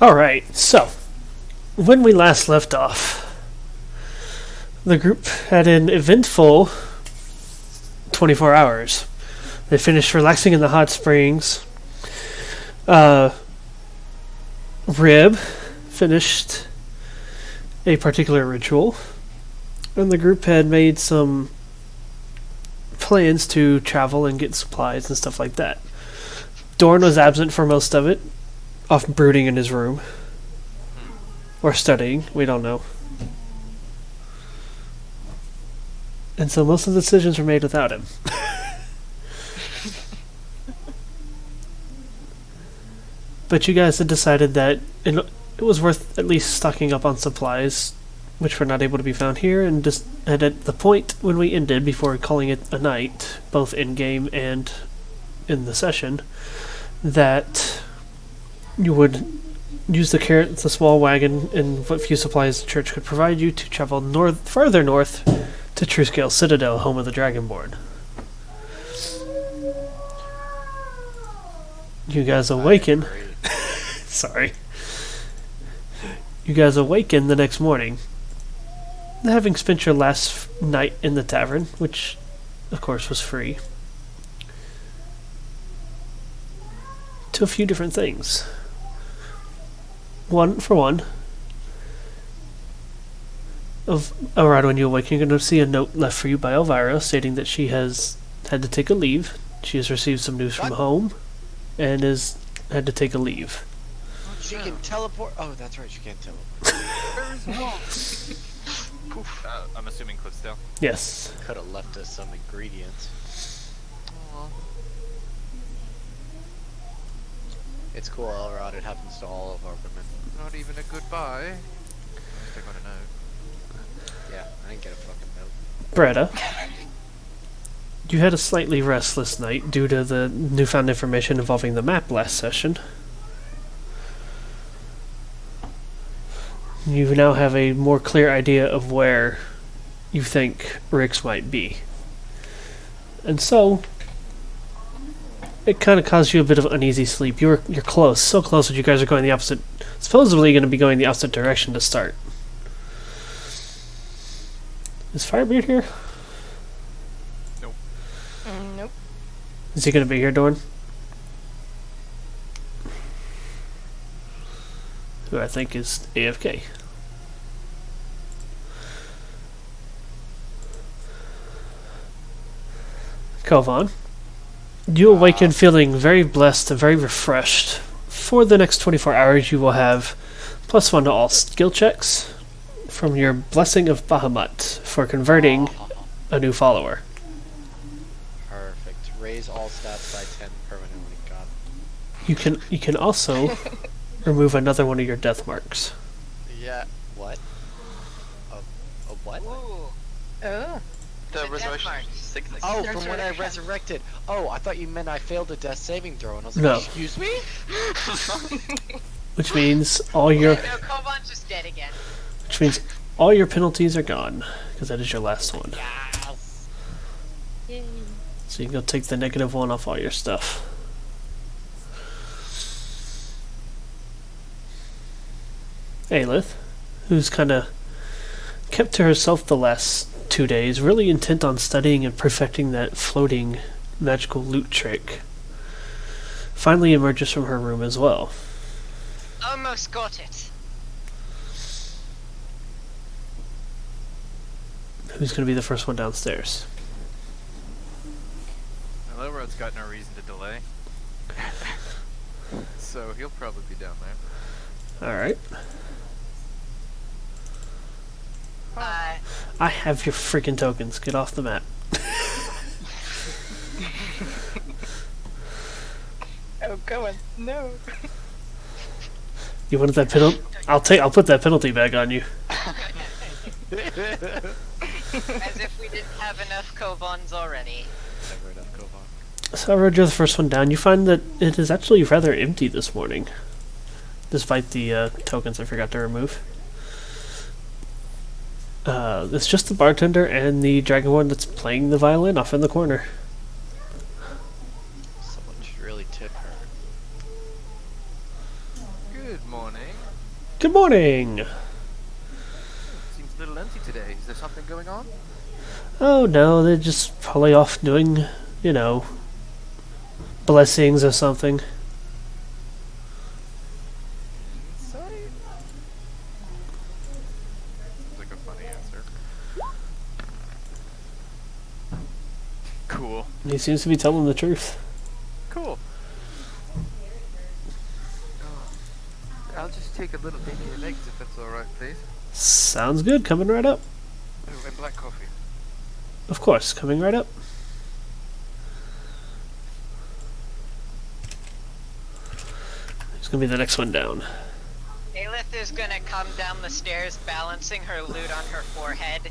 Alright, so, when we last left off, the group had an eventful 24 hours. They finished relaxing in the hot springs. Rib finished a particular ritual, and the group had made some plans to travel and get supplies and stuff like that. Dorn was absent for most of it, off brooding in his room. Or studying, we don't know. And so most of the decisions were made without him. But you guys had decided that it was worth at least stocking up on supplies, which were not able to be found here, and at the point when we ended, before calling it a night, both in-game and in the session, that you would use the small wagon and what few supplies the church could provide you to travel further north to Truescale Citadel, home of the Dragonborn. You guys awaken. Sorry. You guys awaken the next morning, having spent your last night in the tavern, which, of course, was free, to a few different things. One, around when you awaken, you're going to see a note left for you by Elvira stating that she has had to take a leave. She has received some news from home and has had to take a leave. She can teleport. Oh, that's right, she can't teleport. I'm assuming Cliffsdale. Yes. Could have left us some ingredients. Aww. It's cool, Elrod. It happens to all of our women. Not even a goodbye. At least I got a note. Yeah, I didn't get a fucking note. Bretta, you had a slightly restless night due to the newfound information involving the map last session. You now have a more clear idea of where you think Rix might be. And so, it kind of caused you a bit of uneasy sleep. You're close, so close that you guys are going the opposite, supposedly going to be going the opposite direction to start. Is Firebeard here? Nope. Nope. Is he going to be here, Dorn? Who I think is AFK. Kovan, you awaken feeling very blessed and very refreshed. For the next 24 hours, you will have +1 to all skill checks from your Blessing of Bahamut for converting a new follower. Perfect. Raise all stats by 10 permanently. Got it. You can also remove another one of your death marks. Yeah. What? A what? Oh. The resurrection sickness. Oh, from when I resurrected. Oh, I thought you meant I failed a death saving throw, and I was like, No. excuse me? Which means all your No, Kovan's just dead again. which means all your penalties are gone, because that is your last one. Yes. Yay. So you can go take the -1 off all your stuff. Aelith, who's kind of kept to herself the last 2 days, really intent on studying and perfecting that floating magical loot trick, finally emerges from her room as well. Almost got it. Who's going to be the first one downstairs? Well, Elrod's got no reason to delay. So he'll probably be down there. Alright. Uh, I have your freaking tokens. Get off the map. oh, Kovan, no. You wanted that penalty? I'll put that penalty back on you. As if we didn't have enough Kovans already. Never enough Kovan. So I rode you the first one down. You find that it is actually rather empty this morning, despite the tokens I forgot to remove. It's just the bartender and the dragonborn that's playing the violin off in the corner. Someone should really tip her. Good morning. Good morning! Seems a little empty today. Is there something going on? Oh no, they're just probably off doing, you know, blessings or something. Insight? Seems like a funny answer. Cool. He seems to be telling the truth. Cool. I'll just take a little baby of eggs if that's alright, please. Sounds good, coming right up. Oh, and black coffee. Of course, coming right up. Who's gonna be the next one down? Aelith is gonna come down the stairs balancing her loot on her forehead.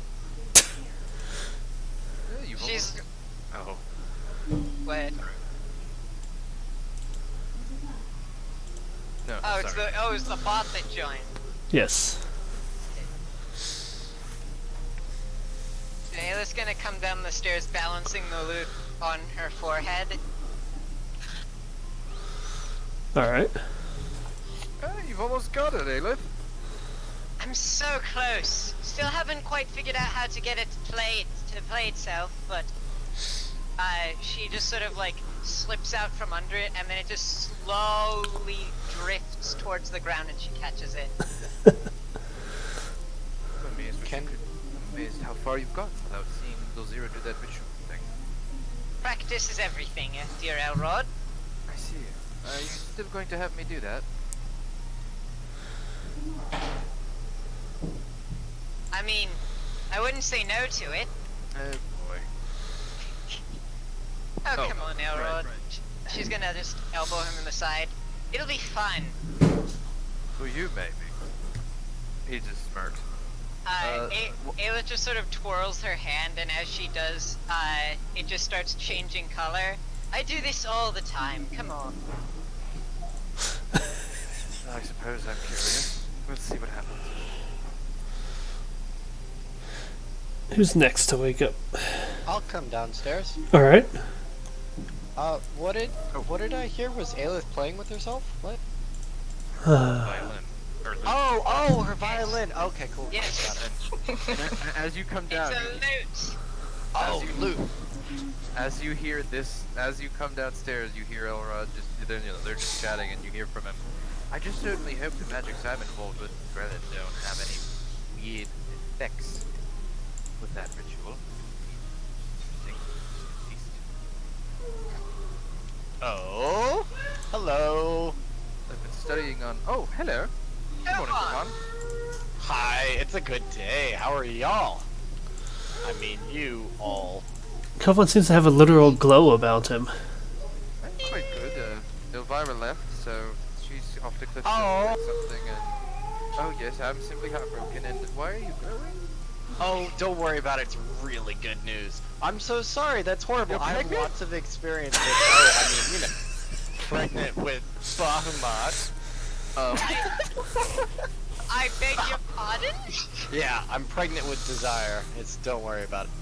Yeah, you've She's... almost... Oh. What? No, Oh, it's sorry. it's the bot that joined. Yes. Aelith's gonna come down the stairs balancing the loot on her forehead. Alright. Hey, you've almost got it, Aelith. I'm so close. Still haven't quite figured out how to get it to play itself, but she just sort of like slips out from under it, and then it just slowly drifts towards the ground, and she catches it. I'm amazed how far you've gotten without seeing Zero do that ritual thing. Practice is everything, dear Elrod. I see. Are you still going to have me do that? I mean, I wouldn't say no to it. Oh boy. Oh, Oh, come on, Elrod. right. She's gonna just elbow him in the side. It'll be fun. For you, maybe. He just smirked. Ayla just sort of twirls her hand, and as she does, it just starts changing color. I do this all the time, come on. I suppose I'm curious. Let's see what happens. Who's next to wake up? I'll come downstairs. Alright. What did I hear? Was Aelith playing with herself? What? Violin. Or lute. Oh, her violin. Okay, cool. Yes. As you come down, It's a loot. Oh, loot. as you hear this, as you come downstairs, you hear Elrod just, they're just chatting, and you hear from him. I just certainly hope the magics I'm involved with Granite don't have any weird effects with that ritual. Oh, hello. I've been studying on. Oh, hello. Good morning, Come on. Ron. Hi, it's a good day. How are y'all? I mean, you all. Kovan seems to have a literal glow about him. I'm quite good. Elvira left, so she's off to Cliff Oh. something, and oh yes, I'm simply heartbroken. And why are you glowing? Oh, don't worry about it. It's really good news. I'm so sorry. That's horrible. You're I have pregnant? lots of experience with. Oh, I mean, you know, pregnant with Bahamut. I beg your pardon? Yeah, I'm pregnant with desire. Don't worry about it.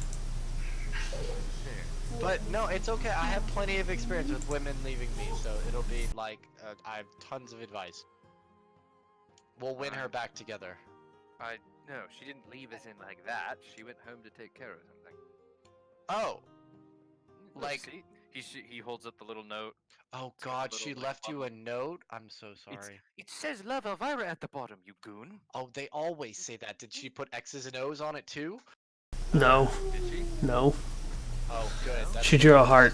But no, it's okay. I have plenty of experience with women leaving me, so it'll be like I have tons of advice. We'll win her back together. No, she didn't leave as in like that. She went home to take care of something. Oh, Look, like see? He holds up the little note. oh It's got God, a she little, left you a button. note. I'm so sorry. It says Love Elvira at the bottom, you goon. Oh, they always say that. Did she put X's and O's on it too? No. Did she? No. Oh, good. That's She drew a heart.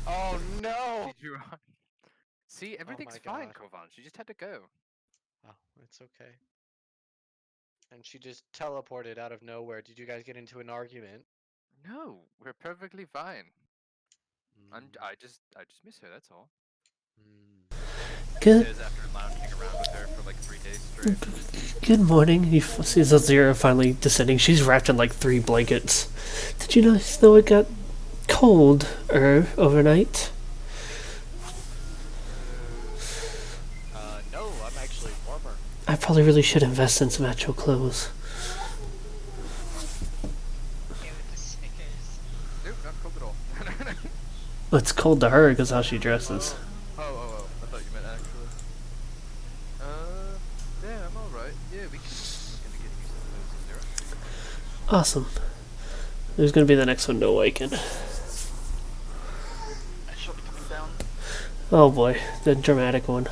Oh no! Did you run? See, everything's my fine, God. Kovan. She just had to go. Oh, it's okay. And she just teleported out of nowhere. Did you guys get into an argument? No, we're perfectly fine. Mm, I just miss her. That's all. mm. Good. Says after lounging around with her for like 3 days straight. Good morning. He sees Azira finally descending. She's wrapped in like 3 blankets. Did you guys know it got cold overnight? No, I'm actually warmer. I probably really should invest in some actual clothes. Okay, with the Snickers. Nope, not cold at all. It's cold to her because how she dresses. Oh, I thought you meant actually. Yeah, I'm Awesome. Who's going to be the next one to awaken? I shall be coming down. Oh boy, the dramatic one.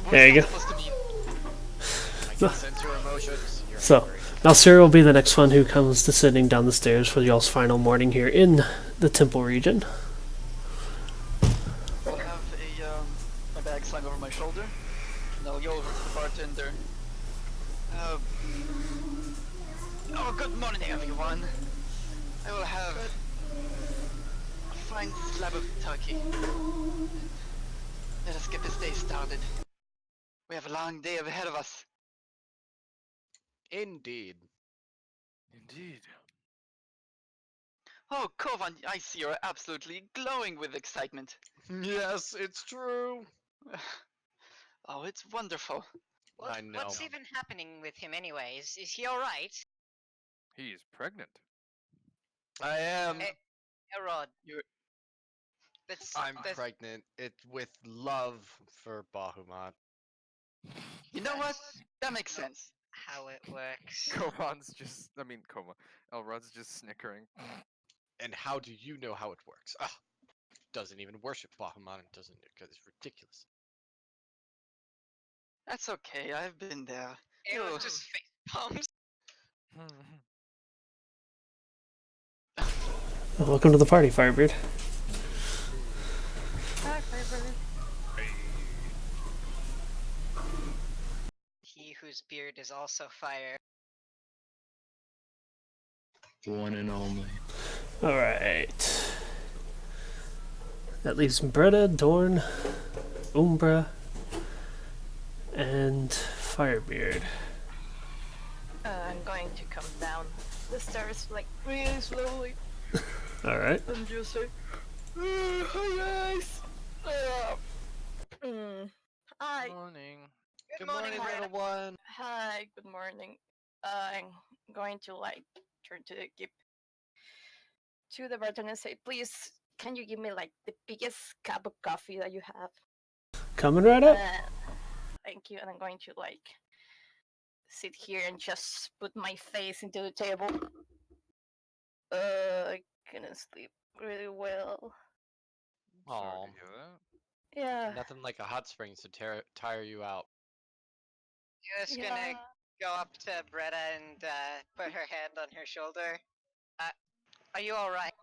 There you go. Supposed to mean? I can sense your emotions. You're So, angry. Malsira will be the next one who comes descending down the stairs for y'all's final morning here in the temple region. I'll have my bag slung over my shoulder, and I'll go over to the bartender. Oh, good morning, everyone. I will have a fine slab of turkey. Let us get this day started. We have a long day ahead of us. Indeed. Indeed. Oh, Kovan, I see you're absolutely glowing with excitement. Yes, it's true. Oh, it's wonderful. I know. What's even happening with him anyway? Is he alright? He's pregnant. I am. Erod. You're- I'm pregnant. It's with love for Bahamut. You know what? That makes sense. How it works. Elrod's just snickering. And how do you know how it works? Ah, doesn't even worship Bahamut and doesn't because it's ridiculous. That's okay, I've been there. Erod Ew. just face palms. Welcome to the party, Firebeard. He whose beard is also fire. One and only. Alright. That leaves Bretta, Dorn, Umbra, and Firebeard. I'm going to come down the stairs like really slowly Alright. and just say, "Hi guys! Hi, Morning. Good morning, morning, little one. hi, good morning. I'm going to like turn to the keep to the bartender and say, please, can you give me like the biggest cup of coffee that you have? Coming right up. Thank you. And I'm going to like sit here and just put my face into the table. I couldn't sleep really well. Sorry Aw, to hear that. Yeah. nothing like a hot springs to tire you out. You're just gonna go up to Bretta and put her hand on her shoulder. Are you alright?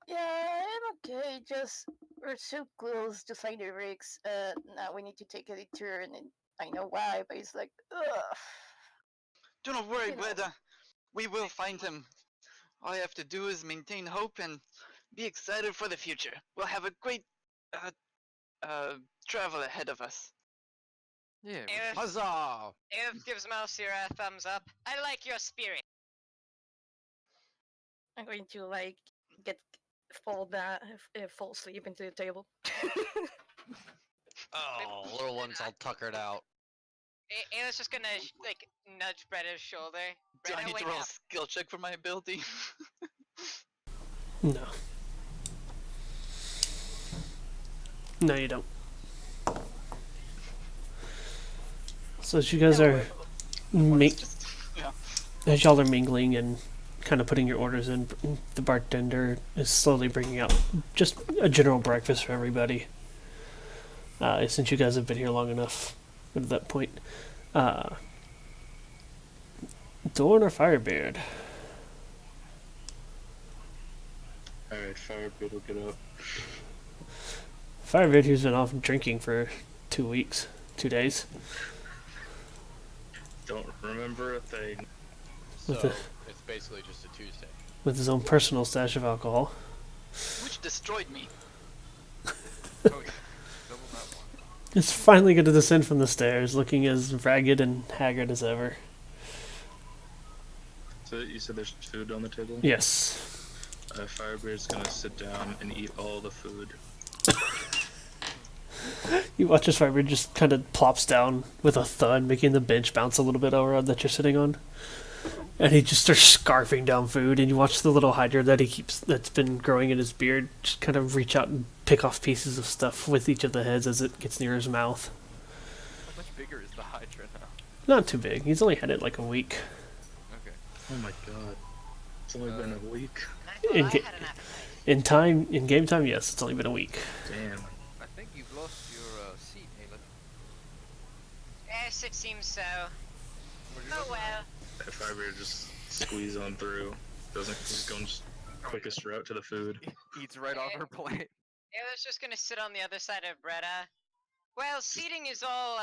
Yeah, I'm okay. Just we're so close to find the rigs. Now we need to take a detour, and I know why, but it's like, ugh. Do not worry, You know. Breda. We will find him. All I have to do is maintain hope and be excited for the future. We'll have a great travel ahead of us. Yeah. If, Huzzah! if gives Malsira a thumbs up. I like your spirit. I'm going to like fall asleep into the table. Oh, little one's all tuckered out. Ayla's just gonna like nudge Bretta's shoulder. Do I Bretta, need wake to roll a up. skill check for my ability? No. No, you don't. So as you guys are, Yeah. as y'all are mingling and kind of putting your orders in, the bartender is slowly bringing out just a general breakfast for everybody. Since you guys have been here long enough at that point. Dorn or Firebeard? Alright, Firebeard will get up. Firebeard, who's been off drinking for 2 weeks, 2 days. Don't remember a thing. So, With the- it's basically just a Tuesday. With his own personal stash of alcohol. Which destroyed me. Oh yeah. Double that one. It's finally going to descend from the stairs, looking as ragged and haggard as ever. So you said there's food on the table? Yes. Firebeard's gonna sit down and eat all the food. You watch as Firebeard just kind of plops down with a thud, making the bench bounce a little bit over that you're sitting on. And he just starts scarfing down food, and you watch the little hydra that's been growing in his beard just kind of reach out and pick off pieces of stuff with each of the heads as it gets near his mouth. How much bigger is the Hydra now? Not too big. He's only had it like a week. Okay. Oh my god. It's only been a week. In, I ga- had an appetite. in game time, yes, it's only been a week. Damn. I think you've lost your seat, Aelin. Yes, it seems so. What are you Oh looking well. If I were to just squeeze on through, he's going just quickest route to the food. at? Eats right off her plate. Ayla's just gonna sit on the other side of Bretta. Well, seating is all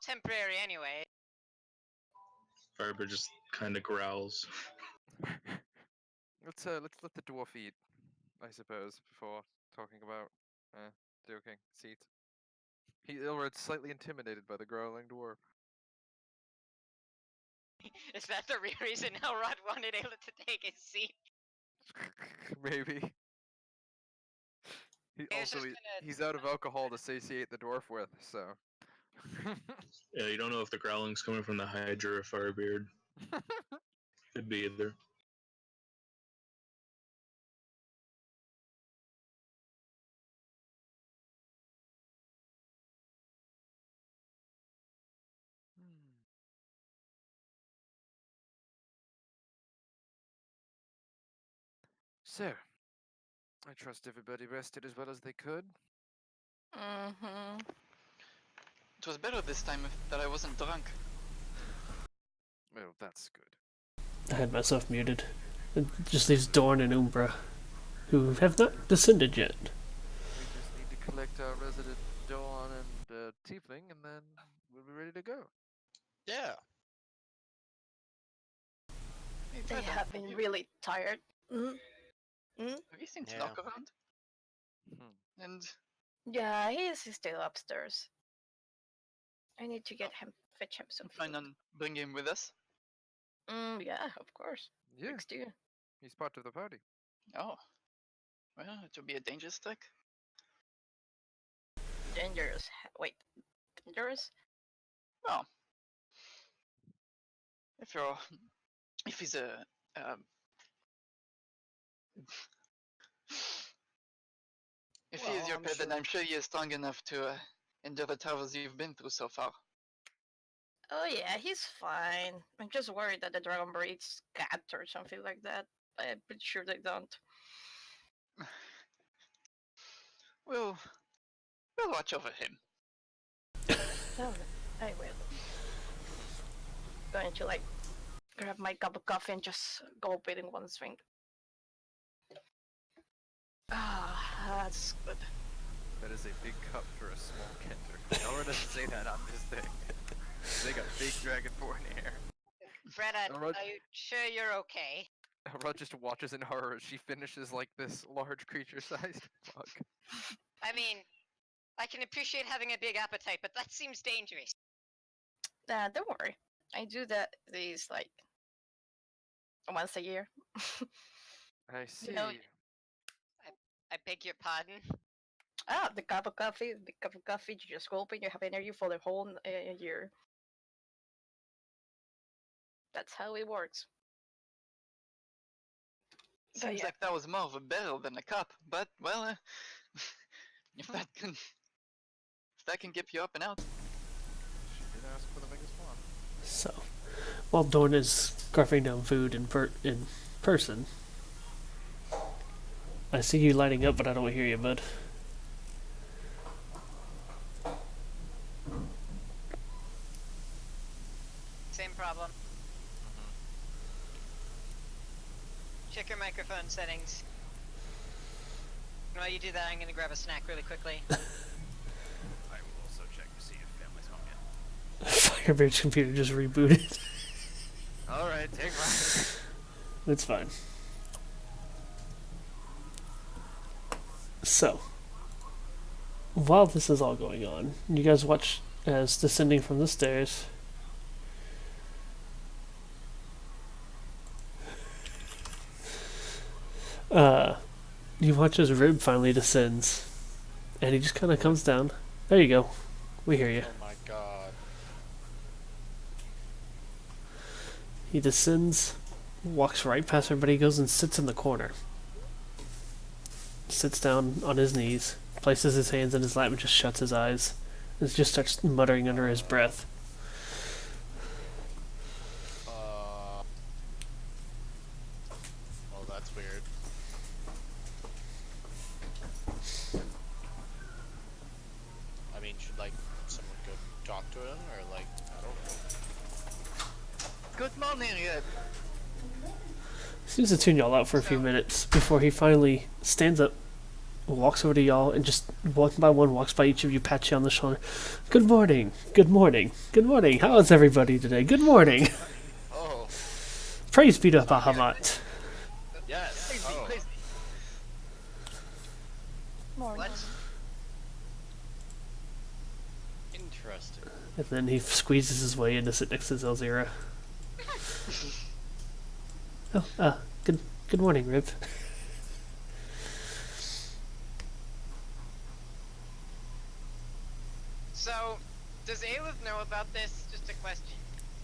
temporary anyway. Firebird just kind of growls. Let's let the dwarf eat, I suppose, before talking about joking seats. Ilrod's slightly intimidated by the growling dwarf. Is that the real reason Elrod wanted Ayla to take his seat? Maybe. He's out of alcohol to satiate the dwarf with, so. Yeah, you don't know if the growling's coming from the Hydra or Firebeard. Could be either. So, I trust everybody rested as well as they could. Mm-hmm. It was better this time that I wasn't drunk. Well, that's good. I had myself muted. It just leaves Dorn and Umbra, who have not descended yet. We just need to collect our resident Dawn and Tiefling, and then we'll be ready to go. Yeah. Hey, They Bretta, have been really tired. Mm. Have you seen Yeah. Knock around? Hmm. And Yeah, he is still upstairs. I need to get him, fetch him some plan food. on bringing him with us? Yeah, of course. Yeah, Thanks to you. he's part of the party. Oh. Well, it will be a dangerous trek. Dangerous. Wait, dangerous? Well, if he's a if he is Well, your I'm pet, then sure- I'm sure he is strong enough to endure the travels you've been through so far. Oh yeah, he's fine. I'm just worried that the dragon breeds cat or something like that. I'm pretty sure they don't. We'll watch over him. Oh, I will. Going to like grab my cup of coffee and just go with in one swing. Ah, that's good. That is a big cup for a small Kenter. Elrod doesn't say that on this thing. They got big dragonborn here. Bretta, Elrod, are you sure you're okay? Elrod just watches in horror as she finishes like this large creature-sized mug. I mean, I can appreciate having a big appetite, but that seems dangerous. Don't worry. I do these like once a year. I see. know, I beg your pardon? The cup of coffee. The cup of coffee. You just open. You have energy for the whole year. That's how it works. But Seems yeah. like that was more of a barrel than a cup, but well, if that can get you up and out. She did ask for the biggest one. So, while Dorn is scarfing down food in person, I see you lighting up, but I don't hear you, bud. Same problem. Check your microphone settings. While you do that, I'm gonna grab a snack really quickly. I will also check to see if family's home yet. Firebeard's computer just rebooted. Alright, take mine. It's fine. So, while this is all going on, you guys watch as descending from the stairs. You watch as Rib finally descends, and he just kind of comes down. There you go. We hear you. Oh my god. He descends, walks right past everybody, goes and sits in the corner. Sits down on his knees, places his hands in his lap, and just shuts his eyes. And just starts muttering under his breath. weird. I mean, should like someone go talk to him, or like I don't know. Good morning, Seems to tune y'all out for a few minutes before he finally stands up, walks over to y'all, and just one by one walks by each of you, pats you on the shoulder. Good morning. Good morning. Good morning. How is everybody today? Good morning. Oh, Praise be to Bahamut. yes. Crazy, Oh. crazy. Morning. What? Interesting. And then he squeezes his way in to sit next to Zelzira. Oh, good morning, Rib. So, does Aelith know about this? Just a question.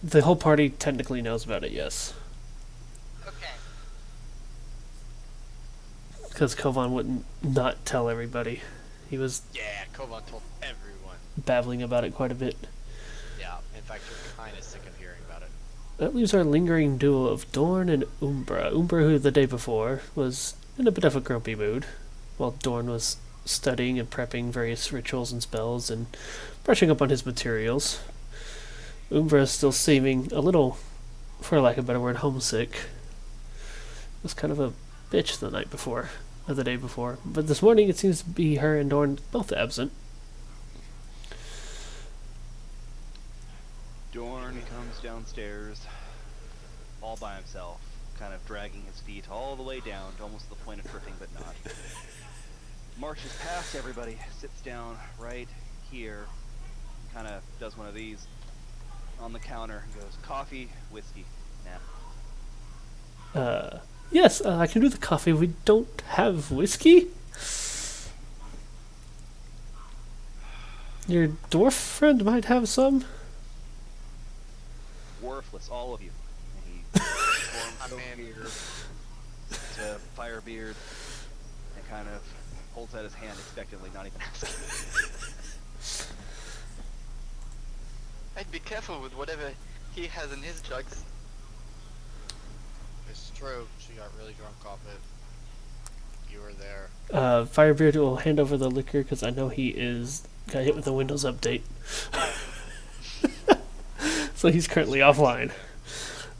The whole party technically knows about it, yes. Okay. Because Kovan wouldn't not tell everybody. He was Yeah, Kovan told everyone. babbling about it quite a bit. Yeah, in fact, you're kind of sick of hearing about it. That leaves our lingering duo of Dorn and Umbra. Umbra, who the day before was in a bit of a grumpy mood, while Dorn was studying and prepping various rituals and spells and brushing up on his materials. Umbra is still seeming a little, for lack of a better word, homesick. Was kind of a bitch the night before, or the day before. But this morning it seems to be her and Dorn both absent. Dorn comes downstairs all by himself, kind of dragging his feet all the way down to almost the point of tripping, but not. Marches past everybody, sits down right here, kind of does one of these on the counter, and goes, coffee, whiskey, nah. Yes, I can do the coffee. We don't have whiskey? Your dwarf friend might have some? Worthless, all of you. And he transforms over to Firebeard and kind of holds out his hand expectantly, not even asking. I'd be careful with whatever he has in his jugs. It's true. She got really drunk off it. You were there. Firebeard will hand over the liquor because I know he got hit with a Windows update. So he's currently offline.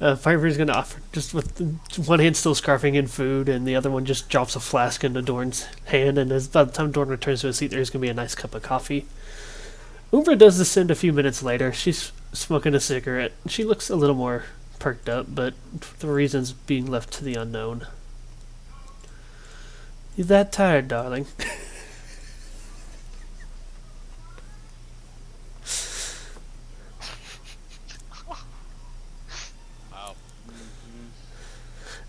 Firebeard's going to offer, just with one hand still scarfing in food, and the other one just drops a flask into Dorn's hand, and by the time Dorn returns to his seat, there's going to be a nice cup of coffee. Umbra does descend a few minutes later. She's smoking a cigarette. She looks a little more perked up, but the reasons being left to the unknown. You that tired, darling? Wow.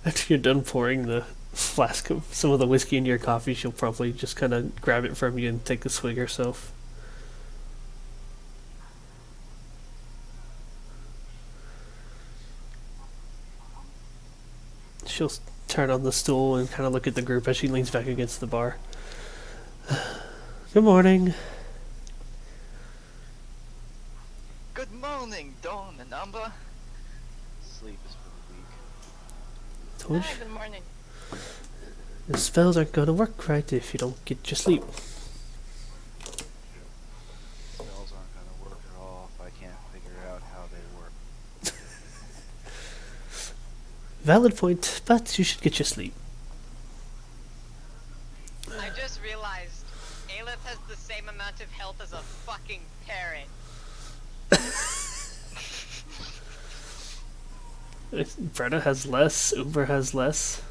After you're done pouring the flask of some of the whiskey into your coffee, she'll probably just kind of grab it from you and take a swig herself. She'll turn on the stool and kind of look at the group as she leans back against the bar. Good morning. Good morning, Dawn and Amber. Sleep is for the weak. Told Hi, you, good morning. the spells aren't going to work right if you don't get your sleep. Spells aren't gonna work at all if I can't figure out how they work. Valid point, but you should get your sleep. I just realized Aelith has the same amount of health as a fucking parrot. Bretta has less, Uber has less.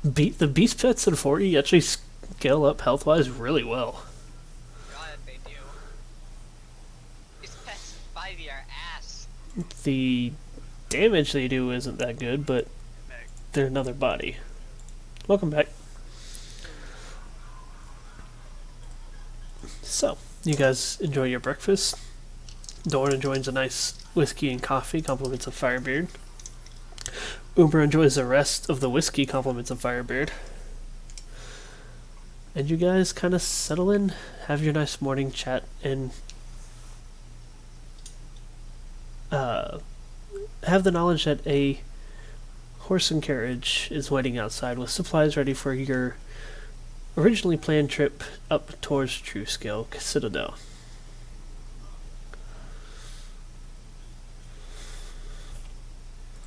The beast pets in 40 actually scale up health-wise really well. God, they do. These pets bite your ass. The damage they do isn't that good, but they're another body. Welcome back. So, you guys enjoy your breakfast. Dorn enjoys a nice whiskey and coffee, compliments of Firebeard. Uber enjoys the rest of the whiskey, compliments of Firebeard. And you guys kind of settle in, have your nice morning chat, and have the knowledge that a horse and carriage is waiting outside with supplies ready for your originally planned trip up towards Truescale Citadel.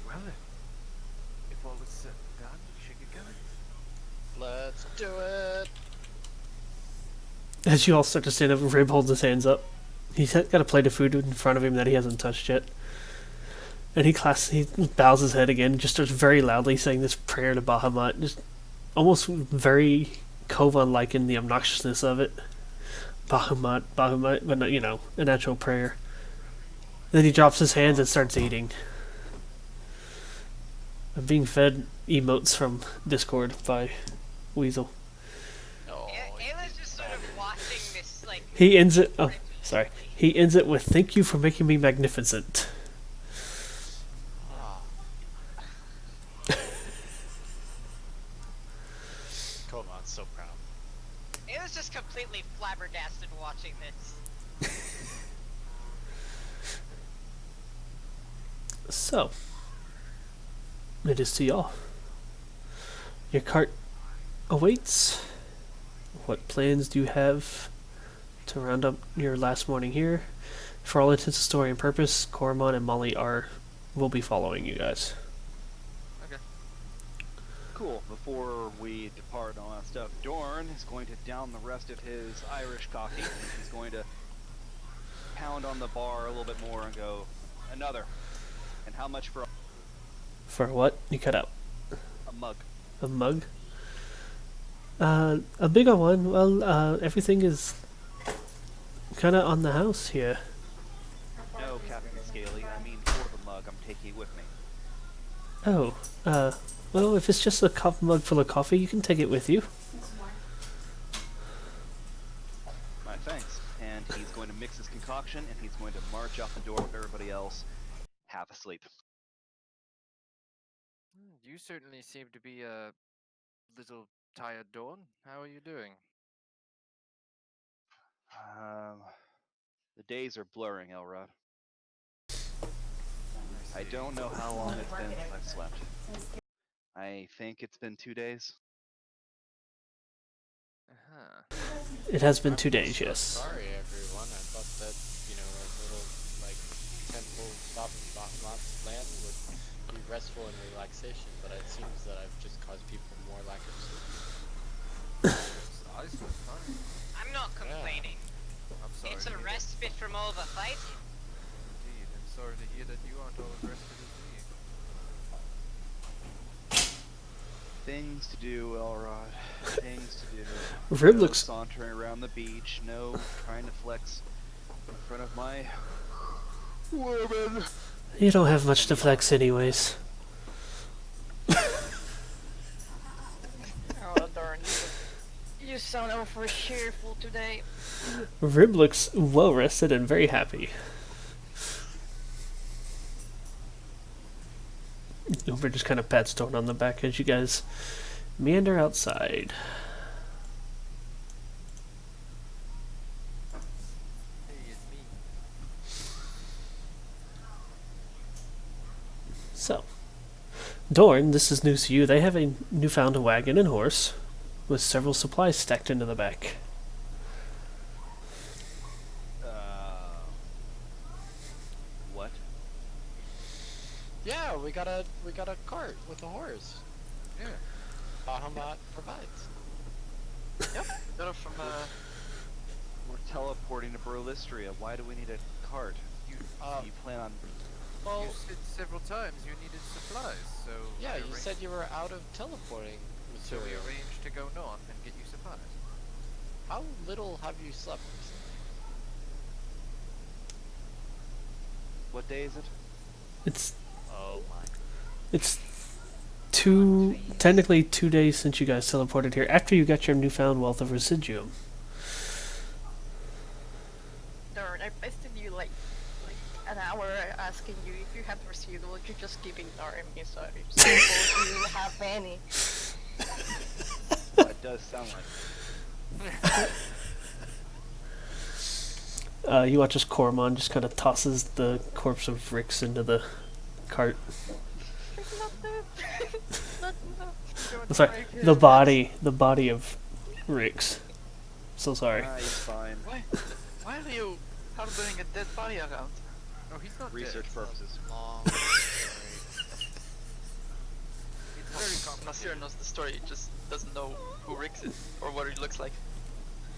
Well, if all is said and done, we should get going. Let's do it. As you all start to stand up, Rib holds his hands up. He's got a plate of food in front of him that he hasn't touched yet. And he bows his head again, just starts very loudly saying this prayer to Bahamut, just almost very Kovan-like in the obnoxiousness of it. Bahamut, Bahamut, but not, a natural prayer. Then he drops his hands and starts eating. I'm being fed emotes from Discord by Weasel. Oh, Ayla's just sort of watching this, like... He ends it... Oh, sorry. He ends it with, "Thank you for making me magnificent." Come on, so proud. Ayla's just completely flabbergasted watching this. So, it is to y'all. Your cart awaits. What plans do you have to round up your last morning here? For all intents and story and purpose, Coromon and Molly will be following you guys. Okay. Cool. Before we depart and all that stuff, Dorn is going to down the rest of his Irish coffee. He's going to pound on the bar a little bit more and go, "Another." And how much for For what? You cut out. a mug? A mug? A bigger one. Well, everything is kind of on the house here. No, Captain Scaly. I mean, for the mug, I'm taking it with me. Oh, well, if it's just a mug full of coffee, you can take it with you. My thanks. And he's going to mix his concoction, and he's going to march out the door with everybody else, half asleep. You certainly seem to be a little tired, Dawn. How are you doing? The days are blurring, Elrod. I don't know how long it's been since I've slept. I think it's been 2 days. Uh-huh. It has been 2 days, yes. Sorry, everyone. I thought that, a little, temple stop in Bahamut's land would be restful and relaxation, but it seems that I've just caused people more lack of sleep. I slept fine. I'm not complaining. I'm sorry. It's to a hear respite from all the fighting. that. Indeed. I'm sorry to hear that you aren't all as rested as me. Things to do, Elrod. Things to do. Rib No looks... sauntering around the beach. No trying to flex in front of my woman. You don't have much to flex anyways. Oh, darn. You sound over cheerful today. Rib looks well rested and very happy. Uber just kind of pats Dawn on the back as you guys meander outside. Hey, it's me. So, Dorn, this is news to you. They have a newfound wagon and horse with several supplies stacked into the back. What? Yeah, we got a cart with a horse. Yeah. Bahamut provides. Yep, got it from We're teleporting to Brolistria. Why do we need a cart? You, You plan on... Well, you said several times you needed supplies, so yeah, I you arranged- said you were out of teleporting so we material. arranged to go north and get you supplies. How little have you slept recently? What day is it? It's Oh my. It's technically 2 days since you guys teleported here, after you got your newfound wealth of residuum. Darn, I wasted you like an hour asking you if you had receivable. You're just giving Darn me, so I suppose you have any. That does sound like... You watch as Coromon just kind of tosses the corpse of Rix into the cart. There's not I'm sorry, the body of Rix. So sorry. Ah, he's fine. Why are you harboring a dead body around? No, he's not Research dead. purposes. Long story. It's very complicated. Nasir knows the story, just doesn't know who Rix is or what he looks like.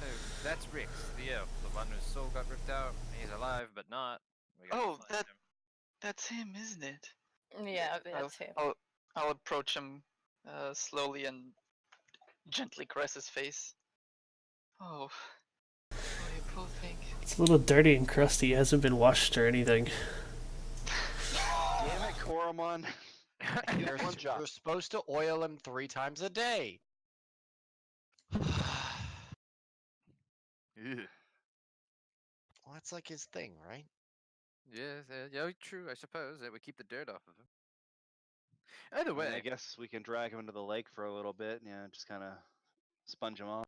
Oh, that's Rix, the elf, the one whose soul got ripped out. He's alive, but not. We gotta Oh, find him. that's him, isn't it? Yeah, that's him. I'll approach him slowly and gently caress his face. Oh, you poor thing. It's a little dirty and crusty. It hasn't been washed or anything. Damn it, Koromon. You're, One job. you're supposed to oil him 3 times a day. Ew. Well, that's like his thing, right? Yes, yeah, true, I suppose. That would keep the dirt off of him. Either I mean, way, I guess we can drag him into the lake for a little bit. Yeah, just kind of sponge him off.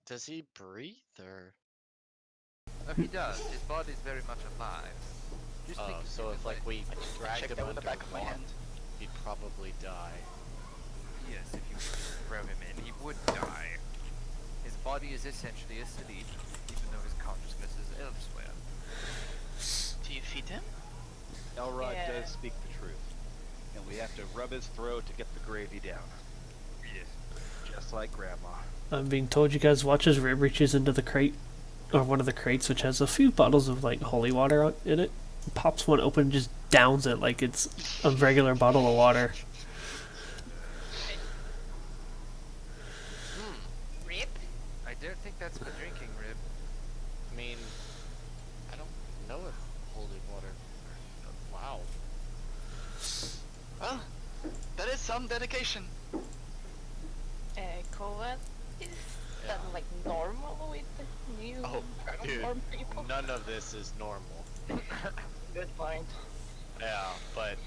Does he breathe or? oh, he does. His body's very much alive. Just think Oh, of so him if as like we dragged check him that with under the back of my water, hand. he'd probably die. yes, if you throw him in, he would die. His body is essentially asleep, even though his consciousness is elsewhere. Do you feed him? Elrod Yeah. does speak the truth, and we have to rub his throat to get the gravy down, Yes. just like Grandma. I'm being told you guys watch as Rib reaches into the crate, or one of the crates, which has a few bottles of like holy water in it. Pops one open and just downs it like it's a regular bottle of water. Rip? I don't think that's for drinking, Rib. I mean, I don't know if holy water. Wow. Well, that is some dedication. Kovac, is that like normal with the new Oh, dude, Dragonborn people? none of this is normal. Good point. Yeah, but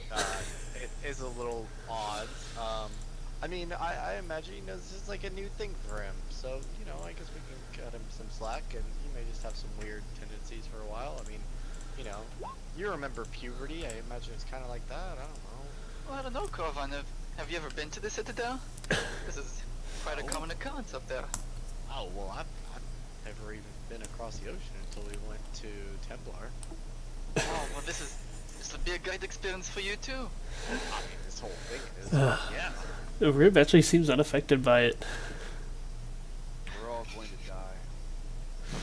it is a little odd. I mean, I imagine this is like a new thing for him, so you know, I guess we can cut him some slack, and he may just have some weird tendencies for a while. I mean, you know, you remember puberty? I imagine it's kind of like that. I don't know. Well, I don't know, Korvan. Have you ever been to the Citadel? This is quite a common occurrence up there. Oh well, I've never even been across the ocean until we went to Templar. Oh, well, this will be a great experience for you too. I mean, this whole thing is yeah. Rib actually seems unaffected by it. We're all going to die.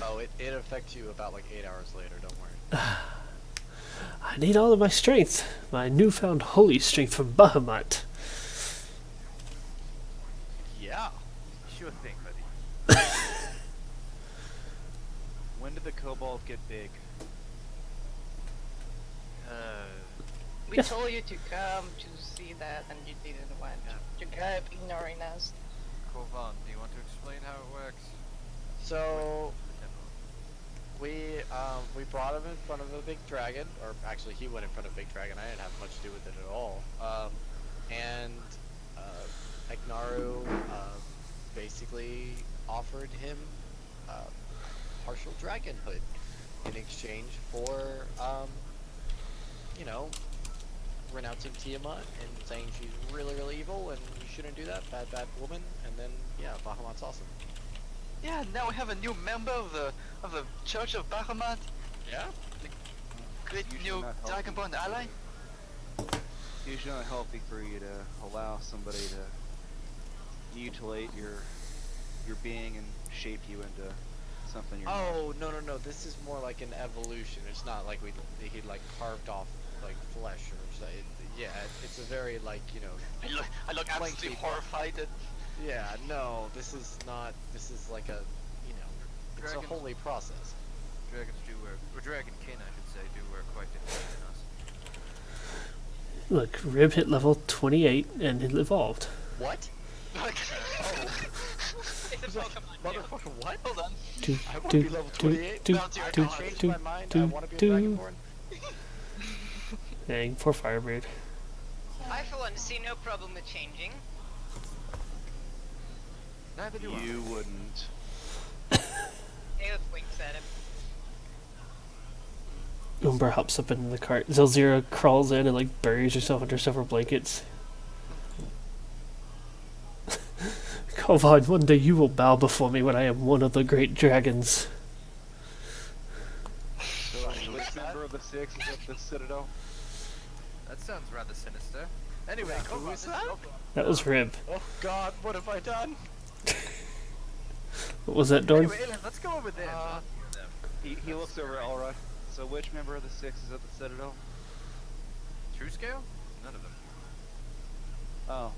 Oh, it affects you about like 8 hours later. Don't worry. I need all of my strength. My newfound holy strength from Bahamut. Yeah. Sure thing, buddy. When did the kobold get big? We Yes. told you to come to see that and you didn't want to. You kept ignoring us. Korvan, do you want to explain how it works? So we brought him in front of a big dragon, or actually he went in front of a big dragon. I didn't have much to do with it at all. And Eknaru basically offered him partial dragonhood in exchange for you know, renouncing Tiamat and saying she's really, really evil and you shouldn't do that, bad, bad woman. And then yeah, Bahamut's awesome. Yeah, now we have a new member of the Church of Bahamut. Yeah. Great Usually new not healthy. Dragonborn ally. Usually not healthy for you to allow somebody to mutilate your being and shape you into something you're not. Oh no! This is more like an evolution. It's not like he like carved off like flesh or something. Yeah, it's a very like you know. I look absolutely Lengthy. horrified at. Yeah, no, this is not. This is like a you know, it's Dragon. a holy process. Dragons do work, or dragonkin, I should say, do work quite differently than us. Look, Rib hit level 28 and it evolved. What? Like, It's a Pokemon. Motherfucker, what? hold on. Do, I want do, to be level do, 28. do, Well, dear do, God. I changed do, my mind. I do, want to be a do. dragonborn. Dang, poor Firebird. I, for one, see no problem with changing. Neither do I. You wouldn't. Aelith winks at him. Umber hops up into the cart. Zelzira crawls in and like buries herself under several blankets. Come on, one day you will bow before me when I am one of the great dragons. So, which member of the Six is at the Citadel? That sounds rather sinister. Anyway, come on. That was Rib. Oh God, what have I done? What was that, Dorn? Anyway, Aelin, let's go over there. and talk to them. He looks over at Elrod. So which member of the Six is at the Citadel? True scale? None of them. Oh.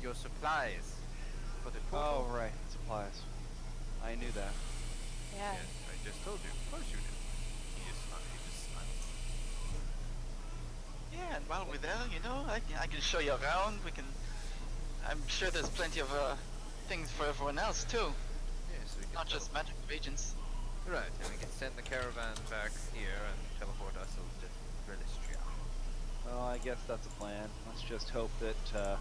Your supplies for the portal. Oh, right. Supplies. I knew that. Yeah. Yes, I just told you. Of course you did. He just smiled. Yeah, and while we're there, you know, I can show you around. We can. I'm sure there's plenty of things for everyone else too, Yes, we can not just magical agents. Right, and we can send the caravan back here and teleport ourselves to Relistria. Well, I guess that's a plan. Let's just hope that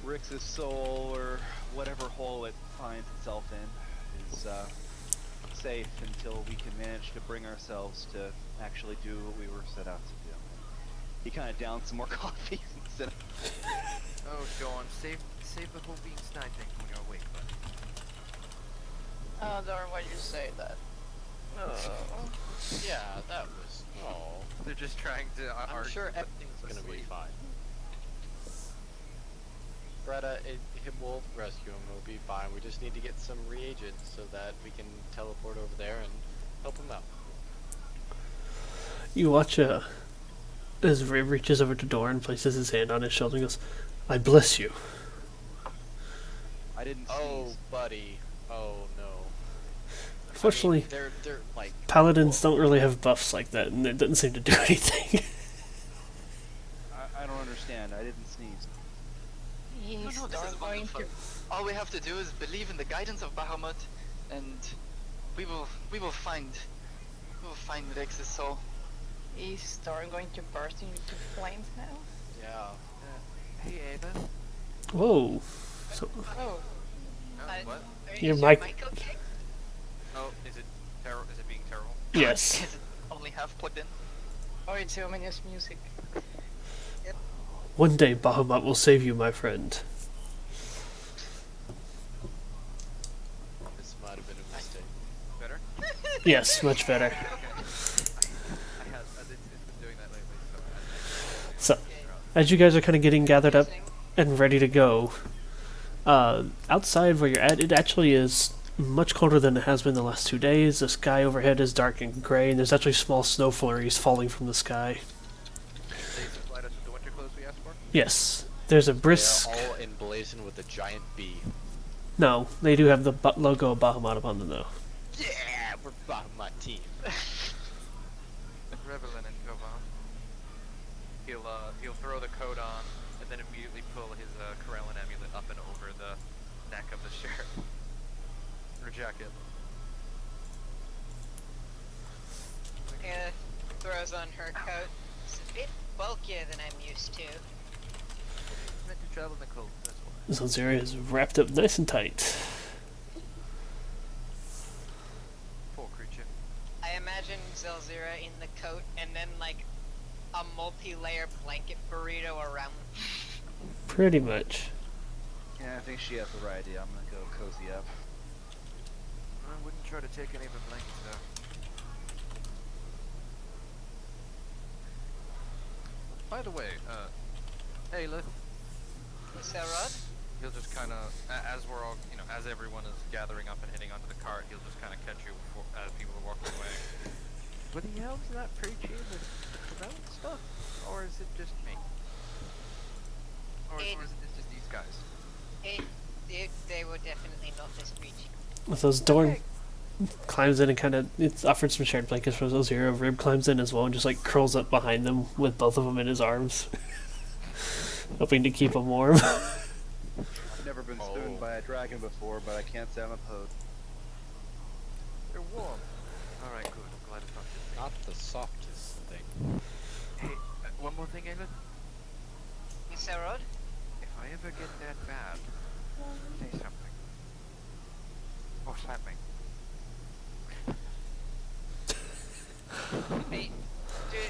Rix's soul, or whatever hole it finds itself in, is safe until we can manage to bring ourselves to actually do what we were set out to do. He kind of downed some more coffee instead of... Oh, Dawn, save the whole being sniping when you're awake, buddy. Oh, darn, why'd you say that? Oh. Yeah, that was. Oh. They're just trying to I'm sure everything's gonna be fine. Greta, we'll rescue him. We'll be fine. We just need to get some reagents so that we can teleport over there and help him out. You watch as Rib reaches over to Dorn and places his hand on his shoulder and goes, I bless you. I didn't Oh, sneeze. buddy. Oh no. Unfortunately, I mean, they're like paladins don't really have buffs like that, and it doesn't seem to do anything. I don't understand. I didn't sneeze. He's No, this is going to. wonderful. All we have to do is believe in the guidance of Bahamut, and we will find Rex's soul. Is Storm going to burst into flames now? Yeah. Hey, Ava. Whoa. So, Oh. What? Your Is mic- okay? Oh, is it terrible? Is it being terrible? yes. Is it only half plugged in? Oh, it's ominous music. One day Bahamut will save you, my friend. This might have been a mistake. Better? Yes, much better. Okay. it's been doing that lately, So, as you guys are kind of getting gathered up and ready to go, outside where you're at, it actually is much colder than it has been the last 2 days. The sky overhead is dark and gray, and there's actually small snow flurries falling from the sky. They supplied us with the winter clothes we asked for? Yes, there's a brisk... They're all emblazoned with a giant bee. No, they do have the logo of Bahamut upon them, though. Yeah, we're bottom my team. Revelin and Kovan. He'll throw the coat on and then immediately pull his Corellin amulet up and over the neck of the shirt. Or jacket. Anna throws on her coat. It's a bit bulkier than I'm used to. It's meant to travel in the cold, that's why. So this area is wrapped up nice and tight. Poor creature. I imagine Zelzira in the coat and then like a multi-layer blanket burrito around. Pretty much. Yeah, I think she has the right idea. I'm gonna go cozy up. I wouldn't try to take any of the blankets though. By the way, Ayla, Is that Rod? he'll just kind of, as we're all, as everyone is gathering up and heading onto the cart, he'll just kind of catch you before, as people are walking away. Were the elves not preaching the Corellin stuff, or is it just me? Or is it just these guys? They were definitely not this preachy. With those Dorn climbs in and kind of it's offered some shared blankets for those here. Rib climbs in as well and just like curls up behind them with both of them in his arms, hoping to keep them warm. I've never been spooned by a dragon before, but I can't say I'm opposed. They're warm. Alright, good. I'm glad it's not just me. Not the softest thing. Hey, one more thing, Ayla. Is that Rod? If I ever get that bad, say something. Or slap me. Hey,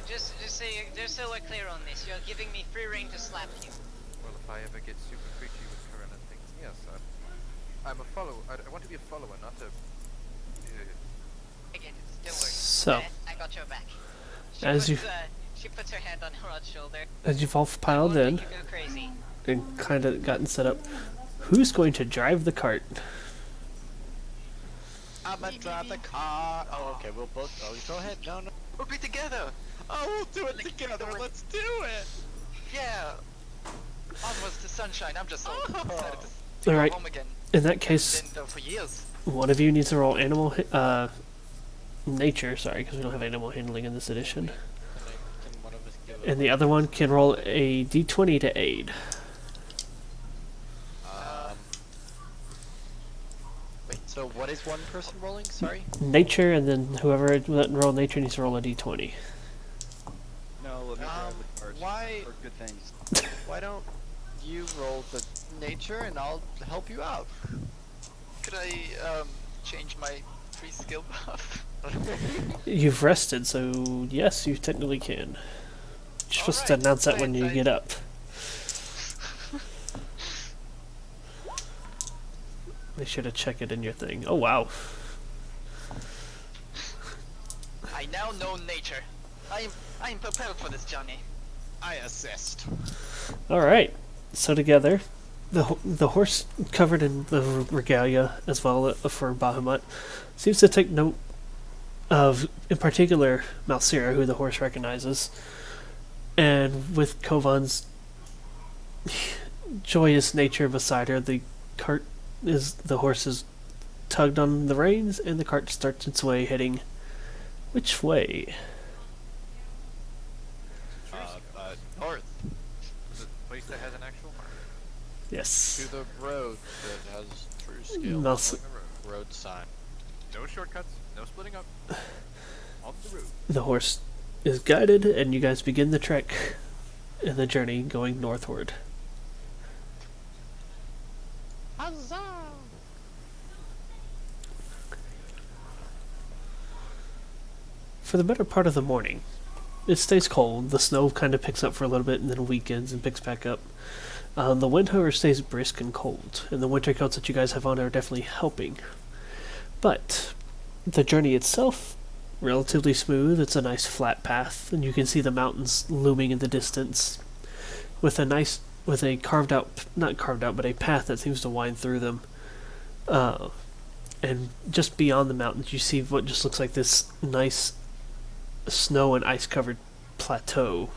just so we're clear on this, you're giving me free reign to slap you. Well, if I ever get super preachy with Corinna things, yes, I'm a follower. I want to be a follower, not a. I get it. Don't worry. So, I got your back. as She puts her hand on Rod's shoulder. you've all piled Won't in make you go crazy. and kind of gotten set up, who's going to drive the cart? I'ma drive the car. Oh, okay. We'll both. Oh, go ahead. No. We'll be together. Oh, we'll do it together. Let's do it. Yeah. Onwards to sunshine. I'm just so excited to All go right. home again. In that case, Been there for years. one of you needs to roll nature. Sorry, because we don't have animal handling in this edition. Can one of us give And the other one can roll a d20 to aid. Wait. So what is one person rolling? Sorry. Nature, and then whoever doesn't roll nature needs to roll a d20. No, let me grab the cards why- for good things. Why don't you roll the nature and I'll help you out? Could I change my free skill buff? You've rested, so yes, you technically can. You're supposed to Alright, announce that when fine, you I- get up. They should have checked it in your thing. Oh wow. I now know nature. I am prepared for this journey. I assist. All right. So together, the horse covered in the regalia, as well for Bahamut, seems to take note of, in particular, Malsira, who the horse recognizes, and with Kovan's joyous nature beside her, the horse is tugged on the reins, and the cart starts its way, heading which way? North The place that has an actual mark. Yes. to the road that has true skill. Mals- Along the road. Road sign. No shortcuts. No splitting up. On the road. The horse is guided, and you guys begin the trek and the journey going northward. Huzzah! For the better part of the morning, it stays cold. The snow kind of picks up for a little bit and then weakens and picks back up. The wind, however, stays brisk and cold, and the winter coats that you guys have on are definitely helping. But the journey itself, relatively smooth. It's a nice flat path, and you can see the mountains looming in the distance, with a carved out, not carved out, but a path that seems to wind through them. And just beyond the mountains, you see what just looks like this nice snow and ice covered plateau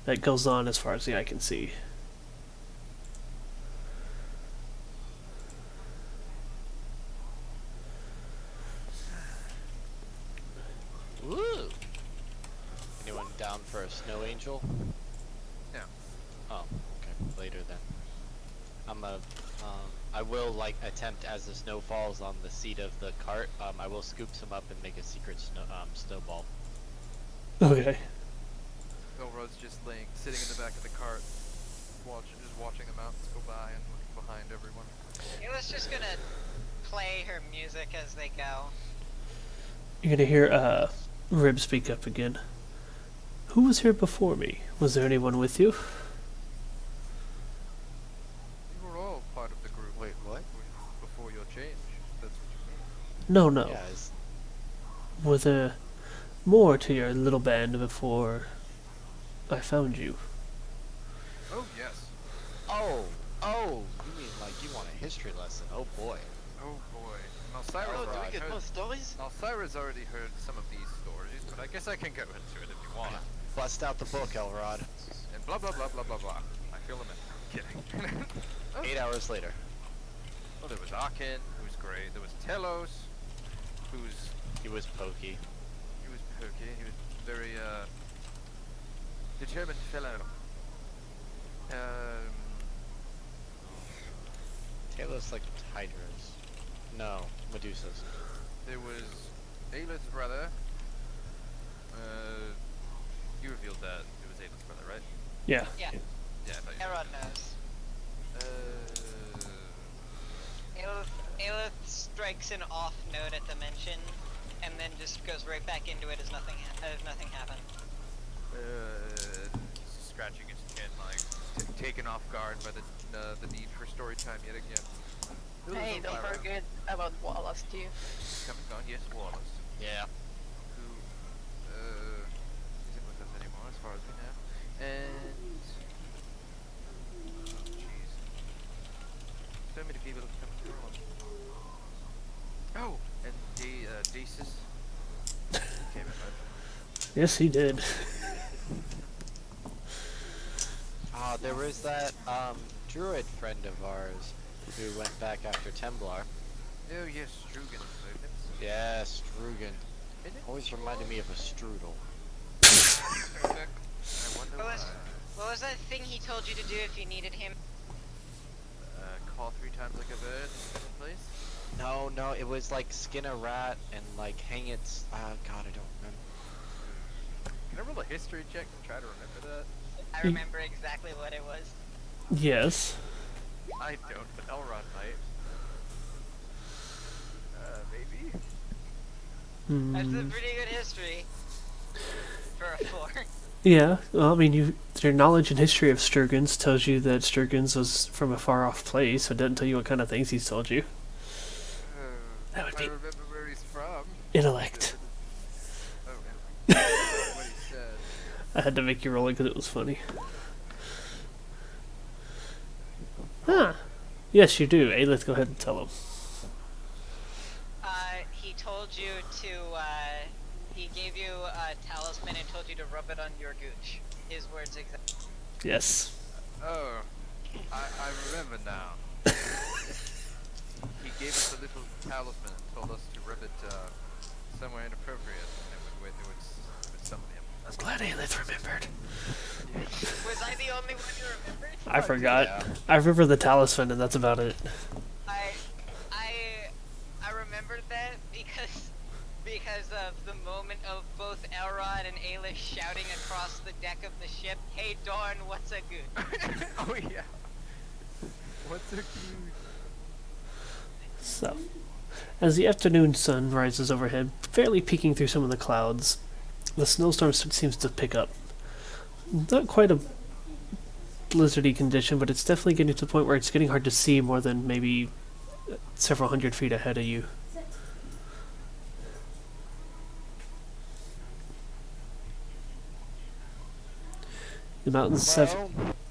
that goes on as far as the eye can see. Woo! Anyone down for a snow angel? No. Oh, okay. Later then. I will attempt as the snow falls on the seat of the cart. I will scoop some up and make a secret snowball. Okay. Elrod's just sitting in the back of the cart, watching the mountains go by and looking behind everyone. Ayla's just gonna play her music as they go. You're gonna hear Rib speak up again. Who was here before me? Was there anyone with you? You were all part of the group. Wait, what? Before your change. That's what you mean. No, no. Yeah, Was there more to your little band before I found you? Oh yes. Oh, you mean like you want a history lesson? Oh boy. Oh boy. Oh, Malsyra's do we already get heard. more stories? Malsyra's already heard some of these stories, but I guess I can go into it if you want. Bust out the book, Elrod. And blah blah blah blah blah blah. I feel him in. Kidding. 8 hours later. Well, there was Akin, who's great. There was Telos, He was pokey. he was pokey. He was very determined fellow. Talos like Hydras. No, Medusas. There was Ayla's brother. You revealed that it was Ayla's brother, right? Yeah. Yeah, Yeah, I thought you Erod knows. said. Ayla strikes an off note at the mention, and then just goes right back into it as nothing happened. Scratching his chin, like taken off guard by the need for story time yet again. Hey, don't forget about Wallace too. Come and gone, yes, Wallace. Yeah. Who isn't with us anymore, as far as we know. And oh, jeez, so many people have come and gone. Oh, and Desus came in. Yes, he did. There was that druid friend of ours who went back after Temblar. Oh yes, Strugan. Yeah, Strugan. Always reminded me of a strudel. Perfect. I wonder why. What was that thing he told you to do if you needed him? Call 3 times like a bird in a place? No, it was like skin a rat and like hang its. God, I don't remember. Can I roll a history check to try to remember that? I remember exactly what it was. Yes. I don't, but Elrond might. Maybe? That's a pretty good history for a 4. Yeah, well, I mean, your knowledge and history of Sturgens tells you that Sturgens was from a far-off place, so it doesn't tell you what kind of things he's told you. That would I be remember where he's from. intellect. Oh, what he said. I had to make you roll it because it was funny. Huh. Yes, you do. Aelith, go ahead and tell him. He told you to, he gave you a talisman and told you to rub it on your gooch. His words exactly. Yes. Oh, I remember now. He gave us a little talisman and told us to rub it somewhere inappropriate, and it would summon him. I'm glad Aelith remembered. Was I the only one who remembered? I forgot. Yeah. I remember the talisman, and that's about it. I remembered that because of the moment of both Elrod and Ailish shouting across the deck of the ship, "Hey Dorn, what's a good?" Oh yeah. What's a good? So, as the afternoon sun rises overhead, barely peeking through some of the clouds, the snowstorm seems to pick up. Not quite a blizzardy condition, but it's definitely getting to the point where it's getting hard to see more than maybe several hundred feet ahead of you. The mountains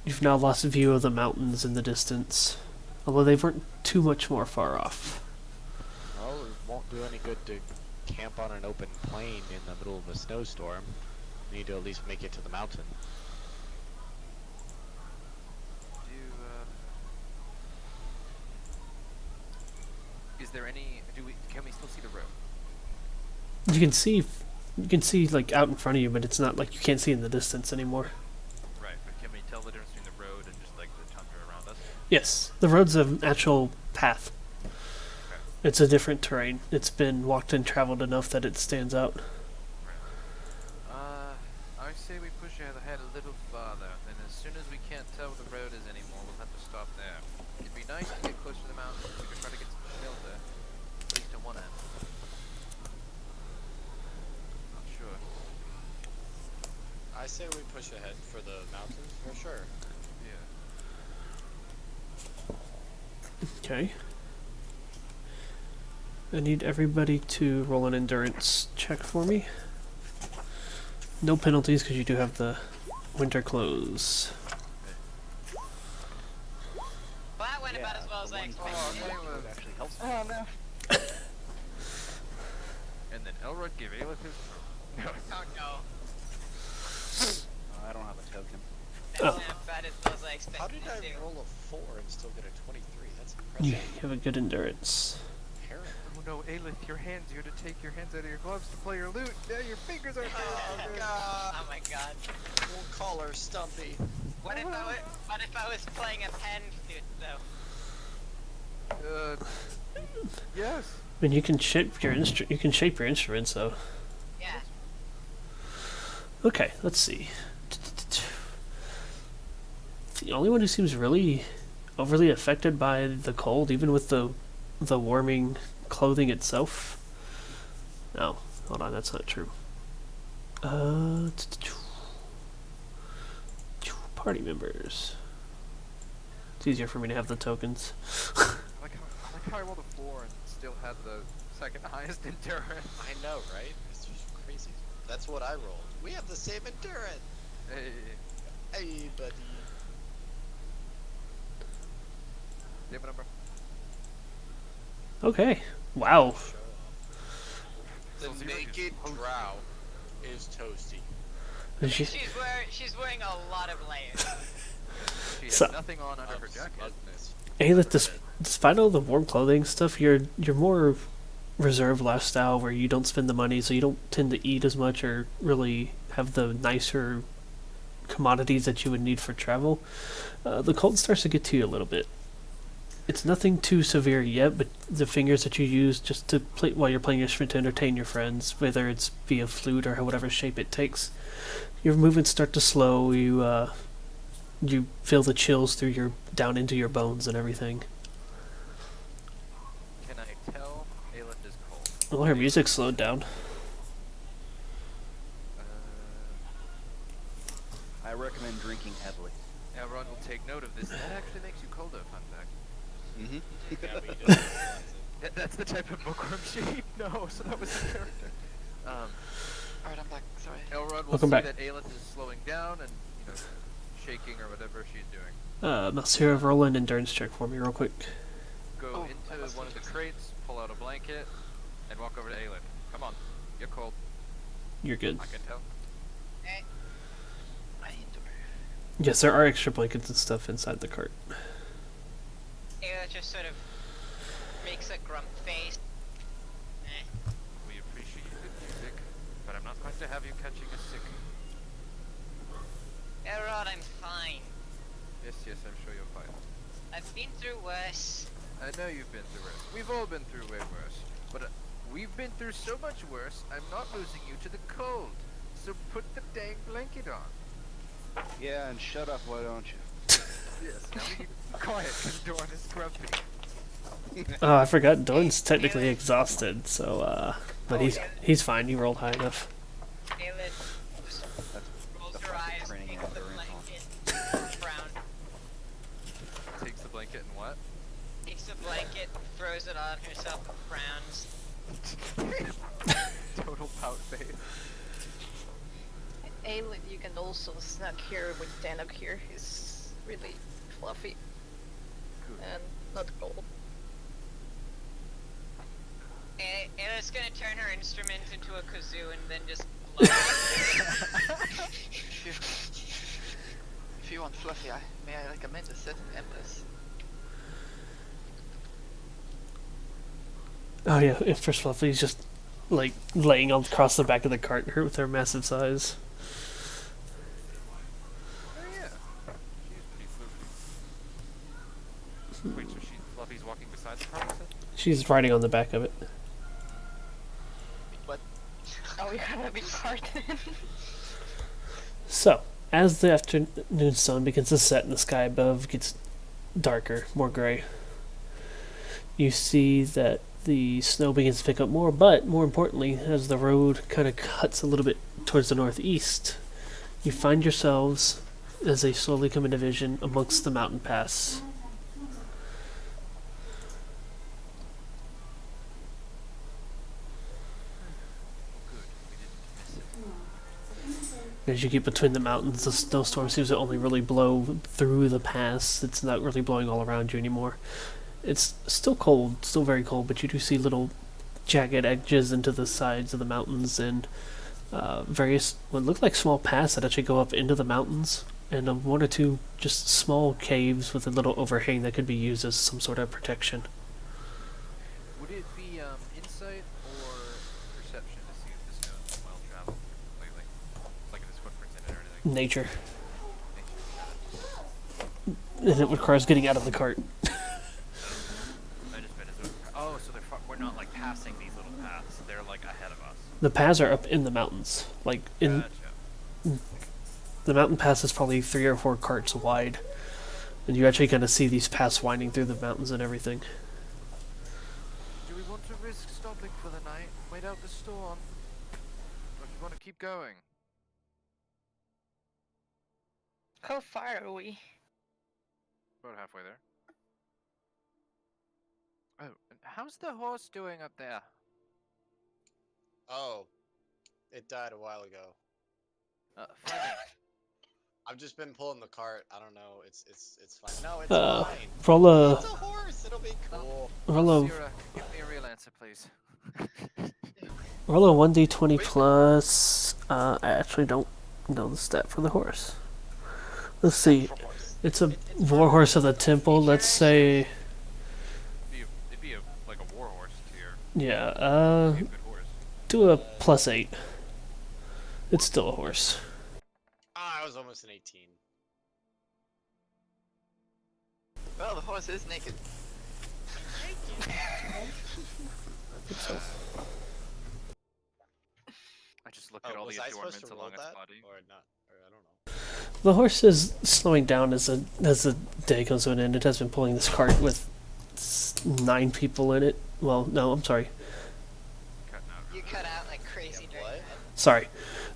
you've now lost view of the mountains in the distance, although they weren't too much more far off. Well, it won't do any good to camp on an open plain in the middle of a snowstorm. We need to at least make it to the mountain. Is there any? Can we still see the road? You can see like out in front of you, but it's not like you can't see in the distance anymore. Right, but can we tell the difference between the road and just like the tundra around us? Yes, the road's an actual path. Okay. It's a different terrain. It's been walked and traveled enough that it stands out. I say we push ahead a little farther, and as soon as we can't tell where the road is anymore, we'll have to stop there. It'd be nice to get closer to the mountains. We could try to get some shelter, at least on one end. Not sure. I say we push ahead for the mountains for sure. Yeah. Okay. I need everybody to roll an endurance check for me. No penalties because you do have the winter clothes. Well, that went about as well as I expected. It actually helps. Oh no. And then Elrod gave Aelith his. No. Oh no. I don't have a token. That went about as well as I expected. How did it I to. roll a 4 and still get a 23? That's You impressive. have a good endurance. Apparently. Oh no, Aelith, your hands. You had to take your hands out of your gloves to play your lute. Now your fingers aren't there. Oh my god. We'll call her Stumpy. What if I was playing a pen flute though? Yes. I mean, you can shape your instrument, so. Yeah. Okay, let's see. The only one who seems really overly affected by the cold, even with the warming clothing itself, No, hold on, that's not true. Party members. It's easier for me to have the tokens. I like how I rolled a 4 and still had the second highest endurance. I know, right? It's just crazy. That's what I rolled. We have the same endurance. Hey, Hey, buddy. name a number. Okay. Wow. The So zero is naked toasty. drow is toasty. And she, She's wearing a lot of layers. She has So- nothing on under her Of jacket. smugness. Aelith, despite all the warm clothing stuff, you're more reserved lifestyle where you don't spend the money, so you don't tend to eat as much or really have the nicer commodities that you would need for travel. The cold starts to get to you a little bit. It's nothing too severe yet, but the fingers that you use just to play while you're playing your instrument to entertain your friends, whether it's via flute or whatever shape it takes, your movements start to slow. You feel the chills through your down into your bones and everything. Can I tell Aelith is cold? Well, her music slowed down. I recommend drinking heavily. Elrond will take note of this. That actually makes you colder, fun fact. Mm-hmm. Yeah, but you didn't realize it. That's the type of bookworm shape? No, so that was the character. Alright, I'm back. Sorry. Elrond will Welcome see back. that Aelith is slowing down and, shaking or whatever she's doing. Masira, roll an endurance check for me real quick. Go Oh, I into must one of the have- crates, pull out a blanket, and walk over to Aelith. Come on, you're cold. You're good. I can tell. I endure. Yes, there are extra blankets and stuff inside the cart. Ayla just sort of makes a grump face. We appreciate the music, but I'm not going to have you catching a sick. Elrod, I'm fine. Yes, I'm sure you're fine. I've been through worse. I know you've been through worse. We've all been through way worse. But we've been through so much worse, I'm not losing you to the cold. So put the dang blanket on. Yeah, and shut up, why don't you? Yes, now we need to be quiet because Dorn is grumpy. Oh, I forgot. Dorn's technically exhausted, so but Oh, he's fine. You rolled high enough. Ayla just rolls the her fucking eyes, training takes the endurance on. blanket, frown, Takes the blanket and what? takes the blanket, throws it on herself, and frowns. Total pout face. Aelin, you can also snug here with Danog here. He's really fluffy and not cold. Ayla's gonna turn her instrument into a kazoo and then just blow it. If you want fluffy, may I recommend a certain empress? Oh yeah, if first Fluffy's just like laying across the back of the cart with her massive size. Oh yeah. She's pretty floofy. Wait, so Fluffy's walking beside the car, you said? She's riding on the back of it. What? Oh, you have a big part. So, as the afternoon sun begins to set and the sky above gets darker, more gray, you see that the snow begins to pick up more, but more importantly, as the road kind of cuts a little bit towards the northeast, you find yourselves, as they slowly come into vision, amongst the mountain pass. As you get between the mountains, the snowstorm seems to only really blow through the pass. It's not really blowing all around you anymore. It's still cold, still very cold, but you do see little jagged edges into the sides of the mountains and various, what look like small paths that actually go up into the mountains, and one or two just small caves with a little overhang that could be used as some sort of protection. Would it be insight or perception to see if the stone's been well traveled lately? Like if there's footprints in it or anything? Nature. Nature. And it requires getting out of the cart. I just bet it's oh, so we're not like passing these little paths. They're like ahead of us. The paths are up in the mountains. Like, in Gotcha. the mountain pass is probably 3 or 4 carts wide. And you actually kind of see these paths winding through the mountains and everything. Do we want to risk stopping for the night. Wait out the storm. Or if you want to keep going. How far are we? About halfway there. Oh, and how's the horse doing up there? Oh, it died a while ago. Fleming. I've just been pulling the cart. I don't know. It's fine. No, it's fine. Roll a It's a horse. It'll be cool. roll Sierra, give me a real answer, please. a 1d20 plus. I actually don't know the stat for the horse. Let's see. It's a war horse of the temple. Let's say. It'd be like a war horse tier. Yeah. It'd be a good horse. Do a +8. It's still a horse. Ah, I was almost an 18. Well, the horse is naked. I just looked at all was the I supposed adornments to roll along its that? body. Or not? Or I don't know. The horse is slowing down as the day comes to an end. It has been pulling this cart with 9 people in it. Well, no, I'm sorry. Cutting out. You cut out like crazy during What? that. Sorry.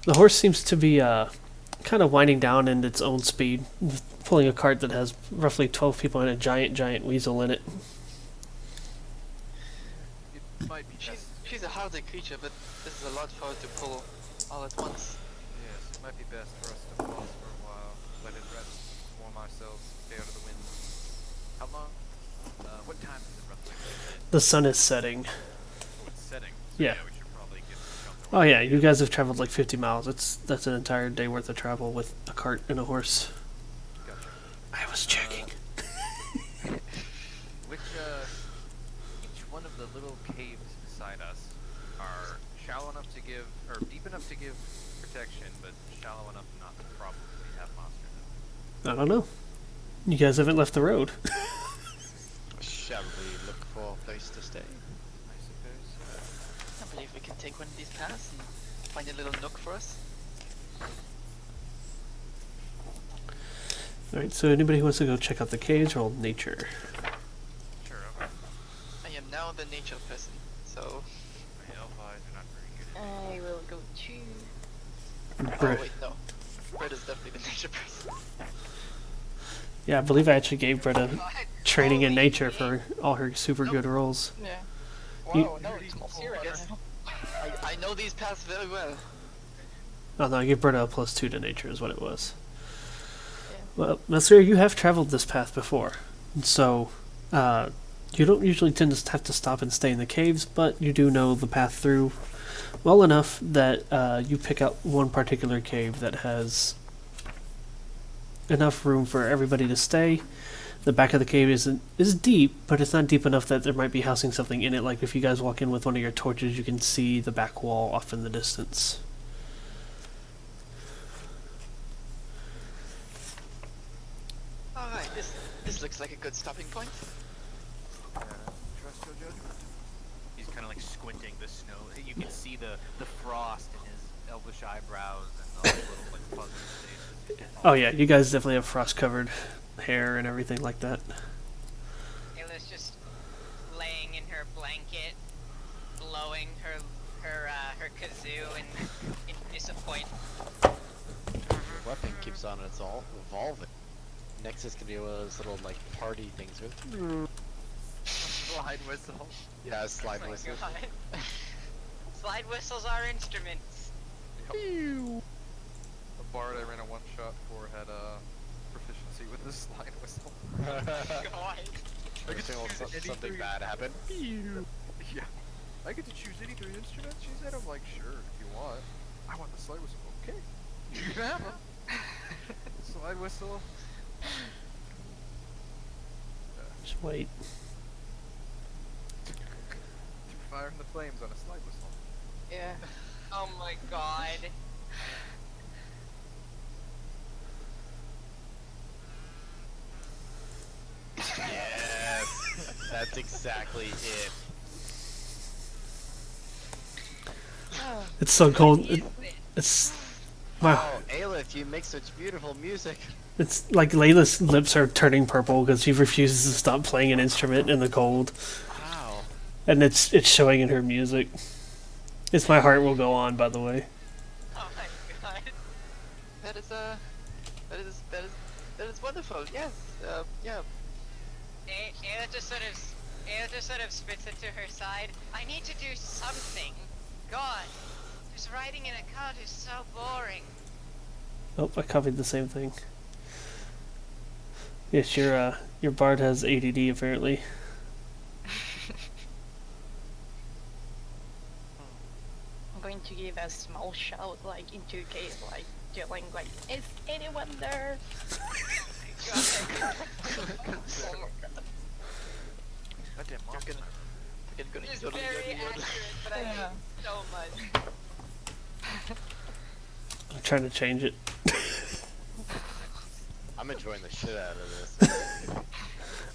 The horse seems to be kind of winding down in its own speed, pulling a cart that has roughly 12 people and a giant weasel in it. It might be best. She's a hardy creature, but this is a lot for her to pull all at once. Yes, it might be best for us to pause for a while. Let it rest, warm ourselves, stay out of the wind. How long? What time is it roughly? The sun is setting. Oh, it's setting. So Yeah. we should probably get shelter. Oh yeah, you guys have traveled like 50 miles. That's an entire day worth of travel with a cart and a horse. Gotcha. I was checking. Which, each one of the little caves beside us are shallow enough to give, or deep enough to give protection, but shallow enough not to probably have monsters in them. I don't know. You guys haven't left the road. Shall we look for a place to stay? I suppose. I believe we can take one of these paths and find a little nook for us. Alright, so anybody who wants to go check out the caves, roll nature. Sure, okay. I am now the nature person, so... My elf eyes are not very good. I will go to. Oh wait, no. Brett is definitely the nature person. Yeah, I believe I actually gave Britta training in Holy nature shit. for all her super good rolls. Yeah. You- Wow, no, it's more serious. I know these paths very well. Oh no, I gave Britta a +2 to nature is what it was. Well, Masir, you have traveled this path before, so you don't usually tend to have to stop and stay in the caves, but you do know the path through well enough that you pick out one particular cave that has enough room for everybody to stay. The back of the cave is deep, but it's not deep enough that there might be housing something in it. Like if you guys walk in with one of your torches, you can see the back wall off in the distance. Alright, this looks like a good stopping point. Trust your judgment. He's kind of like squinting the snow. You can see the frost in his elvish eyebrows and all the little like fuzzy faces. Oh yeah, you guys definitely have frost-covered hair and everything like that. Ayla's just laying in her blanket, blowing her kazoo in disappointment. Your weapon keeps on its all evolving. Next is gonna be one of those little like party things with. Slide whistle. Yeah, slide Oh my whistle. God. Slide whistles are instruments. The bard I ran a one shot for had proficiency with the slide whistle. God. I get to Until choose any something three- bad happened. Yeah. I get to choose any 3 instruments, she said. I'm like, sure, if you want. I want the slide whistle. Okay. You can have them. Slide whistle. Just wait. Through fire and the flames on a slide whistle. Yeah. Oh my God. Yes, that's exactly it. It's so cold. It's wow. Oh, Aelith, you make such beautiful music. It's like Layla's lips are turning purple because she refuses to stop playing an instrument in the cold. Wow. and it's showing in her music. It's My Heart Will Go On, by the way. Oh my god. That is that is wonderful. Yes. Yeah. Ayla just sort of spits it to her side. I need to do something. God, just riding in a cart is so boring. Oh, I copied the same thing. Yes, your bard has ADD apparently. I'm going to give a small shout, like, into the cave, like, yelling, like, is anyone there? Goddamn, Mark. You're gonna It's totally very get me accurate, but I hate Yeah. it so much. I'm trying to change it. I'm enjoying the shit out of this.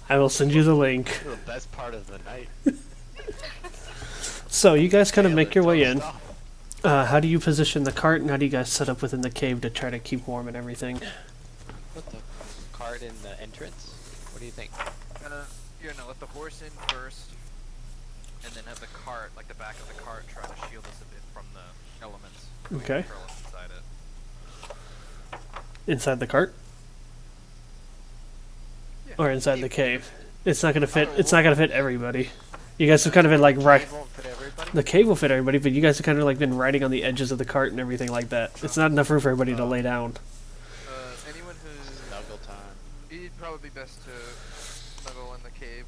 I will send you the link. This is the best part of the night. So you guys kind of Ayla, make your way in. stop. How do you position the cart, and how do you guys set up within the cave to try to keep warm and everything? Put the card in the entrance. What do you think? Let the horse in first, and then have the cart, like the back of the cart, try to shield us a bit from the elements. So we can Okay. curl up inside it. Inside the cart, Yeah. or inside the cave? It's not gonna fit. It's not gonna fit everybody. You guys have kind of been like right. It won't fit everybody. The cave will fit everybody, but you guys have kind of like been riding on the edges of the cart and everything like that. It's not enough room for everybody to lay down. Anyone who Snuggle time. it'd probably be best to snuggle in the cave.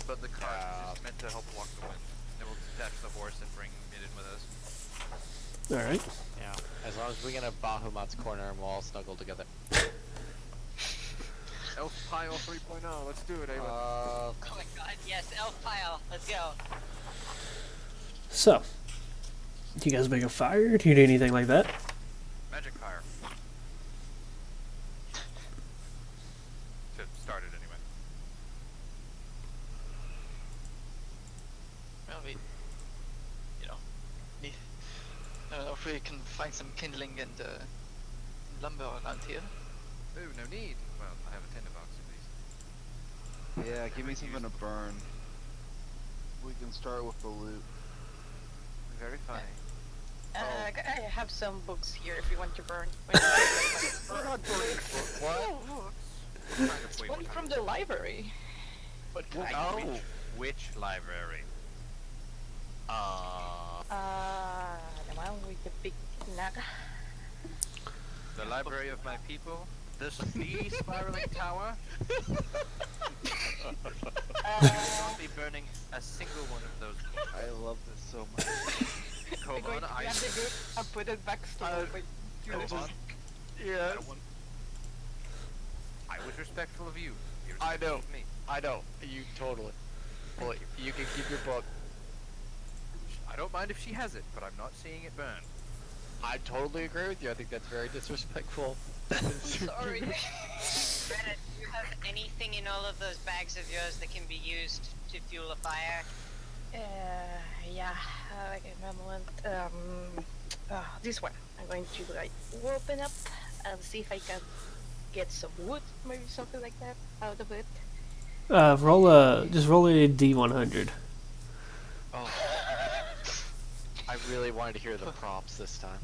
But the cart Yeah. is meant to help block the wind. Then we'll detach the horse and bring it in with us. All right. Yeah. As long as we get a Bahamut's corner and we'll all snuggle together. Elf Pile 3.0, let's do it, Ava. Oh my god, yes, elf pile, let's go. So, do you guys make a fire? Do you do anything like that? Magic fire. To start it anyway. Well, we, need. I don't know if we can find some kindling and lumber around here. Ooh, no need. Well, I have a tinderbox at least. Yeah, give me something to burn. We can start with the loot. Very funny. I have some books here if you want to burn. We're not burning books. What? It's one from the library. But Oh. which library? The one with the big naga. The library of my people? The speedy spiraling tower? You will not be burning a single one of those books. I love this so much. I'm going to grab the book and put it back store. Wait, do this. Yeah. I was respectful of you. You're I know. respectful of me. I know. You totally. Well, you can keep your book. I don't mind if she has it, but I'm not seeing it burn. I totally agree with you. I think that's very disrespectful. Sorry. Greta, do you have anything in all of those bags of yours that can be used to fuel a fire? Yeah, like a moment. This one. I'm going to like open up and see if I can get some wood, maybe something like that, out of it. Just roll a D100. Oh. I really wanted to hear the props this time.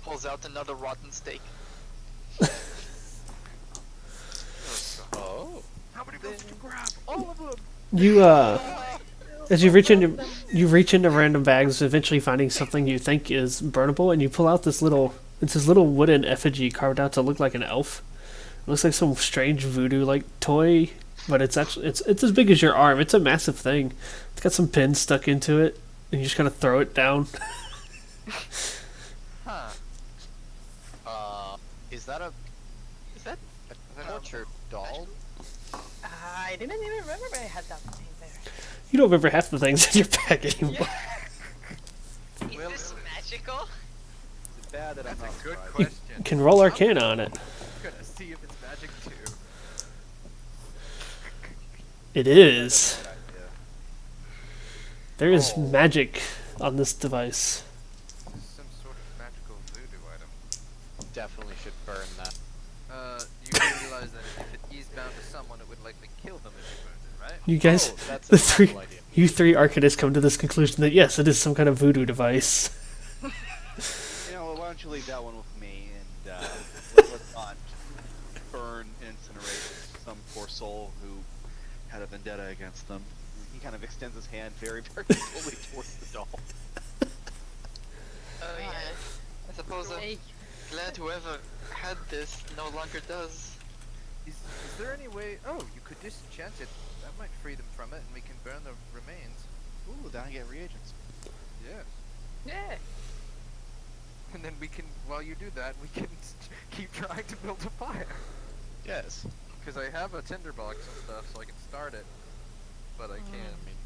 Pulls out another rotten steak. Oh. How many books did you grab? All of them! You as you reach into random bags, eventually finding something you think is burnable, and you pull out this little wooden effigy carved out to look like an elf. It looks like some strange voodoo like toy, but it's actually it's as big as your arm. It's a massive thing. It's got some pins stuck into it, and you just kind of throw it down. Huh. Is that a tortured doll? I didn't even remember I had that thing there. You don't remember half the things in your bag anymore. Is this magical? It's bad that I'm That's not a good surprised. question. You can roll Arcana on it. I'm gonna see if it's magic too. It is. Bad idea. There is Oh. magic on this device. Some sort of magical voodoo item. Definitely should burn that. You do realize that if it is bound to someone, it would likely kill them if you burned it, right? You guys, Oh, that's the a three, terrible idea. you three arcanists come to this conclusion that yes, it is some kind of voodoo device. You know, why don't you leave that one with me, and let's not burn and incinerate some poor soul who had a vendetta against them. He kind of extends his hand very, very slowly towards the doll. Oh yeah. I suppose I'm Hey, glad whoever had this no longer does. Is there any way? Oh, you could disenchant it. That might free them from it, and we can burn the remains. Ooh, then I get reagents. Yeah. yeah. And then we can, while you do that, we can keep trying to build a fire. Yes. Because I have a tinderbox and stuff, so I can start it. But I I can't. mean,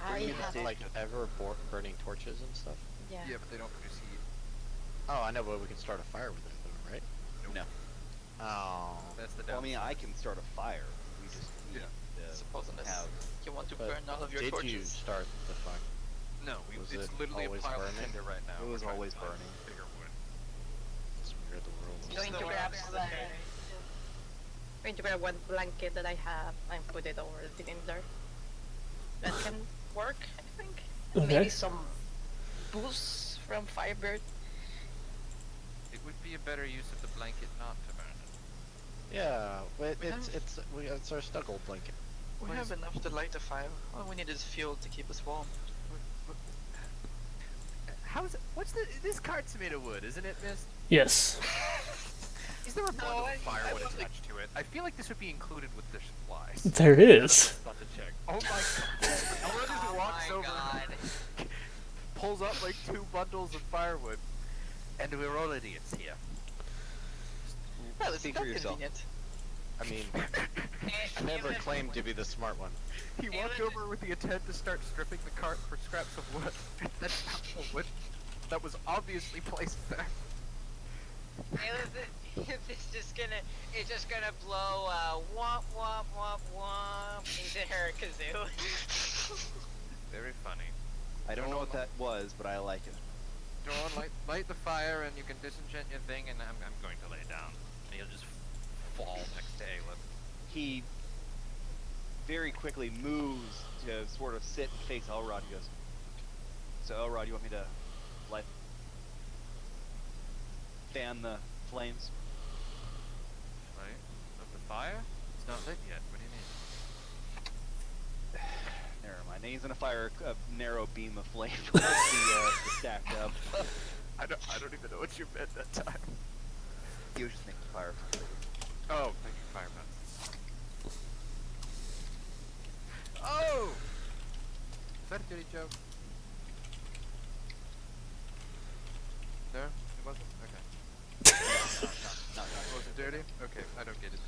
I you have. like ever burning torches and stuff? Yeah. Yeah, but they don't produce heat. Oh, I know, but we can start a fire with them, though, right? No. Oh. That's the Well, I downside. mean, I can start a fire. We just need to Suppose unless have. you want to But burn all of your did torches. you start the fire? No, Was it's it literally a always pile of burning? tinder right now. It was We're trying to always find burning. Bigger wood. It's weird the world was. Going to the grab worst. going to grab one blanket that I have and put it over the cinder. That can work, I think. And Okay. maybe some boost from Firebird. It would be a better use of the blanket not to burn it. Yeah, but We it's our snuggle blanket. We What have is- enough to light a fire. All we need is fuel to keep us warm. How's it? What's this cart's made of wood, isn't it, Mist? Yes. Is there a bundle I- of firewood I wasn't- attached to it? I feel like this would be included with the supplies. There is. About to check. Oh my god! Elra just walks over, pulls up like 2 bundles of firewood, and we're all idiots here. Well, it's Speak not for yourself. convenient. I mean, I never claimed to be the smart one. He walked over with the intent to start stripping the cart for scraps of wood. That found the wood that was obviously placed there. It's just gonna blow womp womp womp womp into her kazoo. Very funny. I don't know what that was, but I like it. Dawn, light the fire, and you can disenchant your thing, and I'm going to lay down. And he'll just fall next to Aelith. He very quickly moves to sort of sit and face Elrod. He goes, "So Elrod, you want me to light, fan the flames?" Right? Of the fire? It's not lit yet. What do you mean? Never mind. He's gonna fire a narrow beam of flame towards the stacked up. I don't even know what you meant that time. He was just making fire. Oh, thank you, fireman. Oh! Is that a dirty joke? No? It wasn't? Okay. Not Was it dirty? Okay, I don't get it.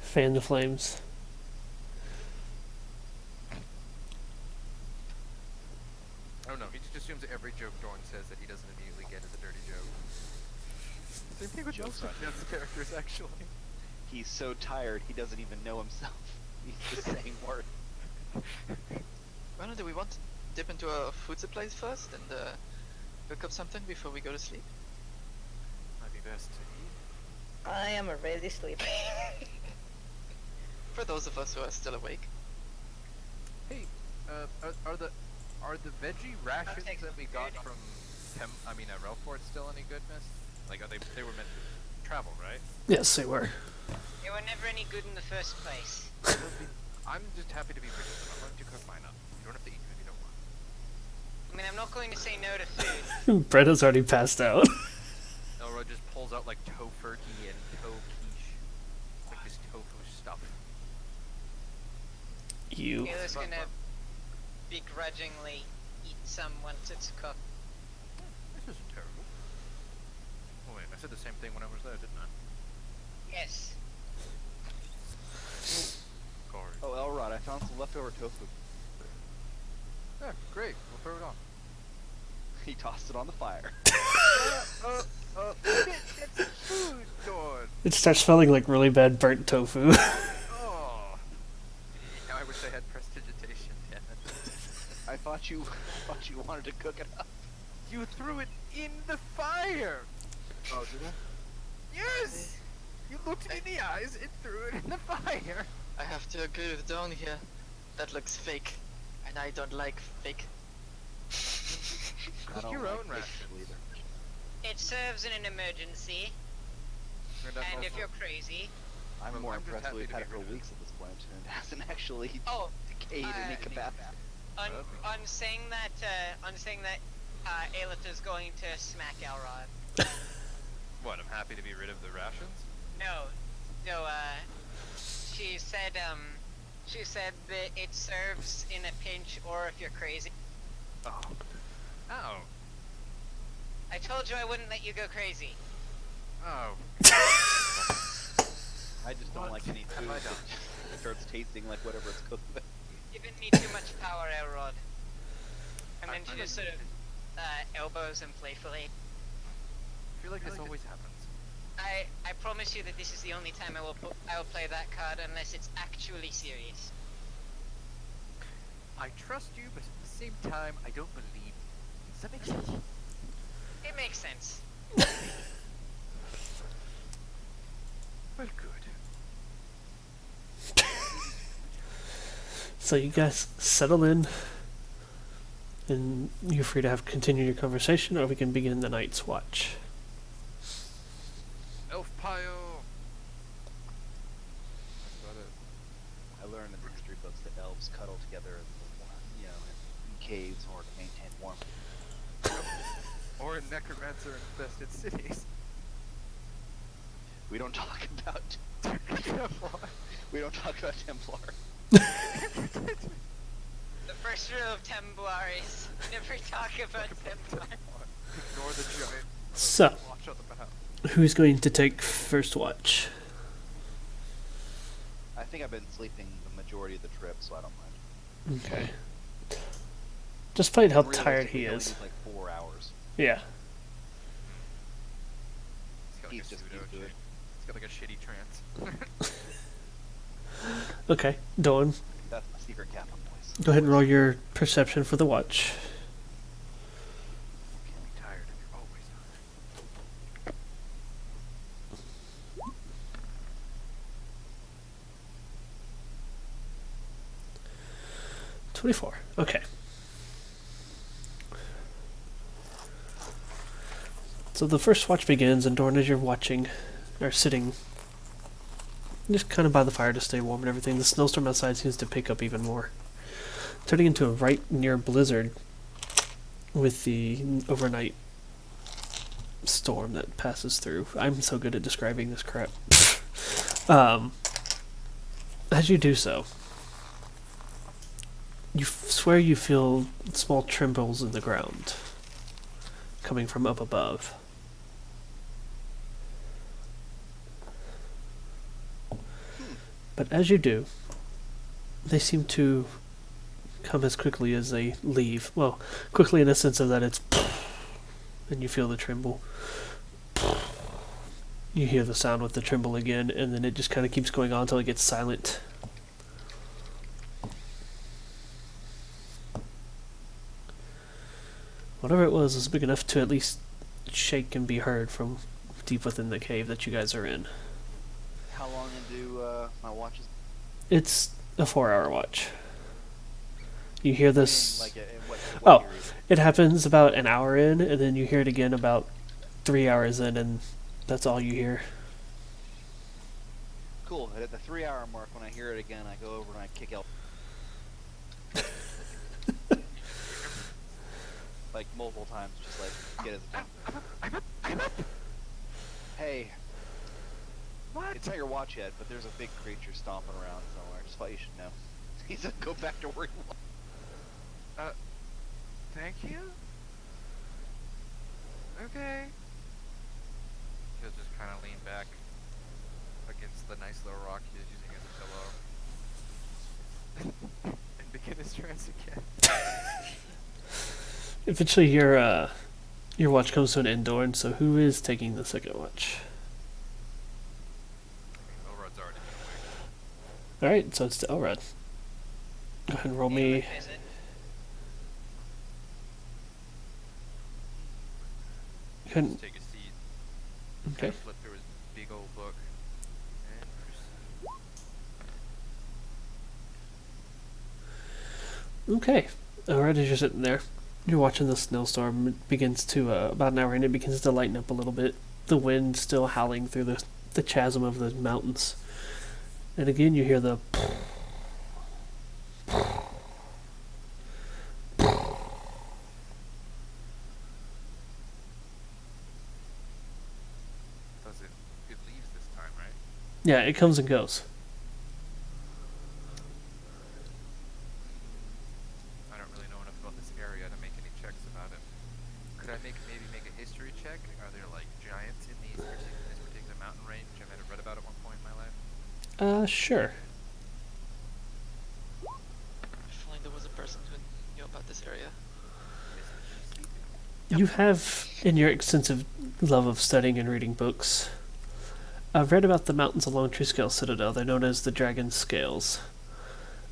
Fan the flames. Oh no, he just assumes that every joke Dorn says that he doesn't immediately get is a dirty joke. Same thing with most of Jen's characters, actually. He's so tired he doesn't even know himself. He's just saying words. Well, do we want to dip into our food supplies first and cook up something before we go to sleep? Might be best to eat. I am already sleeping. For those of us who are still awake. Hey, are the veggie rations take that we some got food. from Relfort still any good, Miss? Like, they were meant to travel, right? Yes, they were. They were never any good in the first place. I'm just happy to be rid of them. I'm going to cook mine up. You don't have to eat them if you don't want. I mean, I'm not going to say no to food. Bretta's already passed out. Elro just pulls out like tofurkey and quiche, like this tofu stuff. You. Kayla's gonna begrudgingly eat some once it's cooked. This isn't terrible. Oh wait, I said the same thing when I was there, didn't I? Yes. Sorry. Oh, Elrod, I found some leftover tofu. Yeah, great. We'll throw it on. He tossed it on the fire. It's food, Dawn. It starts smelling like really bad burnt tofu. Oh. Now I wish I had prestidigitation, damn it. I thought you wanted to cook it up. You threw it in the fire! Oh, did I? Yes! You looked me in the eyes and threw it in the fire! I have to agree with Dawn here. That looks fake, and I don't like fake. I Cook don't your like own fake rations. people either. It serves in an emergency, and if you're crazy. I'm Well, more I'm just impressed that happy we've to had be it for rid of it. weeks at this point, and it hasn't actually Oh, decayed any capacity. on saying that, Aelith is going to smack Elrod. What? I'm happy to be rid of the rations. No, she said that it serves in a pinch or if you're crazy. Oh. Oh. I told you I wouldn't let you go crazy. Oh. I just don't like any food that starts tasting like whatever it's cooked with. Giving me too much power, Elrod. And then she just sort of elbows him playfully. I feel like this always happens. I promise you that this is the only time I will play that card unless it's actually serious. I trust you, but at the same time, I don't believe you. Does that make sense? It makes sense. Well, good. So you guys settle in, and you're free to continue your conversation, or we can begin the night's watch. Elf Pio! That's about it. I learned in the history books that elves cuddle together, in caves in order to maintain warmth. Or in necromancer-infested cities. We don't talk about. We don't talk about Templar. The first rule of Templaris: never talk about Templar. Ignore the giant So, watch on the map. who's going to take first watch? I think I've been sleeping the majority of the trip, so I don't mind. Okay. Despite how tired Realistically, he only is. needs like 4 hours. Yeah. He's got like He's a just pseudo used to it. chick. He's got like a shitty trance. Okay, Dawn, That's my secret Kaplan voice. go ahead and roll your perception for the watch. You can't be tired if you're always tired. 24. Okay. So the first watch begins, and Dorn, as you're watching, or sitting, just kind of by the fire to stay warm and everything, the snowstorm outside seems to pick up even more, turning into a right near blizzard with the overnight storm that passes through. I'm so good at describing this crap. As you do so, you swear you feel small trembles in the ground coming from up above. But as you do, they seem to come as quickly as they leave. Well, quickly in the sense of that it's and you feel the tremble. You hear the sound with the tremble again, and then it just kind of keeps going on until it gets silent. Whatever it was big enough to at least shake and be heard from deep within the cave that you guys are in. How long into my watches? It's a 4-hour watch. You hear this... Like, in what Oh, period? it happens about an hour in, and then you hear it again about 3 hours in, and that's all you hear. Cool. And at the 3-hour mark, when I hear it again, I go over and I kick out. Like multiple times, just like get his attention. Hey. What? It's not your watch yet, but there's a big creature stomping around somewhere. Just thought you should know. He said go back to where you was. Thank you? Okay. He'll just kind of lean back against the nice little rock he is using as a pillow. And begin his trance again. Eventually your watch comes to an end, Dorn, so who is taking the second watch? Elrod's already been awake. Alright, so it's to Elrod. Go ahead and roll me... Couldn't... Just take a seat. Okay. Flip through his big old book. And proceed. Okay. Alright, as you're sitting there, you're watching the snowstorm. It begins to, about an hour in, it begins to lighten up a little bit. The wind still howling through the chasm of the mountains. And again, you hear the It leaves this time, right? yeah, it comes and goes. I don't really know enough about this area to make any checks about it. Could I maybe make a history check? Are there like giants in this particular mountain range I might have read about at one point in my life? Sure. If only there was a person who knew about this area. You have, in your extensive love of studying and reading books, I've read about the mountains along Treescale Citadel. They're known as the Dragon Scales.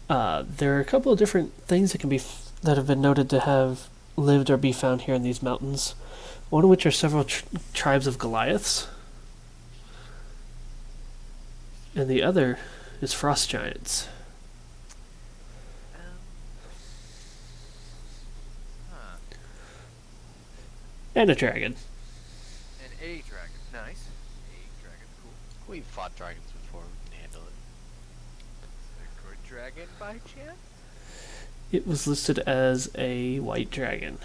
There are a couple of different things that have been noted to have lived or be found here in these mountains. One of which are several tribes of Goliaths, and the other is frost giants. Huh. And a dragon. And a dragon. Nice. A dragon. Cool. We've fought dragons before. We can handle it. Is there a dragon by chance? It was listed as a white dragon.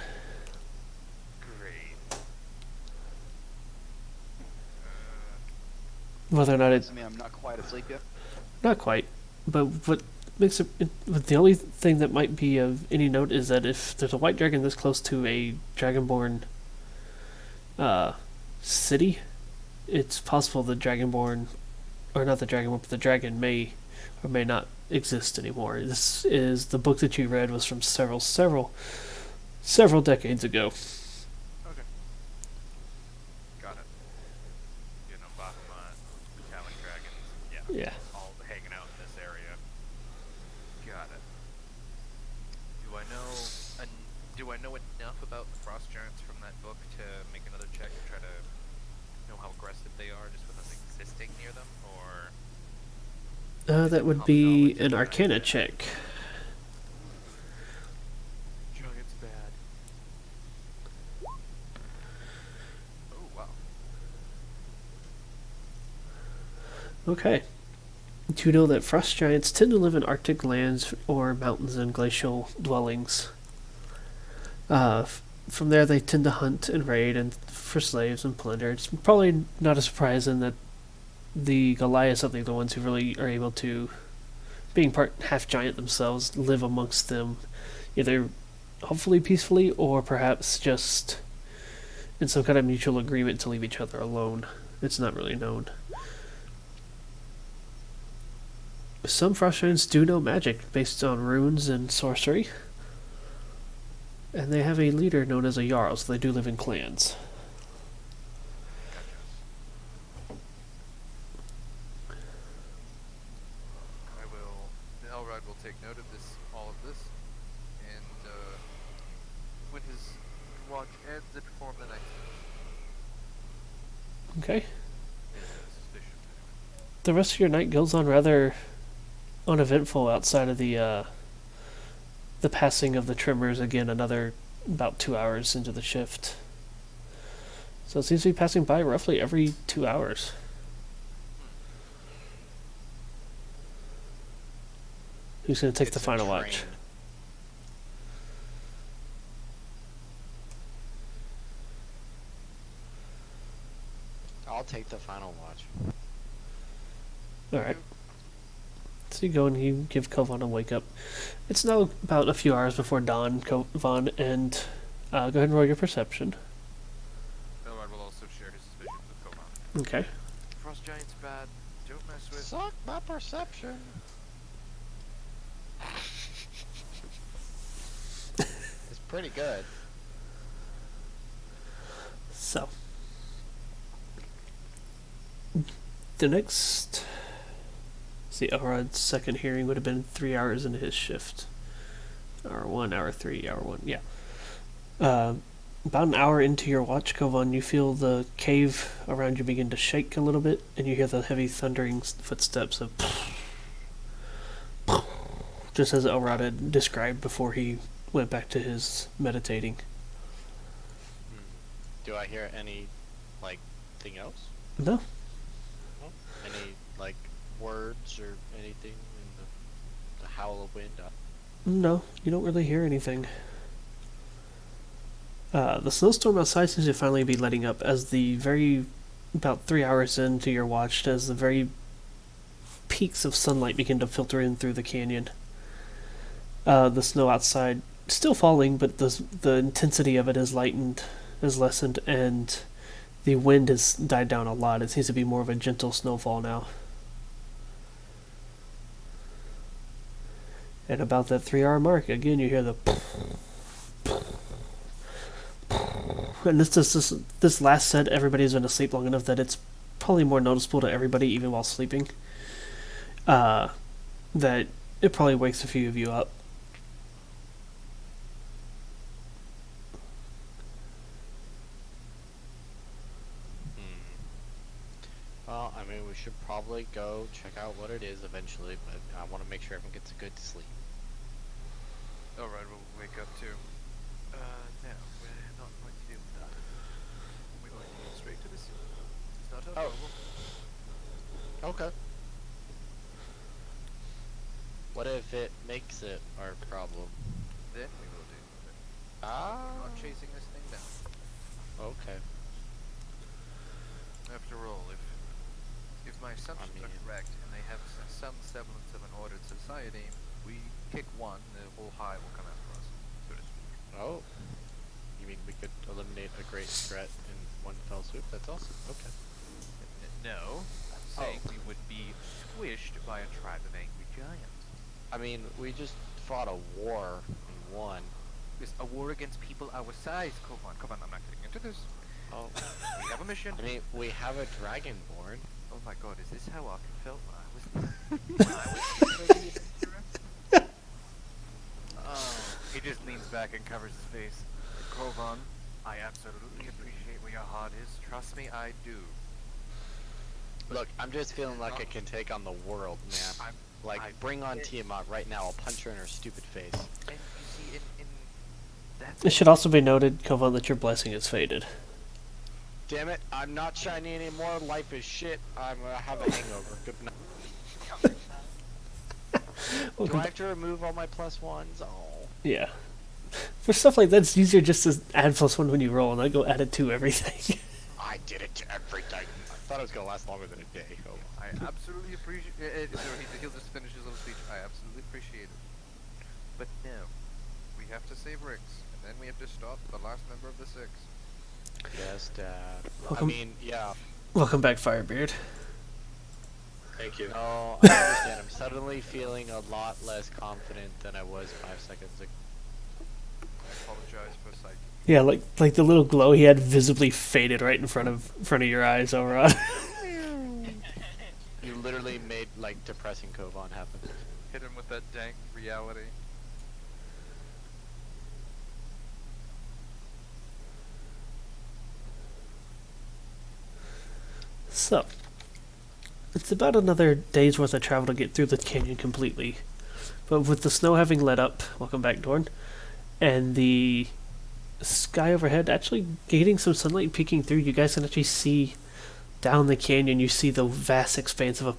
Great. Whether or not it's I mean, I'm not quite asleep yet. not quite, but what makes but the only thing that might be of any note is that if there's a white dragon this close to a dragonborn city, it's possible the dragonborn, or not the dragonborn, but the dragon may or may not exist anymore. This is the book that you read was from several decades ago. Okay. Got it. You know, Bahamut, metallic dragons. Yeah. Yeah. All hanging out in this area. Got it. Do I know enough about the frost giants from that book to make another check to try to know how aggressive they are just with us existing near them, or That would be an Arcana check. giants bad? Oh wow. Okay. Do you know that frost giants tend to live in Arctic lands or mountains and glacial dwellings? From there, they tend to hunt and raid and for slaves and plunder. It's probably not a surprise in that the Goliaths are the ones who really are able to, being part half giant themselves, live amongst them, either hopefully peacefully or perhaps just in some kind of mutual agreement to leave each other alone. It's not really known. Some frost giants do know magic based on runes and sorcery. And they have a leader known as a Jarl, so they do live in clans. Elrod will take note of all of this, and when his watch ends, inform the next Okay. suspicion. The rest of your night goes on rather uneventful outside of the passing of the trimmers again, another about 2 hours into the shift. So it seems to be passing by roughly every 2 hours. Who's going to take It's the a final train. watch? I'll take the final watch. Alright. So you go and you give Kovan a wake up. It's now about a few hours before dawn, Kovan, and go ahead and roll your perception. Elrod will also share his suspicions with Koban. Okay. Frost giants bad. Don't mess with. Suck my perception. It's pretty good. So. The next... See, Elrod's second hearing would have been 3 hours into his shift. Hour 1, hour 3, hour 1, yeah. About an hour into your watch, Kovan, you feel the cave around you begin to shake a little bit, and you hear the heavy thundering footsteps of just as Elrod had described before he went back to his meditating. Do I hear any, like, thing else? No. No? Any, like, words or anything in the howl of wind? No, you don't really hear anything. The snowstorm outside seems to finally be letting up as about 3 hours into your watch, as the very peaks of sunlight begin to filter in through the canyon. The snow outside still falling, but the intensity of it has lessened, and the wind has died down a lot. It seems to be more of a gentle snowfall now. And about that 3 hour mark, again you hear the and this last set, everybody's been asleep long enough that it's probably more noticeable to everybody, even while sleeping. That it probably wakes a few of you up. Well, I mean, we should probably go check out what it is eventually, but I want to make sure everyone gets a good sleep. Alright, we'll wake up too. No, we're not going to do that. We're going to go straight to the sea. It's not our problem. Okay. What if it makes it our problem? Then we will do it. Ah. We're not chasing this thing down. Okay. After all, if my assumptions are correct and they have some semblance of an ordered society, we kick one, the whole hive will come after us, so to speak. Oh. You mean we could eliminate a great threat in one fell swoop? That's awesome. Okay. No, I'm saying we would be squished by a tribe of angry giants. I mean, we just fought a war and won. It's a war against people our size. Come on, I'm not getting into this. Oh. We have a mission. I mean, we have a dragonborn. Oh my god, is this how Arkin felt when I was he just leans back and covers his face. Kovan, I absolutely appreciate where your heart is. Trust me, I do. Look, I'm just feeling like I can take on the world, man. Bring on Tiamat right now. I'll punch her in her stupid face. And you see, It should also be noted, Kovan, that your blessing is faded. Damn it, I'm not shiny anymore. Life is shit. I'm gonna have a hangover. Good night. Do I have to remove all my +1s? Oh. Yeah. For stuff like that, it's easier just to add +1 when you roll, and I go add it to everything. I did it to everything. I thought it was gonna last longer than a day. Oh. I absolutely appreciate it. He'll just finish his little speech. I absolutely appreciate it. But no, we have to save Rix, and then we have to stop the last member of the Six. Yes, Dad. Welcome. I mean, yeah. Welcome back, Firebeard. Thank you. No, I understand. I'm suddenly feeling a lot less confident than I was 5 seconds ago. I apologize for sight. Yeah, like the little glow he had visibly faded right in front of your eyes, Elrod. You literally made, like, depressing Kovan happen. Hit him with that dank reality. So, it's about another day's worth of travel to get through the canyon completely. But with the snow having let up, welcome back, Dorn, and the sky overhead actually getting some sunlight peeking through, you guys can actually see down the canyon. You see the vast expanse of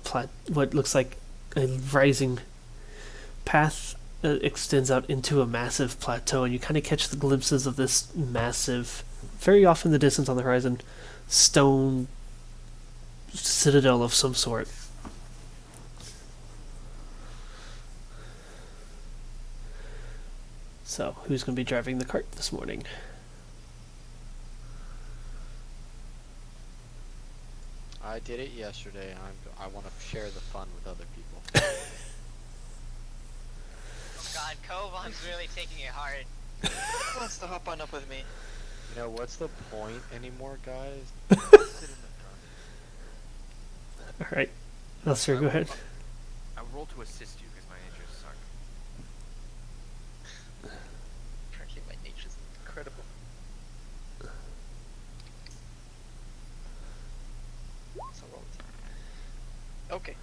what looks like a rising path extends out into a massive plateau, and you kind of catch the glimpses of this massive, very off in the distance on the horizon, stone citadel of some sort. So, who's going to be driving the cart this morning? I did it yesterday. I want to share the fun with other people. Oh god, Kovan's really taking it hard. Who wants to hop on up with me? You know, what's the point anymore, guys? Sit in the front. Alright. Sir, go ahead. I will roll to assist you because my nature suck. Apparently my nature's incredible. So roll. Okay.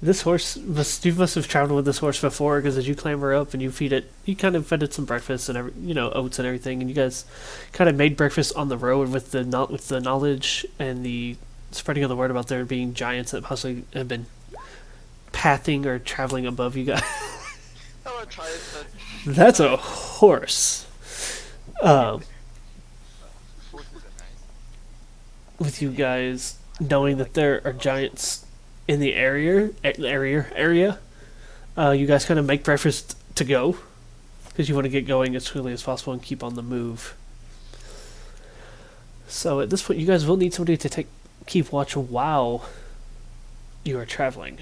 This horse you must have traveled with this horse before, because as you clamber up and you feed it, you kind of fed it some breakfast and oats and everything, and you guys kind of made breakfast on the road with the knowledge and the spreading of the word about there being giants that possibly have been pathing or traveling above you guys. Oh, I tried, but That's a horse. Horses are nice. With you guys knowing that there are giants in the area, you guys kind of make breakfast to go because you want to get going as quickly as possible and keep on the move. So at this point, you guys will need somebody to keep watch while you are traveling.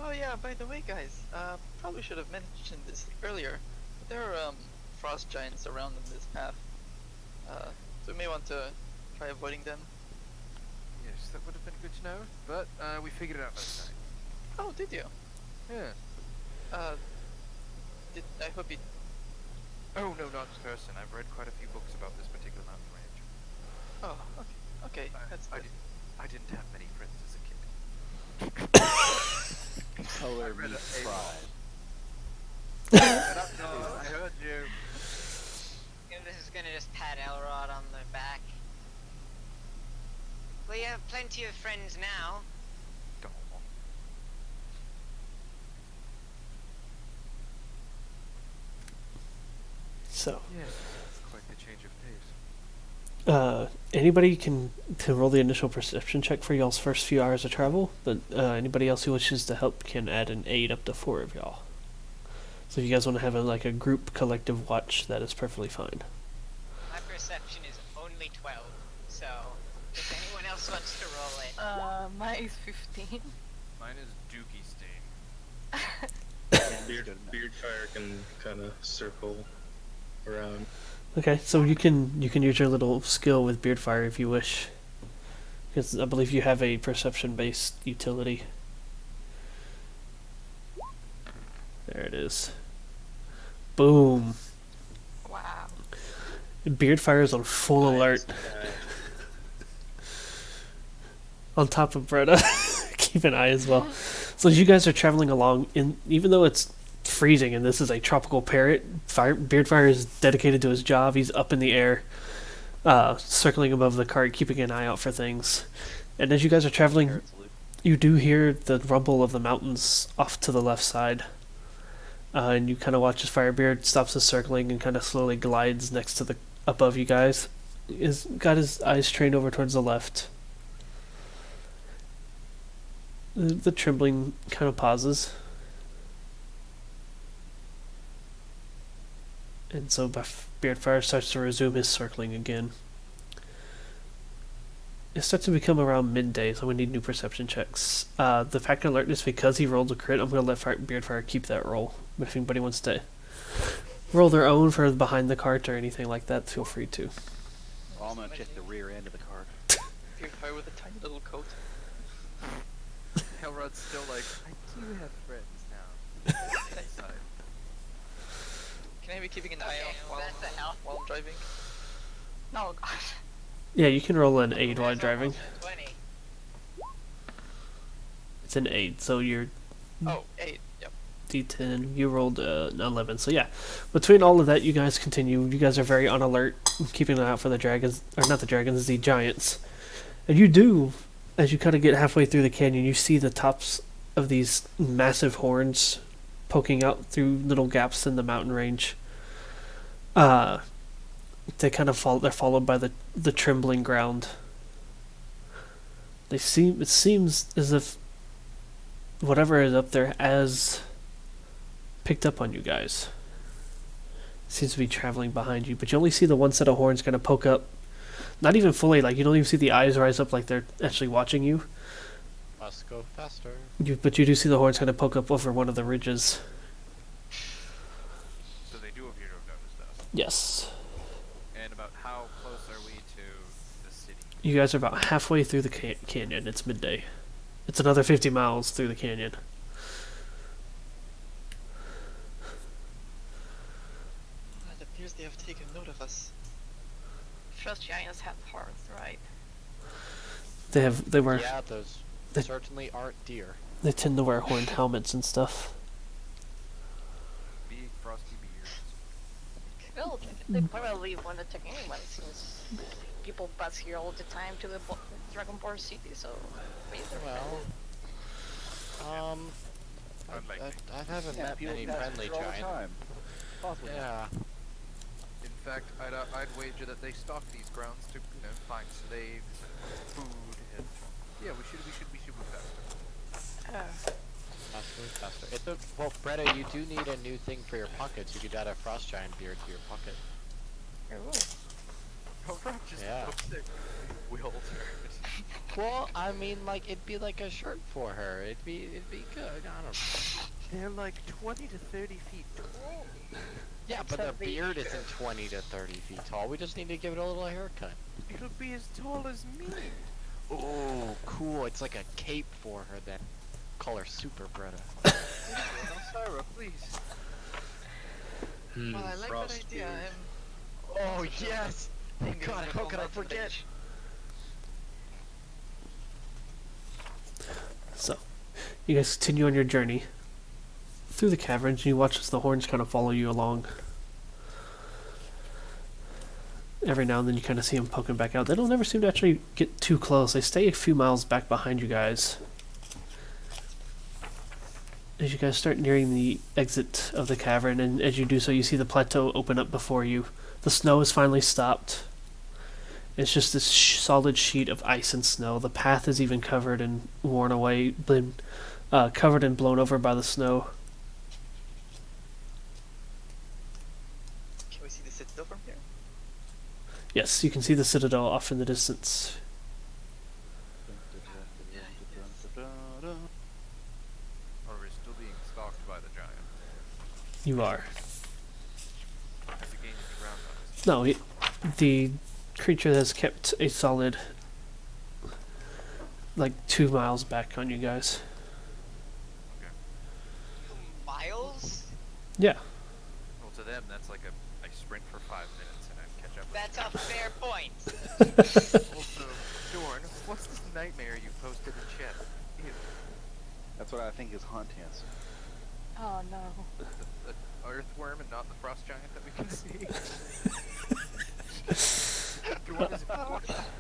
oh yeah, by the way, guys, probably should have mentioned this earlier. There are frost giants around in this path, so we may want to try avoiding them. Yes, that would have been good to know, but we figured it out last night. Oh, did you? Yeah. I hope you. Oh no, not this person. I've read quite a few books about this particular mountain range. Oh, okay, that's good. I didn't have many friends as a kid. Color read me a pride. Shut up, Nolan, I heard you. This is gonna just pat Elrod on the back. Well, you have plenty of friends now. Go on. So, Yes, quite the change of pace. anybody can roll the initial perception check for y'all's first few hours of travel, but anybody else who wishes to help can add an aid up to 4 of y'all. So if you guys want to have a group collective watch, that is perfectly fine. My perception is only 12, so if anyone else wants to roll it. Mine is 15. Mine is Dookie Sting. Beardfire can kind of circle around. Okay, so you can use your little skill with Beardfire if you wish, because I believe you have a perception-based utility. There it is. Boom. Wow. Beardfire is on full alert. On top of Bretta. Keep an eye as well. So as you guys are traveling along, even though it's freezing and this is a tropical parrot, Beardfire is dedicated to his job. He's up in the air, circling above the cart, keeping an eye out for things. And as you guys are traveling, you do hear the rumble of the mountains off to the left side. And you kind of watch as Firebeard stops his circling and kind of slowly glides next to above you guys. He's got his eyes trained over towards the left. The trembling kind of pauses. And so Beardfire starts to resume his circling again. It starts to become around midday, so we need new perception checks. The factor alertness, because he rolled a crit, I'm going to let Beardfire keep that roll. But if anybody wants to roll their own for behind the cart or anything like that, feel free to. Well, I'm gonna check the rear end of the cart. Beardfire with a tiny little coat. Elrod's still like, I do have friends now. Inside. Can I be keeping an eye Okay, out well, that's the hell. while I'm driving? No, gosh. Yeah, you can roll an aid while driving. There's almost a 20. It's an aid, so you're Oh, 8. Yep. D10. You rolled an 11. So yeah, between all of that, you guys continue. You guys are very on alert, keeping an eye out for the dragons, or not the dragons, the giants. And you do, as you kind of get halfway through the canyon, you see the tops of these massive horns poking out through little gaps in the mountain range. They kind of they're followed by the trembling ground. It seems as if whatever is up there has picked up on you guys. Seems to be traveling behind you, but you only see the one set of horns kind of poke up. Not even fully, like you don't even see the eyes rise up like they're actually watching you. Must go faster. But you do see the horns kind of poke up over one of the ridges. So they do appear to have noticed us. Yes. And about how close are we to the city? You guys are about halfway through the canyon. It's midday. It's another 50 miles through the canyon. It appears they have taken note of us. Frost giants have horns, right? They were Yeah, those They- certainly aren't deer. They tend to wear horned helmets and stuff. Big frosty beards. Well, they probably want to attack anyone since people pass here all the time to the Dragonborn city, so maybe they're Well, Unlikely. I haven't met people many pass friendly here all the giant. time. Possibly. Yeah. In fact, I'd wager that they stock these grounds to, find slaves and food and yeah, we should move faster. Faster. Well, Bretta, you do need a new thing for your pockets. You could add a frost giant beard to your pocket. Oh, Rob just Yeah. looks at Wilder. Well, I mean, like it'd be like a shirt for her. It'd be good. I don't know. They're like 20 to 30 feet tall. Yeah, but Except the the- beard isn't 20 to 30 feet tall. We just need to give it a little haircut. It'll be as tall as me. Oh, cool. It's like a cape for her then. Call her Super Bretta. Syra, please. Hmm, Well, I like frost that idea. beard. Oh, yes! God, how could I forget? So, you guys continue on your journey through the caverns, and you watch as the horns kind of follow you along. Every now and then you kind of see them poking back out. They don't ever seem to actually get too close. They stay a few miles back behind you guys. As you guys start nearing the exit of the cavern, and as you do so, you see the plateau open up before you. The snow has finally stopped. It's just this solid sheet of ice and snow. The path is even covered and worn away, been covered and blown over by the snow. Can we see the citadel from here? Yes, you can see the citadel off in the distance. Are we still being stalked by the giant? You are. Has he gained any ground on us? No, the creature has kept a solid, like, 2 miles back on you guys. Miles? Yeah. Well, to them, that's like I sprint for 5 minutes and I catch up with That's a fair point. Also, Dorn, what's this nightmare you posted in chat? Ew. That's what I think is haunting us. Oh no. The earthworm and not the frost giant that we can see. Dorn is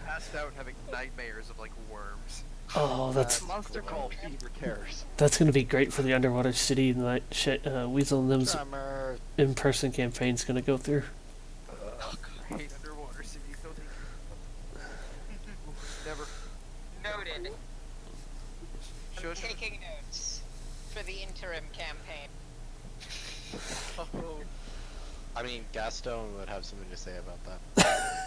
passed out having nightmares of like worms. Oh, that's Monster called Fever Terrors. that's gonna be great for the underwater city and like Weasel and them's Drummer. in-person campaign's gonna go through. I hate underwater cities, no thank you. Never. Noted. I'm Shush. taking notes for the interim campaign. Oh, I mean, Gaston would have something to say about that.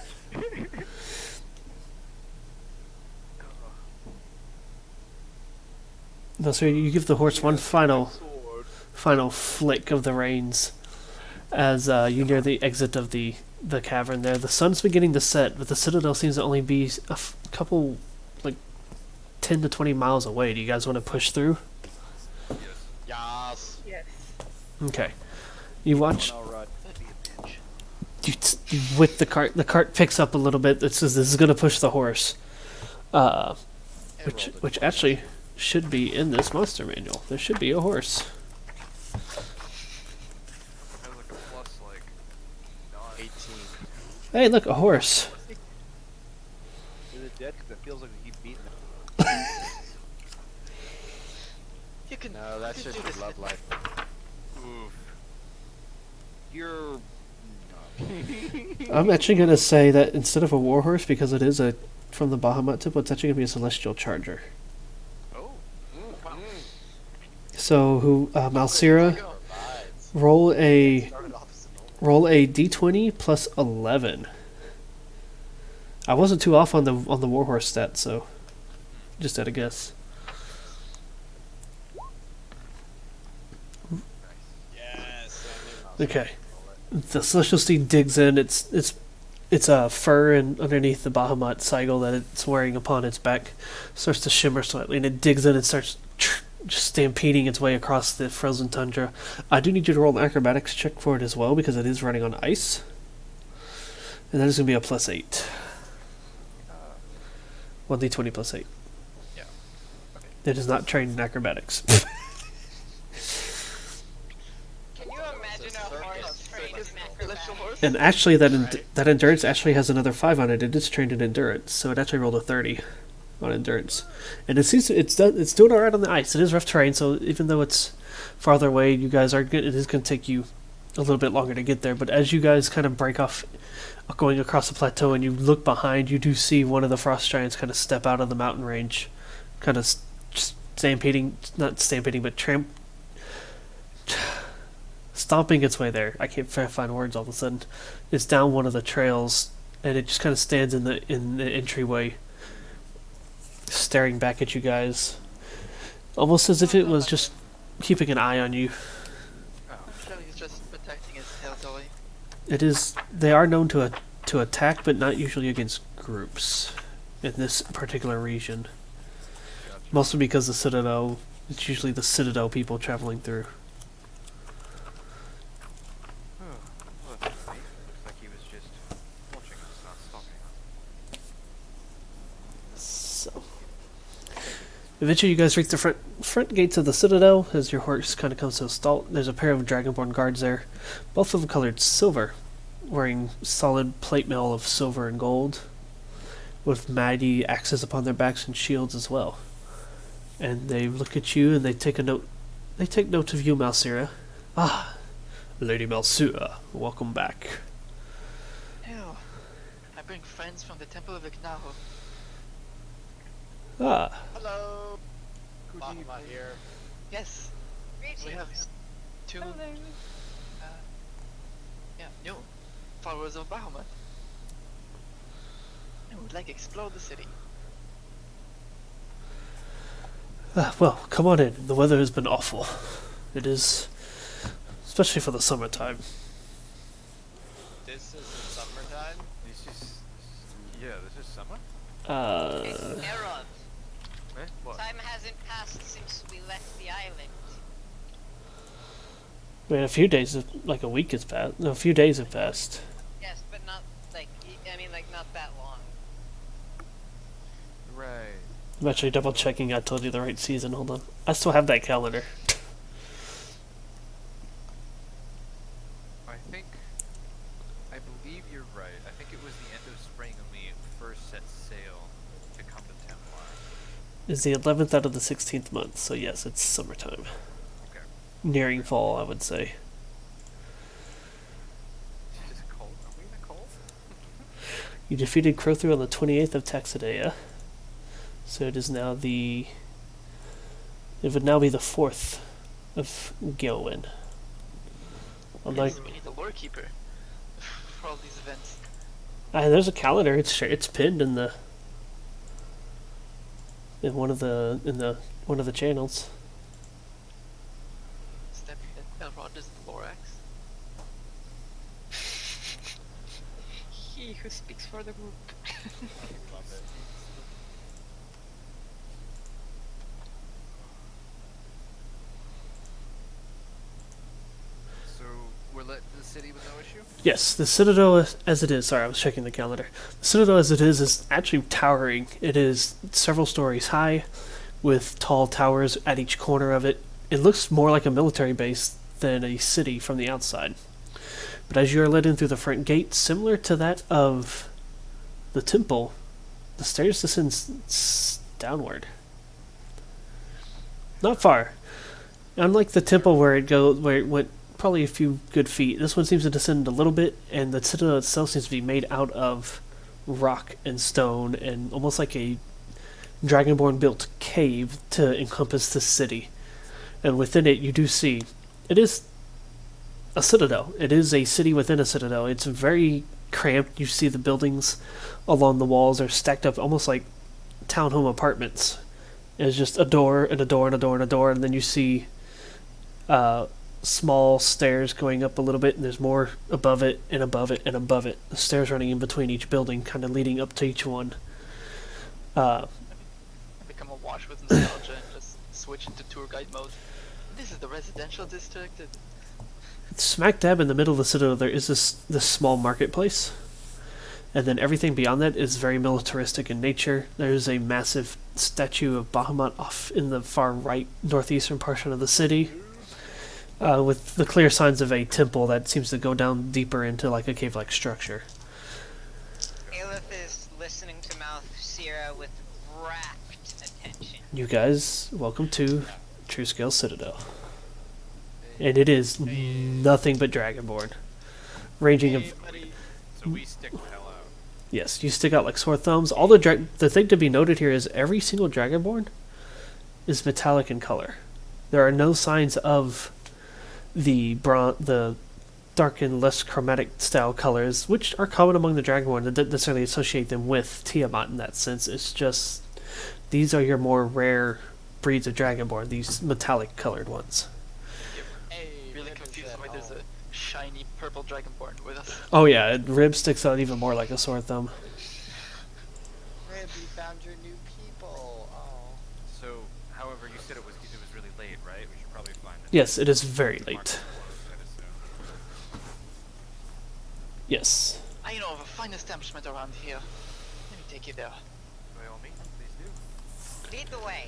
No, so you give the horse one final flick of the reins as you near the exit of the cavern there. The sun's beginning to set, but the citadel seems to only be a couple, like, 10 to 20 miles away. Do you guys want to push through? Yas. Yes. Okay. You watch, Now, Rod, be a bitch. you with the cart picks up a little bit. It says this is going to push the horse. Which actually should be in this monster manual. There should be a horse. Has like a plus like 9. 18. Hey, look, a horse. Is it dead? Because it feels like we keep beating it. you can. No, that you should can do be this, love life. Oof. You're... I'm actually going to say that instead of a warhorse, because it is from the Bahamut temple, it's actually going to be a celestial charger. Oh. So, Malsira, Provides. roll a Started off as a normal. roll a d20 plus 11. I wasn't too off on the warhorse stat, so just had a guess. Yes. Okay. The celestial steed digs in. It's a fur and underneath the Bahamut sigil that it's wearing upon its back starts to shimmer slightly, and it digs in and starts just stampeding its way across the frozen tundra. I do need you to roll an acrobatics check for it as well because it is running on ice, and that is going to be a +8. 1d20 +8. Okay. It is not trained in acrobatics. Can you imagine a horse trained in Celestial acrobatics? horse? And actually, that endurance actually has another 5 on it. It is trained in endurance, so it actually rolled a 30 on endurance. And it seems it's doing all right on the ice. It is rough terrain, so even though it's farther away, you guys are good. It is going to take you a little bit longer to get there. But as you guys kind of break off, going across the plateau, and you look behind, you do see one of the frost giants kind of step out of the mountain range, kind of stampeding, not stampeding, but stomping its way there. I can't find words all of a sudden. It's down one of the trails, and it just kind of stands in the entryway, staring back at you guys, almost as if it was just keeping an eye on you. I'm sure he's just protecting his territory. It is. They are known to attack, but not usually against groups in this particular region. Mostly because the Citadel. It's usually the Citadel people traveling through. Well, that's funny. Looks like he was just watching us, not stalking us. So, eventually, you guys reach the front gates of the Citadel. As your horse kind of comes to a halt, there's a pair of Dragonborn guards there, both of them colored silver, wearing solid plate mail of silver and gold, with mighty axes upon their backs and shields as well. And they look at you and they take a note. They take note of you, Malsira. Ah, Lady Malsira, welcome back. Ew. I bring friends from the Temple of Ignaho. Ah, Hello. Bahama here. Yes, we have two new followers of Bahamut. And would like to explore the city. well, come on in. The weather has been awful. It is, especially for the summertime. This is the summertime. This is summer? It's Erod. Eh? What? Time hasn't passed since we left the island. I mean, a few days, like a week has passed. No, a few days have passed. Yes, but not like not that long. Right. I'm actually double checking I told you the right season. Hold on. I still have that calendar. I believe you're right. I think it was the end of spring when we first set sail to come to Templar. It's the 11th out of the 16th month, so yes, it's summertime. Okay. Nearing fall, I would say. Is it cold? Are we in the cold? You defeated Crowthrough on the 28th of Taxidea. So it is now the... It would now be the 4th of Gilwyn. Yes, we need a lore keeper for all these events. There's a calendar. It's pinned in one of the channels. Stepping that Elrod is the Lorax. He who speaks for the group. Love it. So we're let the city with no issue? Yes, the Citadel as it is. Sorry, I was checking the calendar. The Citadel as it is actually towering. It is several stories high, with tall towers at each corner of it. It looks more like a military base than a city from the outside. But as you are led in through the front gate, similar to that of the temple, the stairs descend downward. Not far. Unlike the temple where it went probably a few good feet, this one seems to descend a little bit, and the citadel itself seems to be made out of rock and stone, and almost like a dragonborn built cave to encompass the city. And within it, you do see it is a citadel. It is a city within a citadel. It's very cramped. You see the buildings along the walls are stacked up almost like townhome apartments. It's just a door and a door and a door and a door, and then you see small stairs going up a little bit, and there's more above it and above it and above it. The stairs running in between each building, kind of leading up to each one. Become awash with nostalgia and just switch into tour guide mode. This is the residential district. Smack dab in the middle of the citadel, there is this small marketplace. And then everything beyond that is very militaristic in nature. There's a massive statue of Bahamut off in the far right northeastern portion of the city, with the clear signs of a temple that seems to go down deeper into like a cave-like structure. Aleph is listening to Mouth Sierra with rapt attention. You guys, welcome to True Scale Citadel. And it is nothing but Dragonborn. Ranging of... So we stick the hell out. Yes, you stick out like sore thumbs. All the thing to be noted here is every single Dragonborn is metallic in color. There are no signs of the dark and less chromatic style colors, which are common among the Dragonborn. I don't necessarily associate them with Tiamat in that sense. It's just these are your more rare breeds of Dragonborn, these metallic colored ones. Hey, Really Rib confused said, why there's a shiny purple dragonborn with us. Oh yeah, Rib sticks out even more like a sore thumb. Rib, we found your new people. Oh. So, however, you said it was really late, right? We should probably find it. Yes, it is very late. Market closed, I'd assume. Yes. I know of a fine establishment around here. Let me take you there. By all means, please do. Lead the way.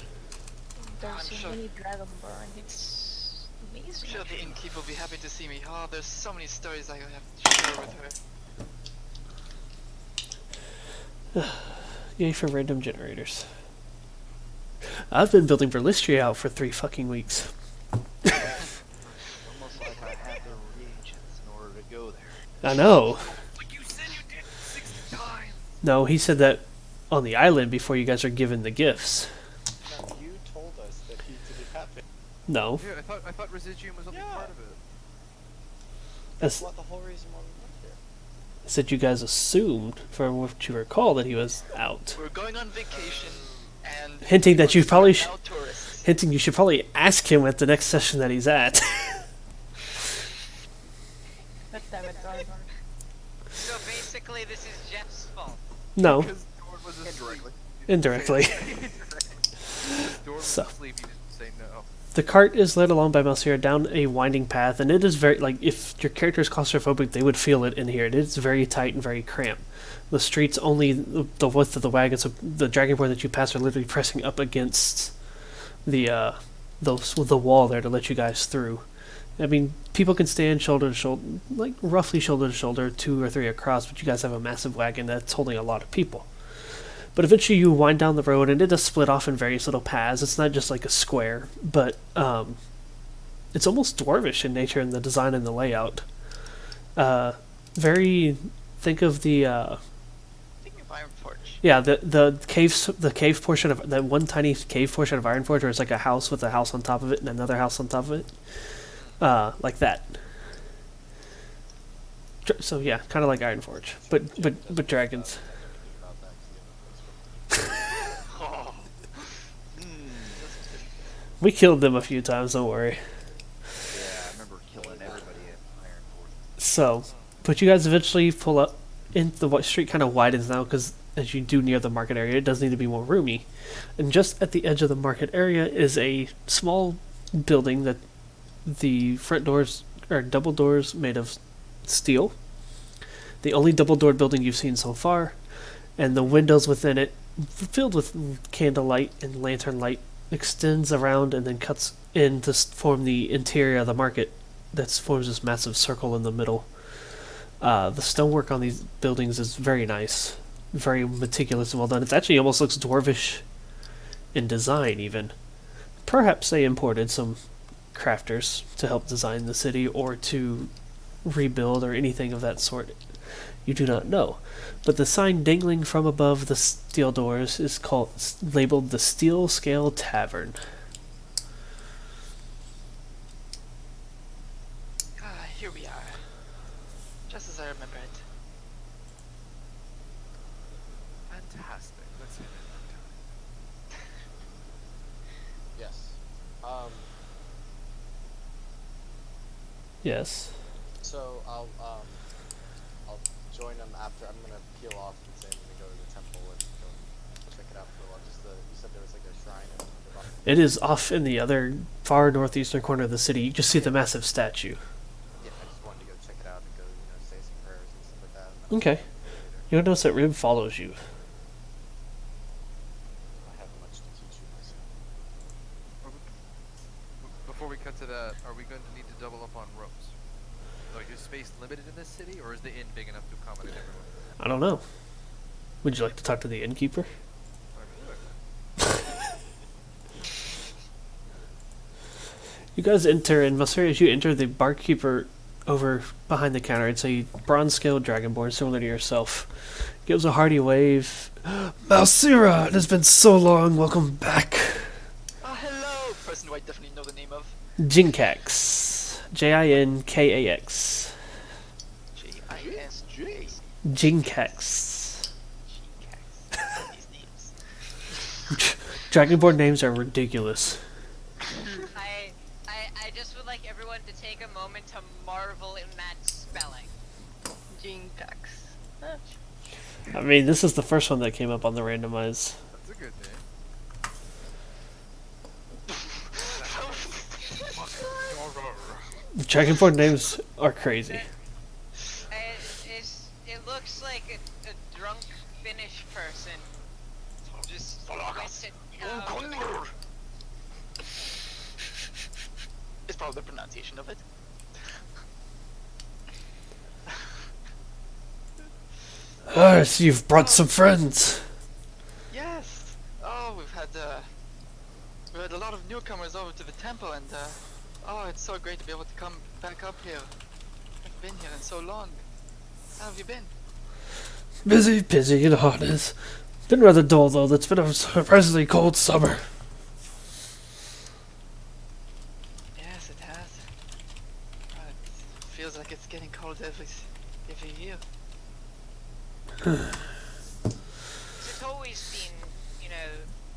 There's I'm so sure- many Dragonborn. It's I'm amazing. sure the actually. innkeep will be happy to see me. Oh, there's so many stories I have to share with her. Yay for random generators. I've been building Verlistria out for 3 fucking weeks. Almost like I had the reagents in order to go there. I know. But you said you did 60 times! No, he said that on the island before you guys are given the gifts. No, you told us that he did it happen. No. Yeah, I thought Residuum was only Yeah. part of it. That's, What the whole reason why we went there. I said you guys assumed, from what you recall, that he was out. We're going on vacation, and Hinting that you probably should tourists. Hinting you should probably ask him at the next session that he's at. God damn it, Dragonborn. So basically, this is Jeff's fault. No, Because Dorn was asleep. indirectly. Dorn was So. asleep, he didn't say no. The cart is led along by Malsira down a winding path, and it is very, like, if your character is claustrophobic, they would feel it in here. It is very tight and very cramped. The streets only the width of the wagon, so the Dragonborn that you pass are literally pressing up against the wall there to let you guys through. I mean, people can stand shoulder to shoulder, like roughly shoulder to shoulder, 2 or 3 across, but you guys have a massive wagon that's holding a lot of people. But eventually you wind down the road, and it does split off in various little paths. It's not just like a square, but it's almost dwarvish in nature in the design and the layout. Think of the Think of Iron Forge. yeah, the cave portion of that one tiny cave portion of Ironforge, where it's like a house with a house on top of it and another house on top of it, like that. So yeah, kind of like Ironforge, but dragons. Oh. We killed them a few times. Don't worry. Yeah, I remember killing everybody at Iron Forge. So, but you guys eventually pull up, and the street kind of widens now because as you do near the market area, it does need to be more roomy. And just at the edge of the market area is a small building that the front doors are double doors made of steel. The only double-doored building you've seen so far, and the windows within it, filled with candlelight and lantern light, extends around and then cuts in to form the interior of the market that forms this massive circle in the middle. The stonework on these buildings is very nice, very meticulous and well done. It actually almost looks dwarvish in design even. Perhaps they imported some crafters to help design the city or to rebuild or anything of that sort. You do not know. But the sign dangling from above the steel doors is labeled the Steel Scale Tavern. Ah, here we are. Just as I remember it. Fantastic. Let's hit it. Yes. Yes. So I'll join them after. I'm gonna peel off and say I'm gonna go to the temple and go check it out for a while. You said there was like a shrine and It is off in the other far northeastern corner of the city. You just see the massive statue. yeah, I just wanted to go check it out and go, say some prayers and stuff like that. And then Okay. I'll go later. You'll notice that Rib follows you. I have much to teach you myself. Before we cut to that, are we going to need to double up on ropes? Like, is space limited in this city, or is the inn big enough to accommodate everyone? I don't know. Would you like to talk to the innkeeper? You guys enter, and Masuri, as you enter, the barkeeper over behind the counter, it's a bronze scaled dragonborn similar to yourself. Gives a hearty wave. Malsira, it has been so long. Welcome back. Ah, hello! Person who I definitely know the name of. Jinkax. Jinkax. J-I-S-J. Jinkax. These names. Dragonborn names are ridiculous. I just would like everyone to take a moment to marvel in that spelling. Jinkax. I mean, this is the first one that came up on the randomize. That's a good name. Dragonborn names are crazy. It looks like a drunk Finnish person just went to It's probably the pronunciation of it. Ah, so you've brought some friends. Yes! Oh, we've had a lot of newcomers over to the temple, and oh, it's so great to be able to come back up here. I've been here in so long. How have you been? Busy, you know it is. Been rather dull, though. It's been a surprisingly cold summer. Yes, it has. It feels like it's getting cold every year. It's always been,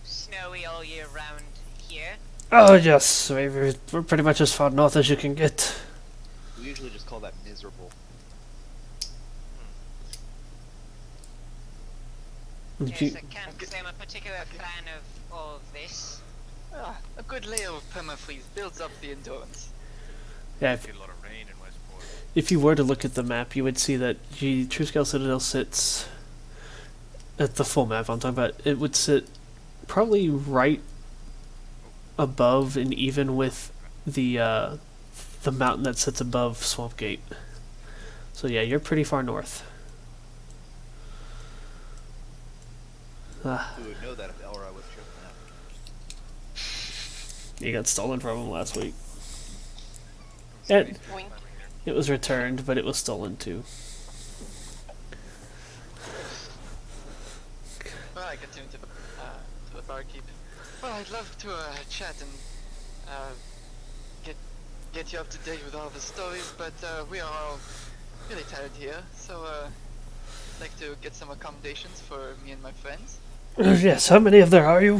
snowy all year round here. Oh, yes. We're pretty much as far north as you can get. We usually just call that miserable. Yes, I can't say I'm a particular fan of all of this. Ah, a good layer of permafreeze builds up the endurance. Yeah, Get a lot of rain in Westport. if you were to look at the map, you would see that Truescale Citadel sits at the full map I'm talking about. It would sit probably right above and even with the mountain that sits above Swamp Gate. So yeah, you're pretty far north. We would know that if Elra would show the map. You got stolen from him last week. And it was returned, but it was stolen too. Well, I continue to the barkeep. Well, I'd love to chat and get you up to date with all the stories, but we are all really tired here, so I'd like to get some accommodations for me and my friends. Yes, how many of there are you?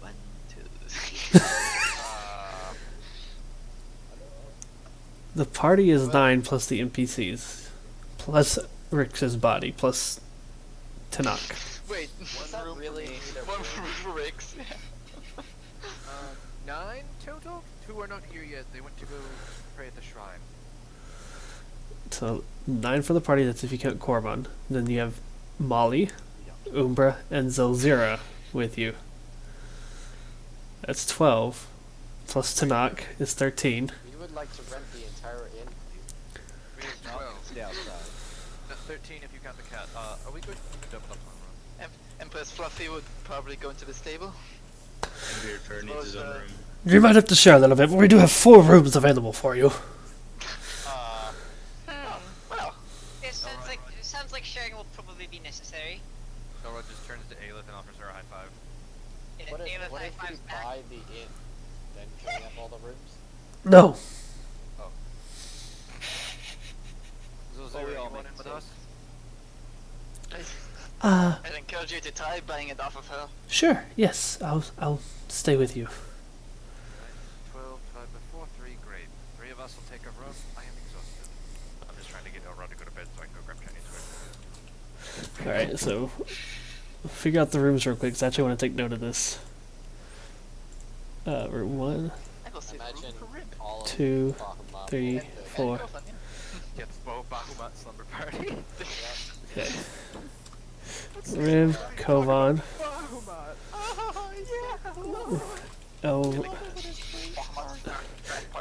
1, 2, 3. The party is 9 plus the NPCs. Plus Rix's body, plus Tanakh. Wait, Was that really one for Rix? 9 total? 2 are not here yet. They went to go pray at the shrine. So 9 for the party, that's if you count Korban. Then you have Molly, Umbra, and Zelzira with you. That's 12. Plus Tanakh is 13. We would like to rent the entire inn. We have 12. Stay outside. No, 13 if you count the cat. Are we going to double up on room? Empress Fluffy would probably go into the stable. Maybe your car needs his own room. You might have to share a little bit, but we do have 4 rooms available for you. Well, It sounds like sharing will probably be necessary. Elrod just turns to Aelith and offers her a high five. What if, Aelith, what high if we five back. buy the inn? Then can we have all the rooms? No. Zozera, we you all want make in with mistakes. us? I'd encourage you to try buying it off of her. Sure, yes, I'll stay with you. 12 divided by 4, 3, great. 3 of us will take a room. I am exhausted. I'm just trying to get Elrod to go to bed so I can go grab Chinese food. Alright, so figure out the rooms real quick, because I actually want to take note of this. Room 1, I will save room Imagine for Rib. all of 2, Bahamut 3, and the- 4. Girlfriend, yeah. gets Bahamut slumber party. Okay. Rib, Kovan. Bahamut. Oh yeah. El.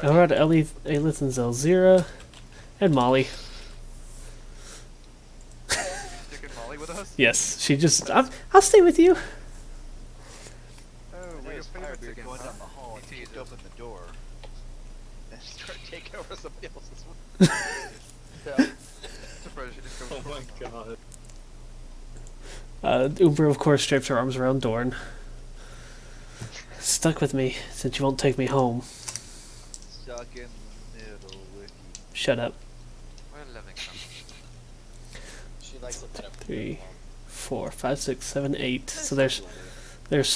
Elrod, Elith, and Zelzira, and Molly. Sticking Molly with us? Yes, she just. I'll stay with you. Oh, we're your favorites again. Going Huh? down the hall and He kicked teases. open the door and start taking over somebody else's room. Yeah. Surprised she didn't go Oh for my it. god. Umbra, of course, drapes her arms around Dorn. Stuck with me since you won't take me home. Stuck in the middle with you. Shut up. We're living She likes it better. 3, 4, 5, 6, 7, 8. So there's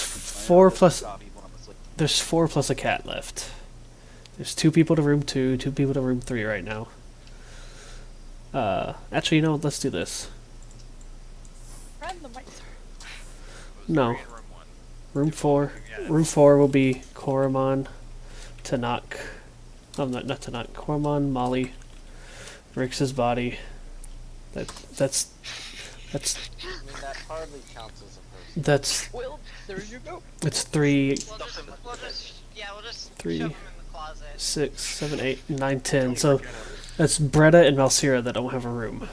4 plus Stop even when I'm asleep. there's 4 plus a cat left. There's 2 people to room 2, 2 people to room 3 right now. Actually, you know, let's do this. Randomizer. No. Three in room one. Room 4. Yeah. Room 4 will be Koromon, Tanakh. Oh, not Tanakh. Koromon, Molly, Rix's body. That's I mean, that hardly counts as a person. that's Well, there you go. it's 3, We'll just Three. shove him in the closet. 6, 7, 8, 9, 10. So that's Bretta and Malsira that don't have a room.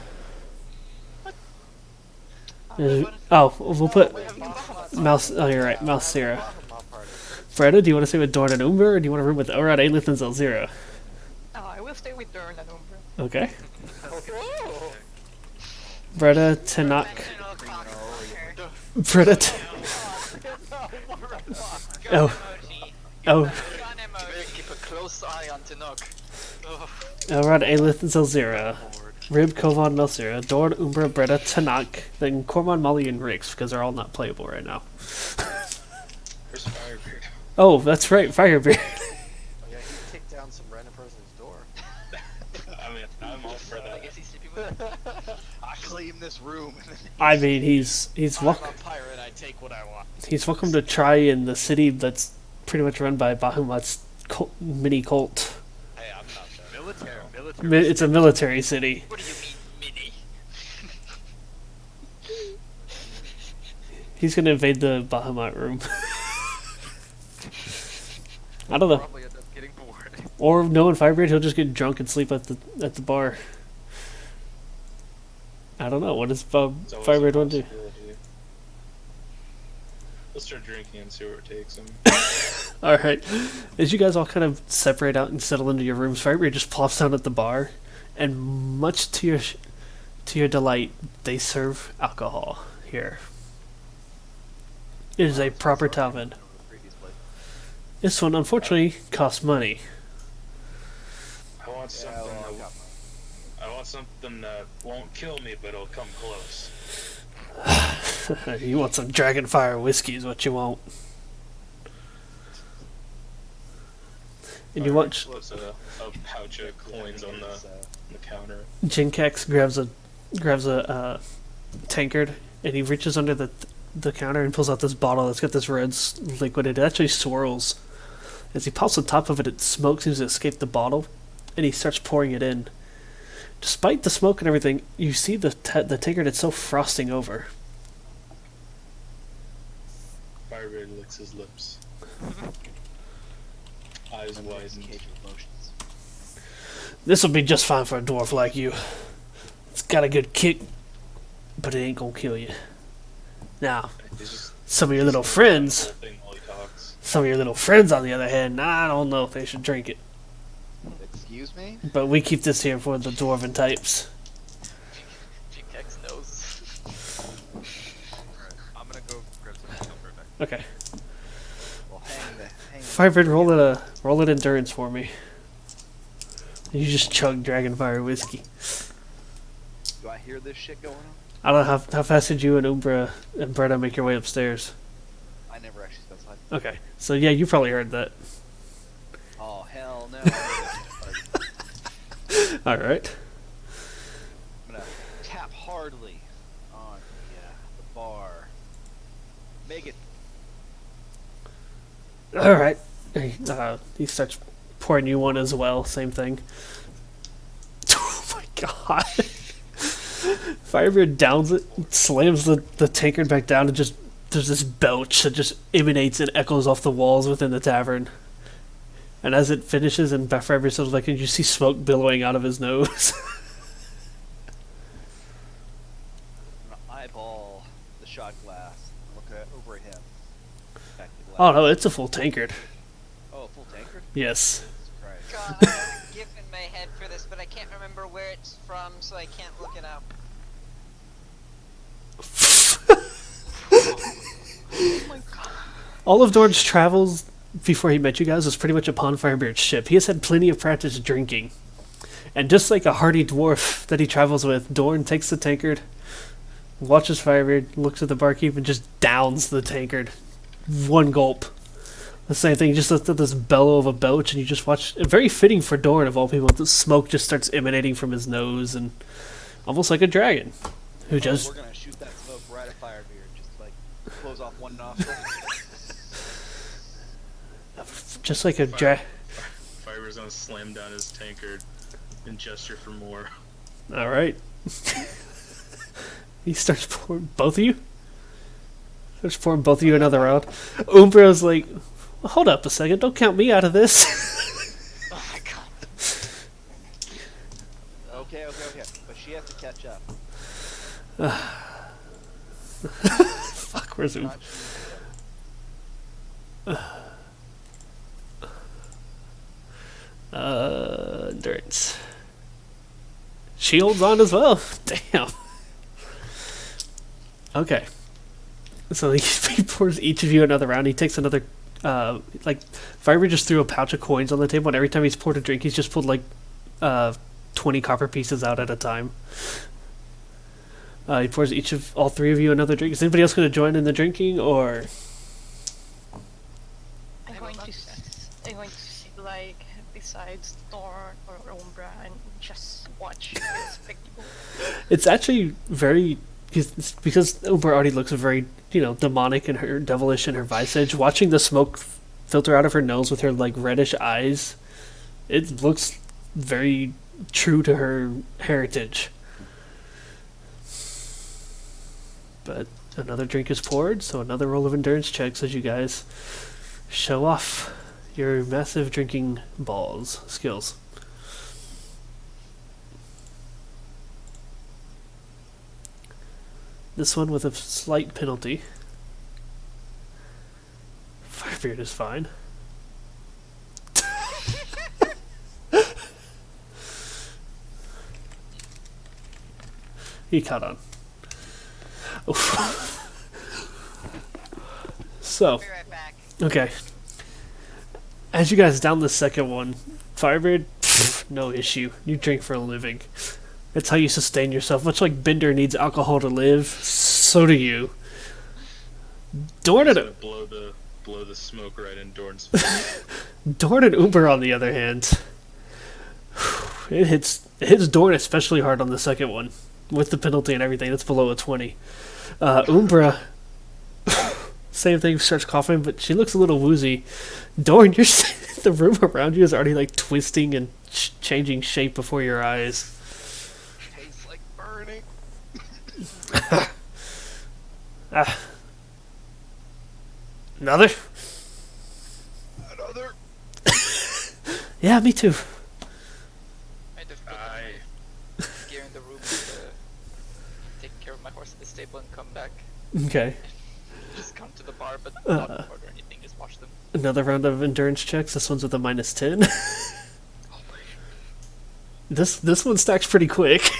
Oh, we'll put Oh, you're right, Malsira. Bahamut party. Bretta, do you want to stay with Dorn and Umber, or do you want to room with Elrod, Aelith, and Zelzira? Oh, I will stay with Durn and Umbra. Okay. Bretta, Tanakh. Conventional cockblocker. Bretta. Oh. Emoji. Oh. Gun We'll emoji. keep a close eye on Tinok. Oh, Elrod, Aelith, and Zelzira. Rib, Kovan, Malsira. Dorn, Umbra, Bretta, Tanakh. Then Kormon, Molly, and Rix, because they're all not playable right now. Where's Firebeard? Oh, that's right, Firebeard. Oh, yeah, he kicked down some random person's door. I mean, I'm all for I that. guess he's sleeping with I claim this room. I mean, he's I'm welcome. a pirate, I take what I want. He's welcome to try in the city that's pretty much run by Bahamut's mini cult. Hey, I'm not that. Military. It's a military city. What do you mean, mini? He's gonna invade the Bahamut room. I don't know. Probably end up getting bored. Or knowing Firebeard, he'll just get drunk and sleep at the bar. I don't know. What does It's always a Firebeard want to do? possibility. Let's start drinking and see where it takes him. All right. As you guys all kind of separate out and settle into your rooms, Firebeard just plops down at the bar, and much to your delight, they serve alcohol here. It is a proper tavern. This one, unfortunately, costs money. I want something. I want something that won't kill me, but it'll come close. You want some Dragonfire whiskey is what you want. And you watch There's a pouch of coins on the counter. Jinkex grabs a tankard, and he reaches under the counter and pulls out this bottle that's got this red liquid. It actually swirls. As he pops on top of it, smoke seems to escape the bottle, and he starts pouring it in. Despite the smoke and everything, you see the tankard itself frosting over. Firebeard licks his lips. Eyes widen. This will be just fine for a dwarf like you. It's got a good kick, but it ain't gonna kill you. Now, He's just some of your little friends, whole thing while he talks. some of your little friends, on the other hand, I don't know if they should drink it. Excuse me? But we keep this here for the dwarven types. Jinkex knows. Alright, I'm gonna go grab some silver back. Okay. Well, hang Firebird, roll an endurance for me. You just chug Dragonfire whiskey. Do I hear this shit going on? I don't know how fast did you and Umbra and Bretta make your way upstairs? I never actually specified. Okay, so yeah, you probably heard that. Oh, hell no. All right. I'm gonna tap hardly on the bar. Make it. All right. He starts pouring you one as well. Same thing. Oh my God. Firebird downs it, slams the tankard back down, and just there's this belch that just emanates and echoes off the walls within the tavern. And as it finishes, and Firebird sort of like, and you see smoke billowing out of his nose. I'm gonna eyeball the shot glass and look over at him. Back to the glass. Oh no, it's a full tankard. Oh, a full tankard? Yes. Jesus Christ. God, I have a gif in my head for this, but I can't remember where it's from, so I can't look it up. Oh my god. All of Dorn's travels before he met you guys was pretty much upon Firebeard's ship. He has had plenty of practice drinking. And just like a hardy dwarf that he travels with, Dorn takes the tankard, watches Firebeard, looks at the barkeep, and just downs the tankard. One gulp. The same thing, he just lets out this bellow of a belch, and you just watch, very fitting for Dorn of all people, the smoke just starts emanating from his nose, and almost like a dragon. Who just... We're gonna shoot that smoke right at Firebeard, just like close off one nostril. Just like a Firebeard's gonna slam down his tankard and gesture for more. Alright. He starts pouring both of you? Starts pouring both of you another round. Umbra's like, hold up a second, don't count me out of this. Oh my god. Okay, but she has to catch up. Fuck, where's Umbra? Endurance. She holds on as well. Damn. Okay. So he pours each of you another round. He takes another, Firebird just threw a pouch of coins on the table, and every time he's poured a drink, he's just pulled 20 copper pieces out at a time. He pours all three of you another drink. Is anybody else going to join in the drinking, or? I'm going to sit like besides Thor or Umbra and just watch the spectacle. It's actually very, because Umbra already looks very, demonic and her devilish in her visage. Watching the smoke filter out of her nose with her reddish eyes, it looks very true to her heritage. But another drink is poured, so another roll of endurance checks as you guys show off your massive drinking balls skills. This one with a slight penalty. Firebeard is fine. He caught on. So, Be right back. okay. As you guys down the second one, Firebird, no issue. You drink for a living. It's how you sustain yourself. Much like Bender needs alcohol to live, so do you. Dorn He's and, gonna blow the smoke right in Dorn's face. Dorn and Uber, on the other hand, it hits Dorn especially hard on the second one. With the penalty and everything, that's below a 20. Umbra, same thing, starts coughing, but she looks a little woozy. Dorn, the room around you is already twisting and changing shape before your eyes. Tastes like burning. Another? Another. Yeah, me too. I just put my gear in the room and take care of my horse in the stable and come back. Okay. Just come to the bar, but not order anything, just watch them. Another round of endurance checks. This one's with a -10. This one stacks pretty quick.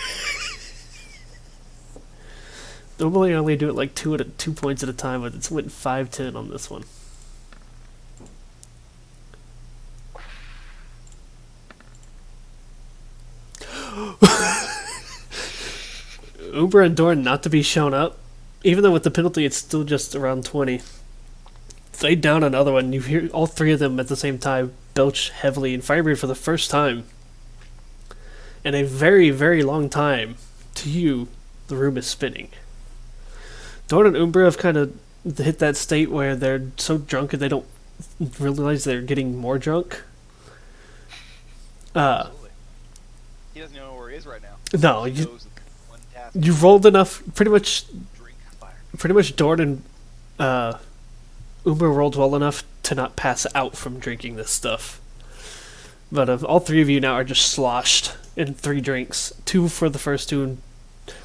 Normally I only do it 2 points at a time, but it's went 5-10 on this one. Uber and Dorn not to be shown up, even though with the penalty it's still just around 20. They down another one. You hear all three of them at the same time belch heavily and Firebird for the first time in a very, very long time. To you, the room is spinning. Dorn and Umbra have kind of hit that state where they're so drunk and they don't realize they're getting more drunk. Absolutely. He doesn't know where he is right now. No, He you knows that one task you rolled enough. Pretty much drink fire. Dorn and Uber rolled well enough to not pass out from drinking this stuff. But all three of you now are just sloshed in 3 drinks. 2 for the first 2, and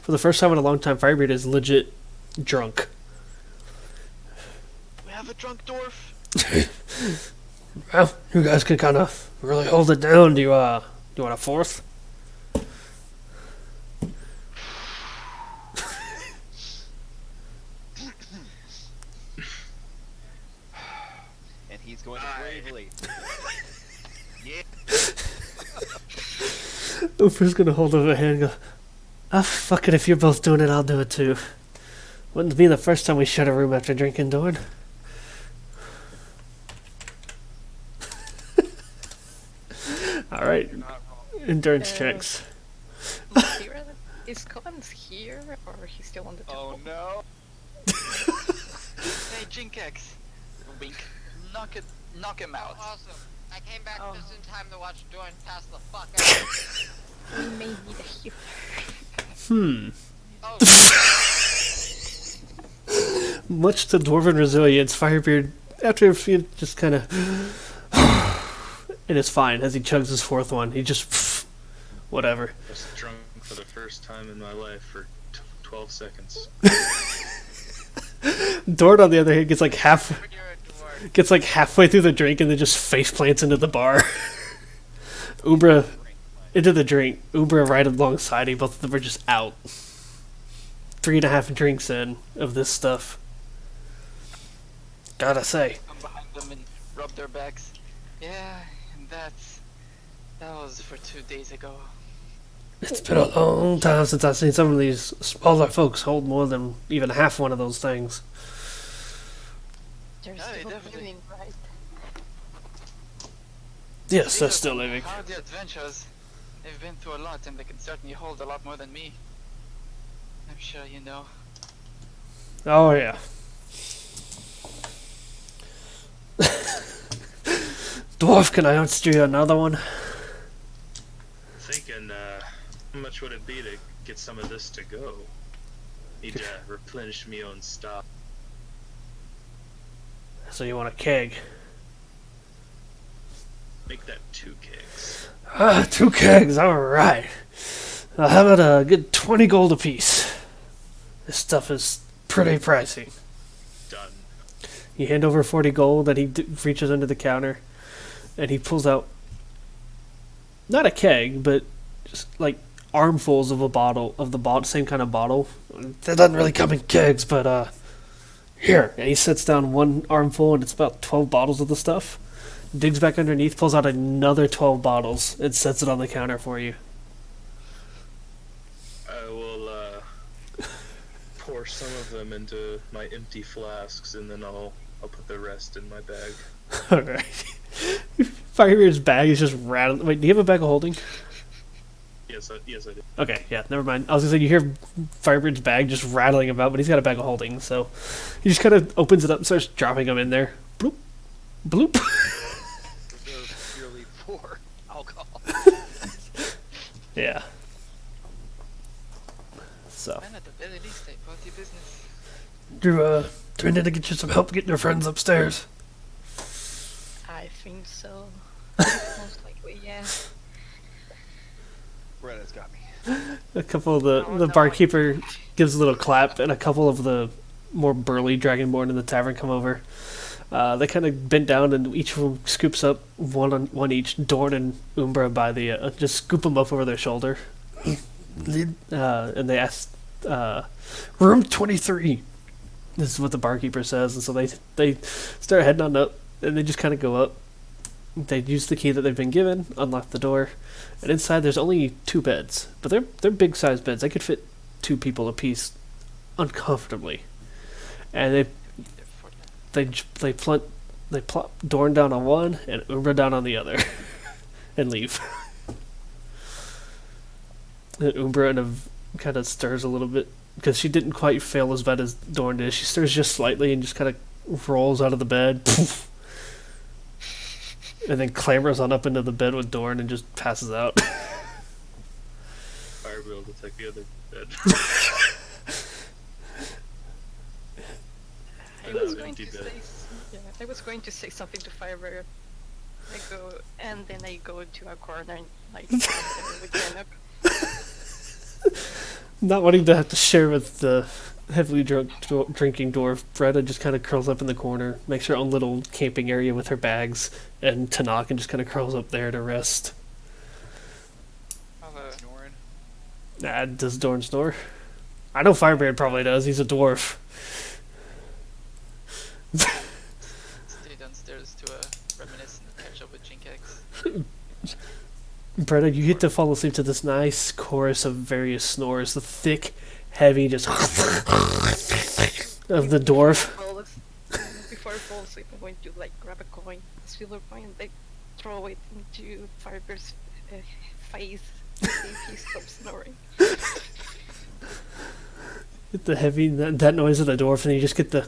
for the first time in a long time, Firebeard is legit drunk. We have a drunk dwarf. Well, you guys can kind of really hold it down. Do you want a 4th? And he's going to bravely. Yeah. Uber's gonna hold up a hand and go, ah, fuck it, if you're both doing it, I'll do it too. Wouldn't be the first time we shut a room after drinking, Dorn. Alright, You're not wrong. endurance checks. Is Collins here, or he's still on the Oh temple? no. Hey, Jinkex. Wink. Knock him out. Awesome. I came back Oh. just in time to watch Dorn pass the fuck out. We may need a healer. Oh, Much to dwarven resilience, Firebeard, after a few, just kind of... and it's fine, as he chugs his 4th one. He just... whatever. I was drunk for the first time in my life for 12 seconds. Dorn, on the other hand, gets like you're a dwarf. gets like halfway through the drink and then just face plants into the bar. Umbra into the drink. Umbra right alongside him. Both of them are just out. 3.5 drinks in of this stuff. Gotta say. Come behind them and rub their backs. Yeah, and that was for 2 days ago. It's been a long time since I've seen some of these smaller folks hold more than even half one of those things. They're Yeah, still definitely. living, right? Yes, These they're are still some living. hardy adventures. They've been through a lot, and they can certainly hold a lot more than me. I'm sure you know. Oh, yeah. Dwarf, can I steer another one? Thinking, how much would it be to get some of this to go? Need to replenish me own stock. So you want a keg? Make that 2 kegs. 2 kegs, alright. How about a good 20 gold apiece? This stuff is pretty pricey. Done. You hand over 40 gold, and he reaches under the counter, and he pulls out, not a keg, but just like armfuls of a bottle, of the same kind of bottle. That doesn't really come in kegs, but here. And he sets down one armful, and it's about 12 bottles of the stuff. Digs back underneath, pulls out another 12 bottles, and sets it on the counter for you. I will, pour some of them into my empty flasks, and then I'll put the rest in my bag. Alright. Firebeard's bag is just rattling. Wait, do you have a bag of holding? Yes, I do. Okay, yeah, never mind. I was gonna say, you hear Firebeard's bag just rattling about, but he's got a bag of holding, so he just kind of opens it up and starts dropping them in there. Bloop. Bloop. Reserved purely for alcohol. Yeah. So, And at the very least, a party business. do we need to get you some help getting your friends upstairs? I think so. Most likely, yeah. Reddit's got me. A couple of the barkeeper gives a little clap, and a couple of the more burly dragonborn in the tavern come over. They kind of bend down, and each of them scoops up one each. Dorn and Umbra by the just scoop them up over their shoulder, and they ask, "Room 23." This is what the barkeeper says, and so they start heading on up, and they just kind of go up. They use the key that they've been given, unlock the door, and inside there's only 2 beds, but they're big sized beds. They could fit 2 people apiece, uncomfortably. And they plop Dorn down on one and Umbra down on the other, and leave. And Umbra kind of stirs a little bit because she didn't quite fail as bad as Dorn did. She stirs just slightly and just kind of rolls out of the bed. And then clambers on up into the bed with Dorn and just passes out. be able to take the other bed. I An was out going empty to bed. I was going to say something to Firebird. I go and then I go to a corner and like with Enoch. Not wanting to have to share with the heavily drunk drinking dwarf, Bretta just kind of curls up in the corner, makes her own little camping area with her bags, and Tanaka just kind of curls up there to rest. I'll, Snoring. Does Dorn snore? I know Firebeard probably does. He's a dwarf. stay downstairs to reminisce and catch up with Jinkex. Bretta, you get to fall asleep to this nice chorus of various snores. The thick, heavy, just of the dwarf. Before I fall asleep, I'm going to like grab a coin, a silver coin, and like throw it into Firebird's face to see if he stops snoring. Get the heavy, that noise of the dwarf, and you just get the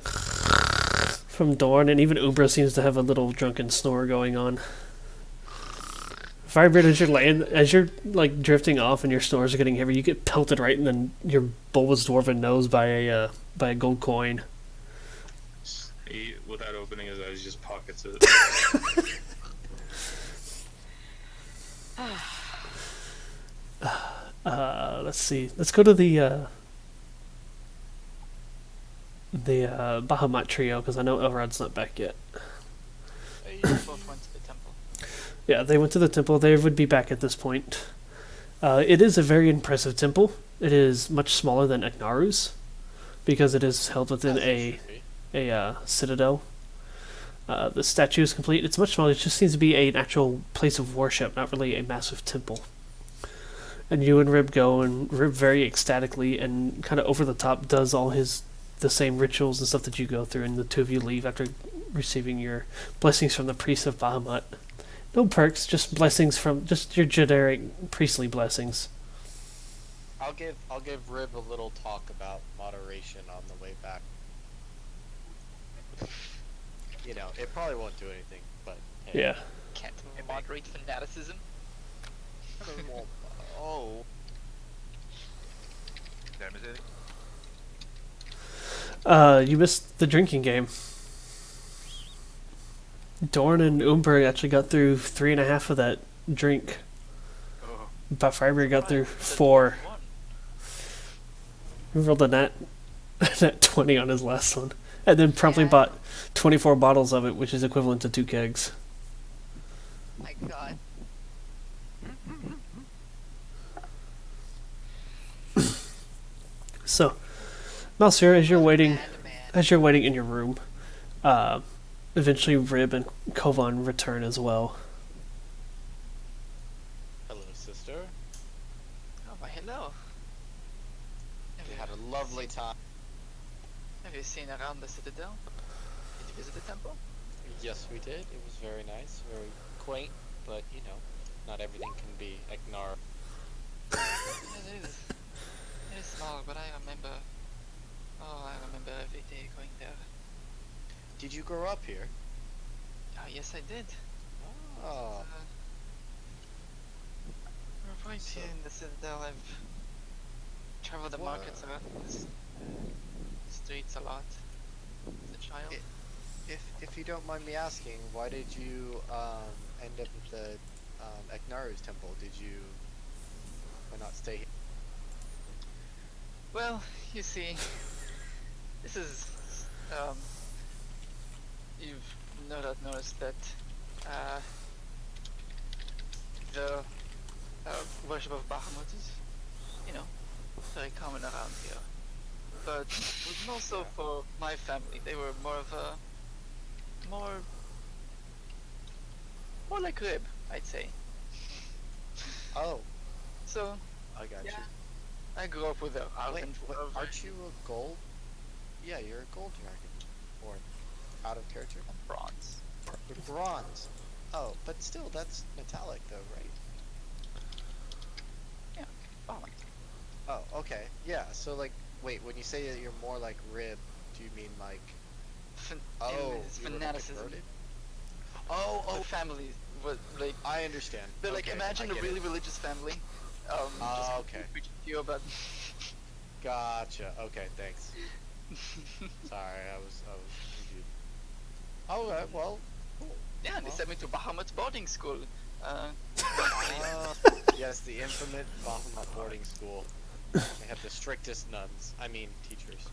from Dorn, and even Umbra seems to have a little drunken snore going on. Firebird, as you're like drifting off and your snores are getting heavy, you get pelted right in your bulbous dwarven nose by a gold coin. He, without opening his eyes, just pockets it. Let's see. Let's go to the Bahamut trio, because I know Elrod's not back yet. You both went to the temple. Yeah, they went to the temple. They would be back at this point. It is a very impressive temple. It is much smaller than Eknaru's, because it is held within a citadel. The statue is complete. It's much smaller. It just seems to be an actual place of worship, not really a massive temple. And you and Rib go, and Rib very ecstatically and kind of over the top does all the same rituals and stuff that you go through, and the two of you leave after receiving your blessings from the priest of Bahamut. No perks, just blessings from just your generic priestly blessings. I'll give Rib a little talk about moderation on the way back. You know, it probably won't do anything, but hey. Yeah. Can't moderate fanaticism. Oh. Did I miss anything? You missed the drinking game. Dorn and Umber actually got through 3.5 of that drink. Oh. But Firebird got through 4. He rolled a nat 20 on his last one. And then promptly bought 24 bottles of it, which is equivalent to 2 kegs. My God. So, Malsir, as you're waiting in your room, eventually Rib and Kovan return as well. Hello, sister. Oh, my hello. We had a lovely time. Have you seen around the citadel? Did you visit the temple? Yes, we did. It was very nice, very quaint, but you know, not everything can be Eknar. It is. It is small, but I remember. Oh, I remember every day going there. Did you grow up here? Oh, yes, I did. Oh. Right here in the citadel, I've traveled the markets around the streets a lot as a child. If you don't mind me asking, why did you end up at the Eknaru's temple? Why not stay here? Well, you see, this is, you've no doubt noticed that, the worship of Bahamut is, you know, very common around here. But it was more so for my family. They were more of a, more like Rib, I'd say. Oh, So, I got yeah, you. I grew up with a Wait, ardent aren't you a gold? Yeah, you're a gold dragon. Or out of character? bronze. You're bronze. Oh, but still, that's metallic though, right? Yeah, Bahamut. Oh, okay. Yeah, so like, wait, when you say that you're more like Rib, do you mean like, It's you were fanaticism. converted? Oh, family. But like, I understand. but like, Okay, imagine I a get really it. religious family. Ah, Just okay. preaching you, but Gotcha. Okay, thanks. Sorry, I was confused. Alright, well, cool. yeah, they Well. sent me to Bahamut boarding school. Ah, yes, the infamous Bahamut boarding school. They have the strictest nuns. I mean, teachers.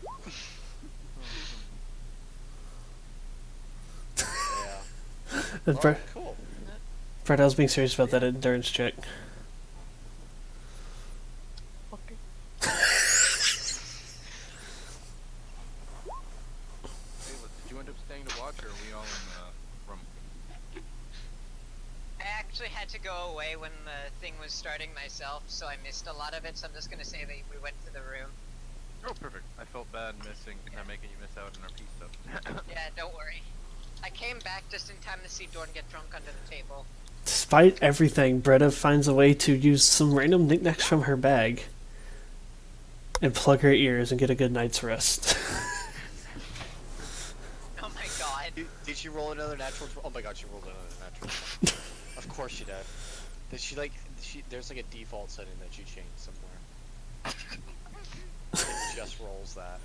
Yeah. And Well, cool. Brett, I was being serious about that endurance check. Okay. Ayla, did you end up staying to watch, or are we all in the room? I actually had to go away when the thing was starting myself, so I missed a lot of it, so I'm just gonna say that we went to the room. Oh, perfect. I felt bad making you miss out on our pee stuff. Yeah, don't worry. I came back just in time to see Dorn get drunk under the table. Despite everything, Bretta finds a way to use some random knickknacks from her bag and plug her ears and get a good night's rest. Oh my god. Did she roll another natural? Oh my god, she rolled another natural. Of course she did. Did she like? There's like a default setting that she changed somewhere. It just rolls that.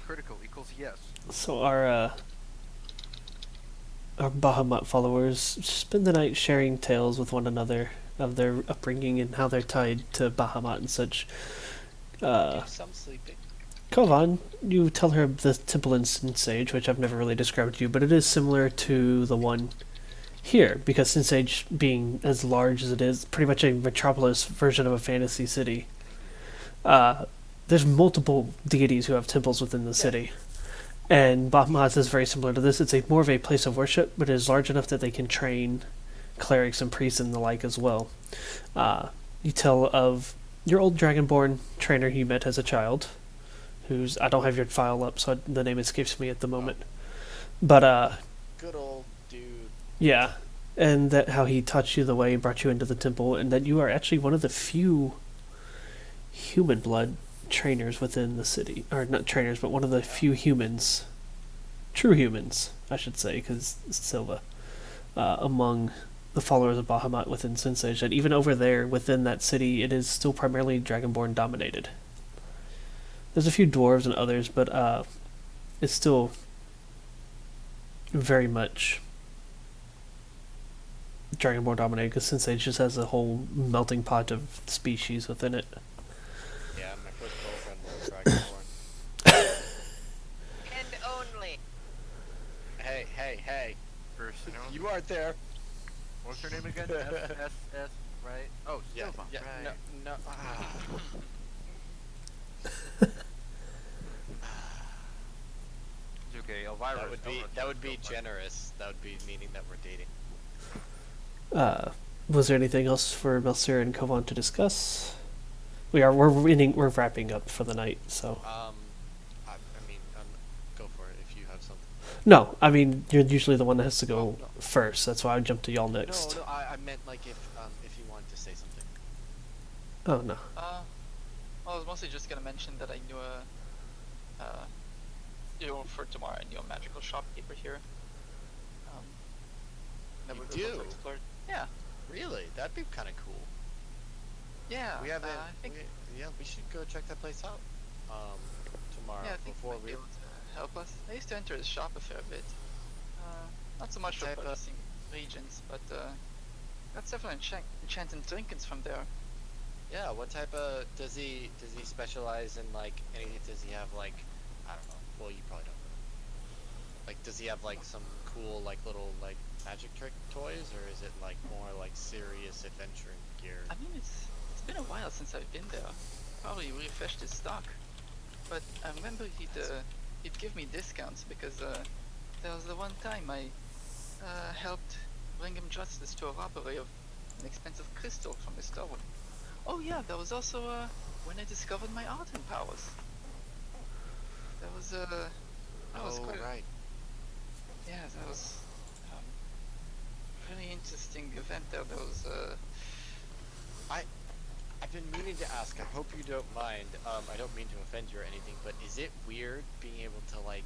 Critical equals yes. So our Bahamut followers spend the night sharing tales with one another of their upbringing and how they're tied to Bahamut and such. Do some sleeping. Kovan, you tell her of the temple in Sin Sage, which I've never really described to you, but it is similar to the one here, because Sin Sage, being as large as it is, pretty much a metropolis version of a fantasy city. There's multiple deities who have temples within the city. And Bahamut is very similar to this. It's more of a place of worship, but it is large enough that they can train clerics and priests and the like as well. You tell of your old Dragonborn trainer you met as a child, who's... I don't have your file up, so the name escapes me at the moment. But, Good old dude. yeah. And that how he taught you the way and brought you into the temple, and that you are actually one of the few human blood trainers within the city. Or not trainers, but one of the few humans. True humans, I should say, because Silva. Among the followers of Bahamut within Sin Sage, that even over there within that city, it is still primarily Dragonborn dominated. There's a few dwarves and others, but it's still very much Dragonborn dominated, because Sin Sage just has a whole melting pot of species within it. Yeah, my first girlfriend was Dragonborn. And only. Hey. First, You aren't there. what's her name again? S, right? Oh, Yeah, Silva, yeah, right. no. It's okay, Elvira. That would be generous. That would be meaning that we're dating. Was there anything else for Melcer and Kovan to discuss? We're wrapping up for the night, so... I mean, go for it if you have something. No, I mean, you're usually the one that has to go No. first, that's why I jumped to y'all next. No, I meant like if you wanted to say something. Oh, no. well, I was mostly just gonna mention that I knew for tomorrow I knew a magical shopkeeper here. That You would be able to do? explore. Yeah, Really? That'd be kind of cool. yeah. We haven't. I think. We should go check that place out. Tomorrow Yeah, I think before might we. be able to help us. I used to enter his shop a fair bit. Not so much for Type of- purchasing regions, but got several enchanted trinkets from there. Yeah. What type of does he specialize in? Like anything? Does he have like I don't know. Well, you probably don't know. Like, does he have like some cool like little like magic trick toys, or is it like more like serious adventuring gear? I mean, it's been a while since I've been there. Probably refreshed his stock, but I remember he'd give me discounts because there was the one time I helped bring him justice to a robbery of an expensive crystal from his store. Oh yeah, there was also when I discovered my arcane powers. That was quite right. yeah, that was really interesting event there. There was I've been meaning to ask. I hope you don't mind. I don't mean to offend you or anything, but is it weird being able to like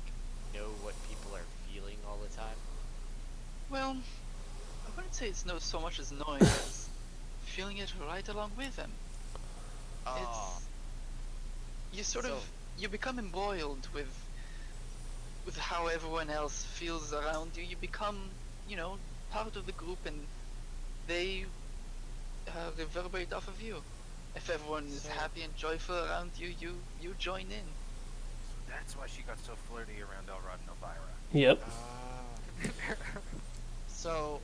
know what people are feeling all the time? well, I wouldn't say it's no so much as knowing as feeling it right along with them. Oh, You sort So- of you become embroiled with how everyone else feels around you. You become, you know, part of the group, and they reverberate off of you. If everyone is So- happy and joyful around you, you join in. That's why she got so flirty around Elrod and Elvira. Yep. So,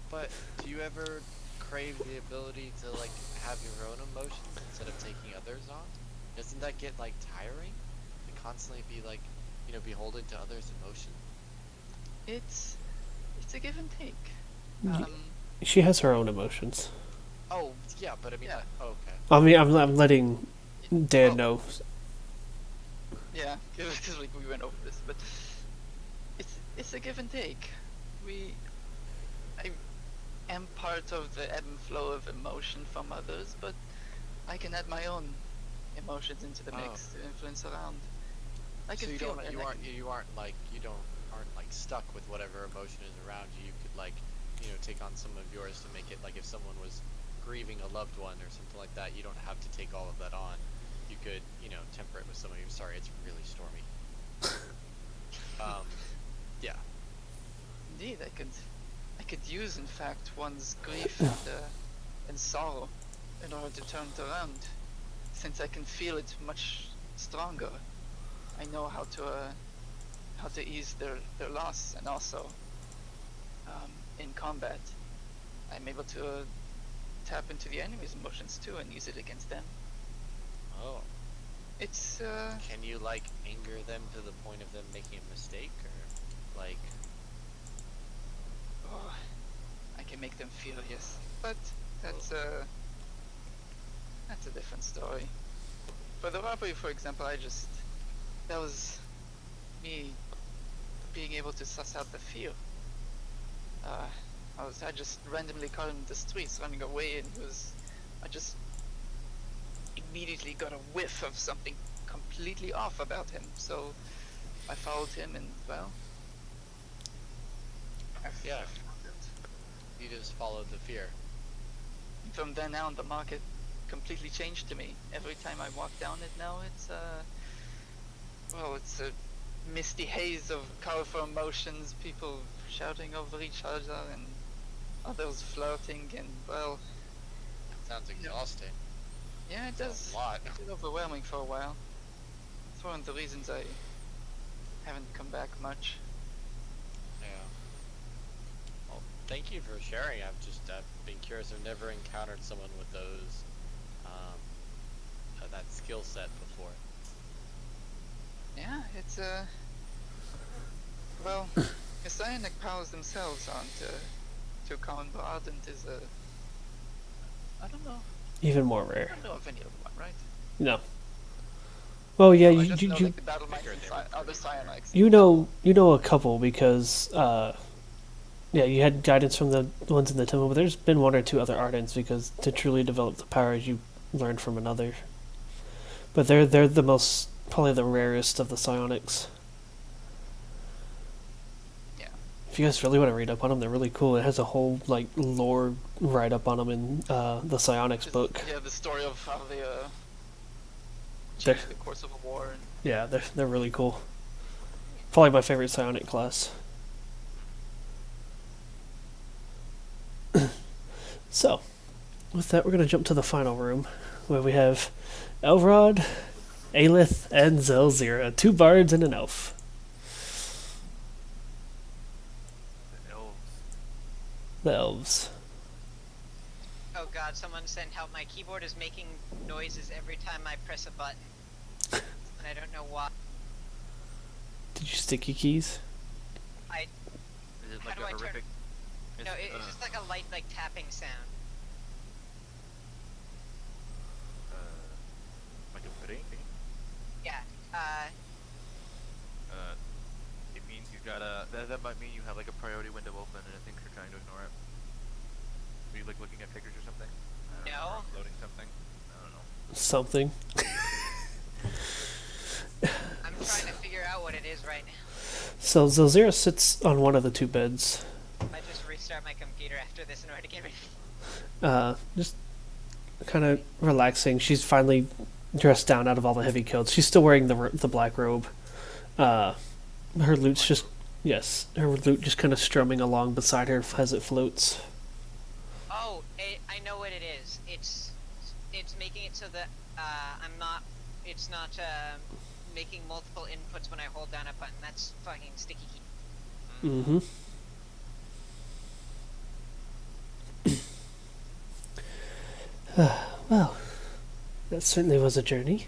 but do you ever crave the ability to like have your own emotions instead of taking others on? Doesn't that get like tiring? To constantly be like, you know, beholden to others' emotion? It's a give and take. Y- She has her own emotions. Oh, yeah, but I mean, Yeah. okay. I mean, I'm letting Dan Well, know. Yeah, because like we went over this, but it's a give and take. I am part of the ebb and flow of emotion from others, but I can add my own emotions into the mix to influence around. I So can you feel don't, it. you aren't like, aren't like stuck with whatever emotion is around you. You could like, you know, take on some of yours to make it like if someone was grieving a loved one or something like that, you don't have to take all of that on. You could, you know, temper it with some of you. Sorry, it's really stormy. Yeah. Indeed, I could use, in fact, one's grief and sorrow in order to turn it around, since I can feel it much stronger. I know how to ease their loss, and also in combat, I'm able to tap into the enemy's emotions too and use it against them. Oh. It's Can you like anger them to the point of them making a mistake, or like? oh, I can make them furious, but that's a different story. For the robbery, for example, that was me being able to suss out the fear. I just randomly caught him in the streets running away, and I just immediately got a whiff of something completely off about him. So I followed him, and well, Yeah. I found it. You just followed the fear. From then on, the market completely changed to me. Every time I walk down it now, it's a misty haze of colorful emotions, people shouting over each other, and others flirting, and well, Sounds exhausting. yeah, it does. A lot. It's overwhelming for a while. It's one of the reasons I haven't come back much. Yeah. Well, thank you for sharing. I've been curious. I've never encountered someone with those, that skill set before. Yeah, it's well, the psionic powers themselves aren't too common, but ardent is I don't know. Even more I rare. don't know of any other one, right? No. Well, yeah, I you just you, know you, like the battle might other psionics. you know a couple because yeah, you had guidance from the ones in the temple, but there's been one or two other ardents because to truly develop the powers you learn from another. But they're the most, probably the rarest of the psionics. Yeah. If you guys really want to read up on them, they're really cool. It has a whole like lore write up on them in the psionics Just- book. Yeah, the story of how they They're- changed the course of a war. And Yeah, they're really cool. Probably my favorite psionic class. So, with that, we're gonna jump to the final room, where we have Elrod, Aelith, and Zelzira, 2 bards and an elf. The elves. The elves. Oh god, someone send help. My keyboard is making noises every time I press a button. And I don't know why. Did you sticky keys? Is it How like do a I turn- horrific? is No, it, it's just like a light, like tapping sound. like a pudding? Yeah. It means you gotta. That might mean you have like a priority window open, and it thinks you're trying to ignore it. Are you like looking at pictures or something? I don't know, No. or loading something. I don't know. Something. I'm trying to figure out what it is right now. So Zelzira sits on one of the 2 beds. I just restart my computer after this in order to get rid of just kind of relaxing. She's finally dressed down out of all the heavy coats. She's still wearing the black robe. Her lute's just yes, her lute just kind of strumming along beside her as it floats. Oh, I know what it is. It's making it so that I'm not. It's not making multiple inputs when I hold down a button. That's fucking sticky key. Mm-hmm. Well, that certainly was a journey.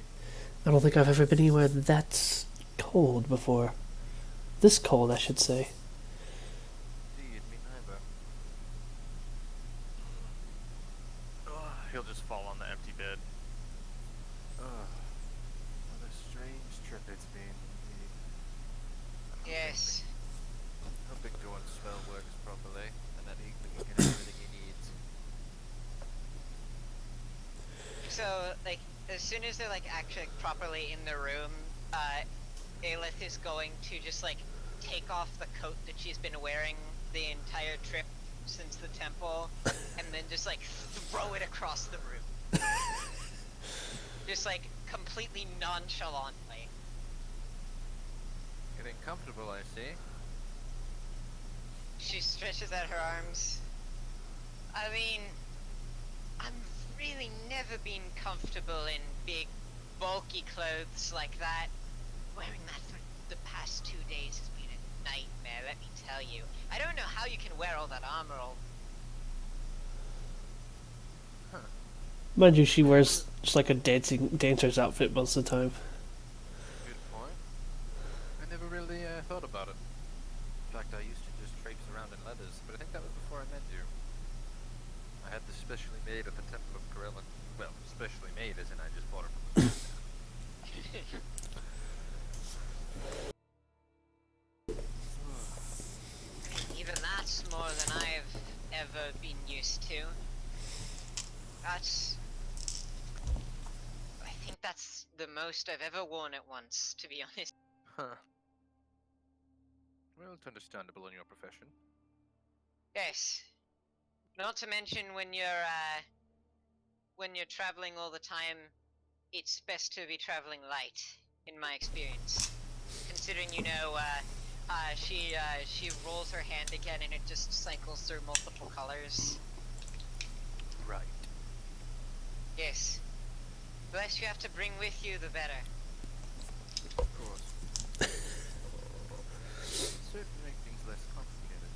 I don't think I've ever been anywhere that cold before. This cold, I should say. Indeed, me neither. He'll just fall on the empty bed. What a strange trip it's been. Indeed. Yes. Hoping Dawn's spell works properly, and that he can get everything he needs. So, like, as soon as they're, like, actually properly in the room, Aelith is going to just, like, take off the coat that she's been wearing the entire trip since the temple, and then just, like, throw it across the room. Just, like, completely nonchalantly. Getting comfortable, I see. She stretches out her arms. I mean, I'm really never been comfortable in big, bulky clothes like that. Wearing that for the past 2 days has been a nightmare, let me tell you. I don't know how you can wear all that armor all... Mind you, she wears just like a dancer's outfit most of the time. Good point. I never really thought about it. In fact, I used to just traipse around in leathers, but I think that was before I met you. I had this specially made at the Temple of Gorilla. Well, specially made as in I just bought it from the store. Even that's more than I've ever been used to. That's... I think that's the most I've ever worn at once, to be honest. Huh. Well, it's understandable in your profession. Yes. Not to mention when you're traveling all the time, it's best to be traveling light, in my experience. Considering, you know, she rolls her hand again and it just cycles through multiple colors. Right. Yes. The less you have to bring with you, the better. Of course. Certainly make things less complicated.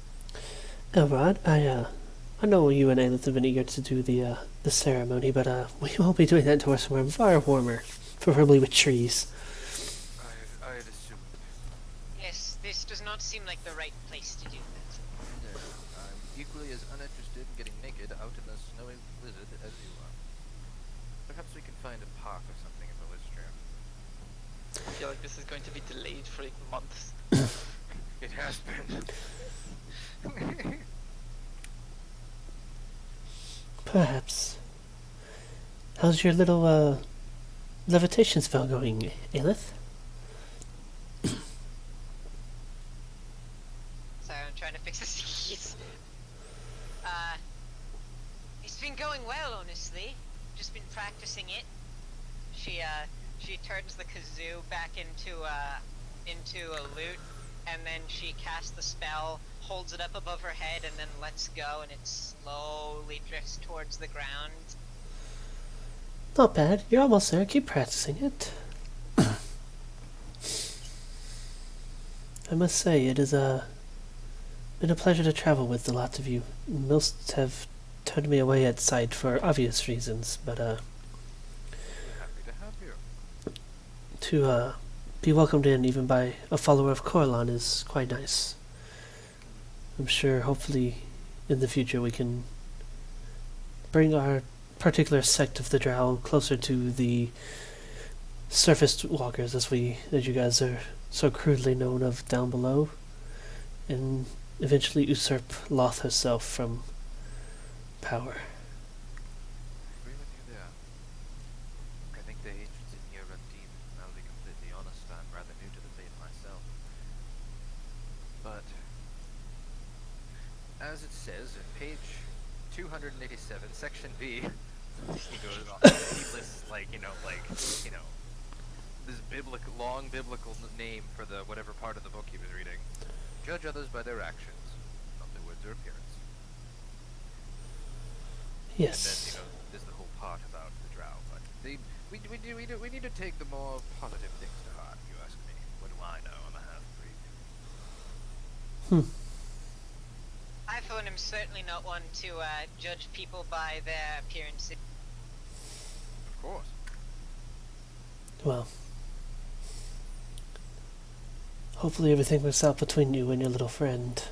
Elrod, I know you and Aelith have been eager to do the ceremony, but we won't be doing that until we're somewhere far warmer, preferably with trees. I had assumed. Yes, this does not seem like the right place to do that. No, I'm equally as uninterested in getting naked out in the snowy blizzard as you are. Perhaps we can find a park or something in Ballistria. I feel like this is going to be delayed for like months. It has been. Perhaps. How's your little levitation spell going, Aelith? Sorry, I'm trying to fix the keys. It's been going well, honestly. Just been practicing it. She turns the kazoo back into a lute, and then she casts the spell, holds it up above her head, and then lets go, and it slowly drifts towards the ground. Not bad. You're almost there. Keep practicing it. I must say, it has been a pleasure to travel with the lot of you. Most have turned me away at sight for obvious reasons, but We're happy to have you. to be welcomed in even by a follower of Corlon is quite nice. I'm sure, hopefully, in the future we can bring our particular sect of the Drow closer to the surface walkers, as you guys are so crudely known of down below, and eventually usurp Loth herself from power. I agree with you there. I think the hatreds in here run deep. I'll be completely honest, I'm rather new to the faith myself. But, as it says in page 287, Section V. He goes on. He lists this long biblical name for the whatever part of the book he was reading. Judge others by their actions, not their words or appearance. Yes. And then there's the whole part about the drow. But we need to take the more positive things to heart. If you ask me, what do I know? I'm a half-breed. I, for one, am certainly not one to judge people by their appearances. Of course. Well, hopefully everything works out between you and your little friend.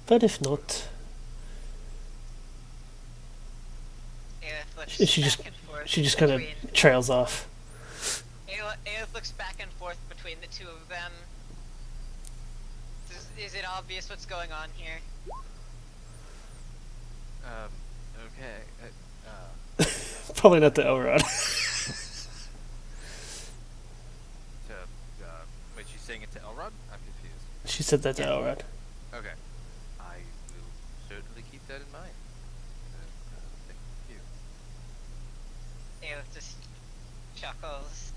But if not, she just kind of trails off. Aelith looks back and forth between the two of them. Is it obvious what's going on here? Okay. Probably not the Elrod. Wait, she's saying it to Elrod? I'm confused. She said that to Elrod. Okay. I will certainly keep that in mind. Thank you. Aelith just chuckles.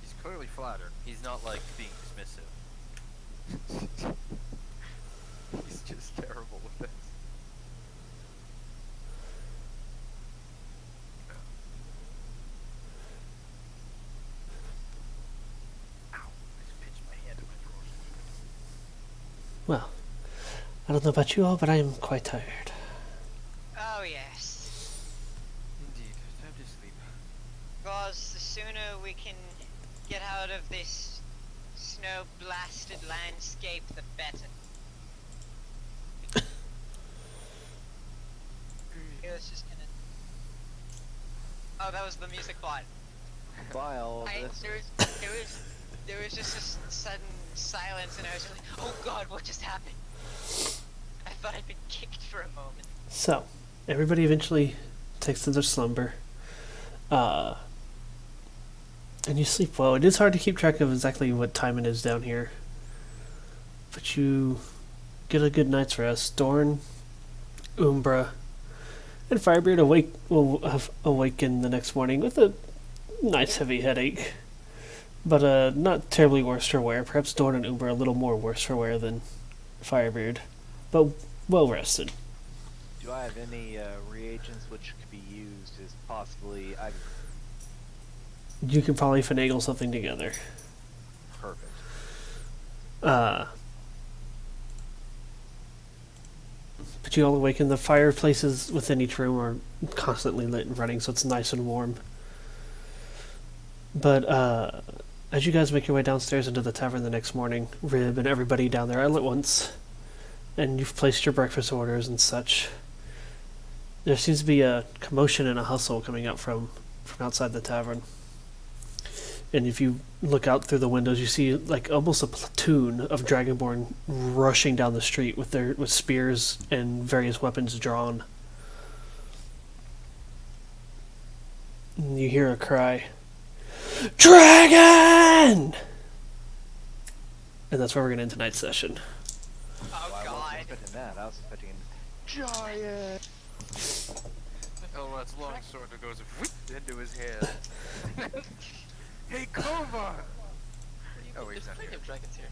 He's clearly flattered. He's not being dismissive. He's just terrible with this. Ow, I just pinched my hand in my throat. Well, I don't know about you all, but I am quite tired. Oh yes. Indeed, time to sleep. Because the sooner we can get out of this snow-blasted landscape, the better. Aelith's just gonna... Oh, that was the music bot. By all of this. There was just a sudden silence, and I was like, oh god, what just happened? I thought I'd been kicked for a moment. So, everybody eventually takes to their slumber. And you sleep well. It is hard to keep track of exactly what time it is down here. But you get a good night's rest. Dorn, Umbra, and Firebeard will have awakened the next morning with a nice heavy headache. But not terribly worse for wear. Perhaps Dorn and Umbra a little more worse for wear than Firebeard. But well rested. Do I have any reagents which could be used as possibly... You can probably finagle something together. Perfect. But you all awaken. The fireplaces within each room are constantly lit and running, so it's nice and warm. But as you guys make your way downstairs into the tavern the next morning, Rib and everybody down there all at once, and you've placed your breakfast orders and such, there seems to be a commotion and a hustle coming up from outside the tavern. And if you look out through the windows, you see almost a platoon of Dragonborn rushing down the street with spears and various weapons drawn. And you hear a cry, "Dragon!" And that's where we're going to end tonight's session. Oh I god. wasn't expecting that. I was expecting giant. Elrod's long sword that goes into his hand. Hey, Kova! Oh, wait, he's There's not plenty here. of dragons here.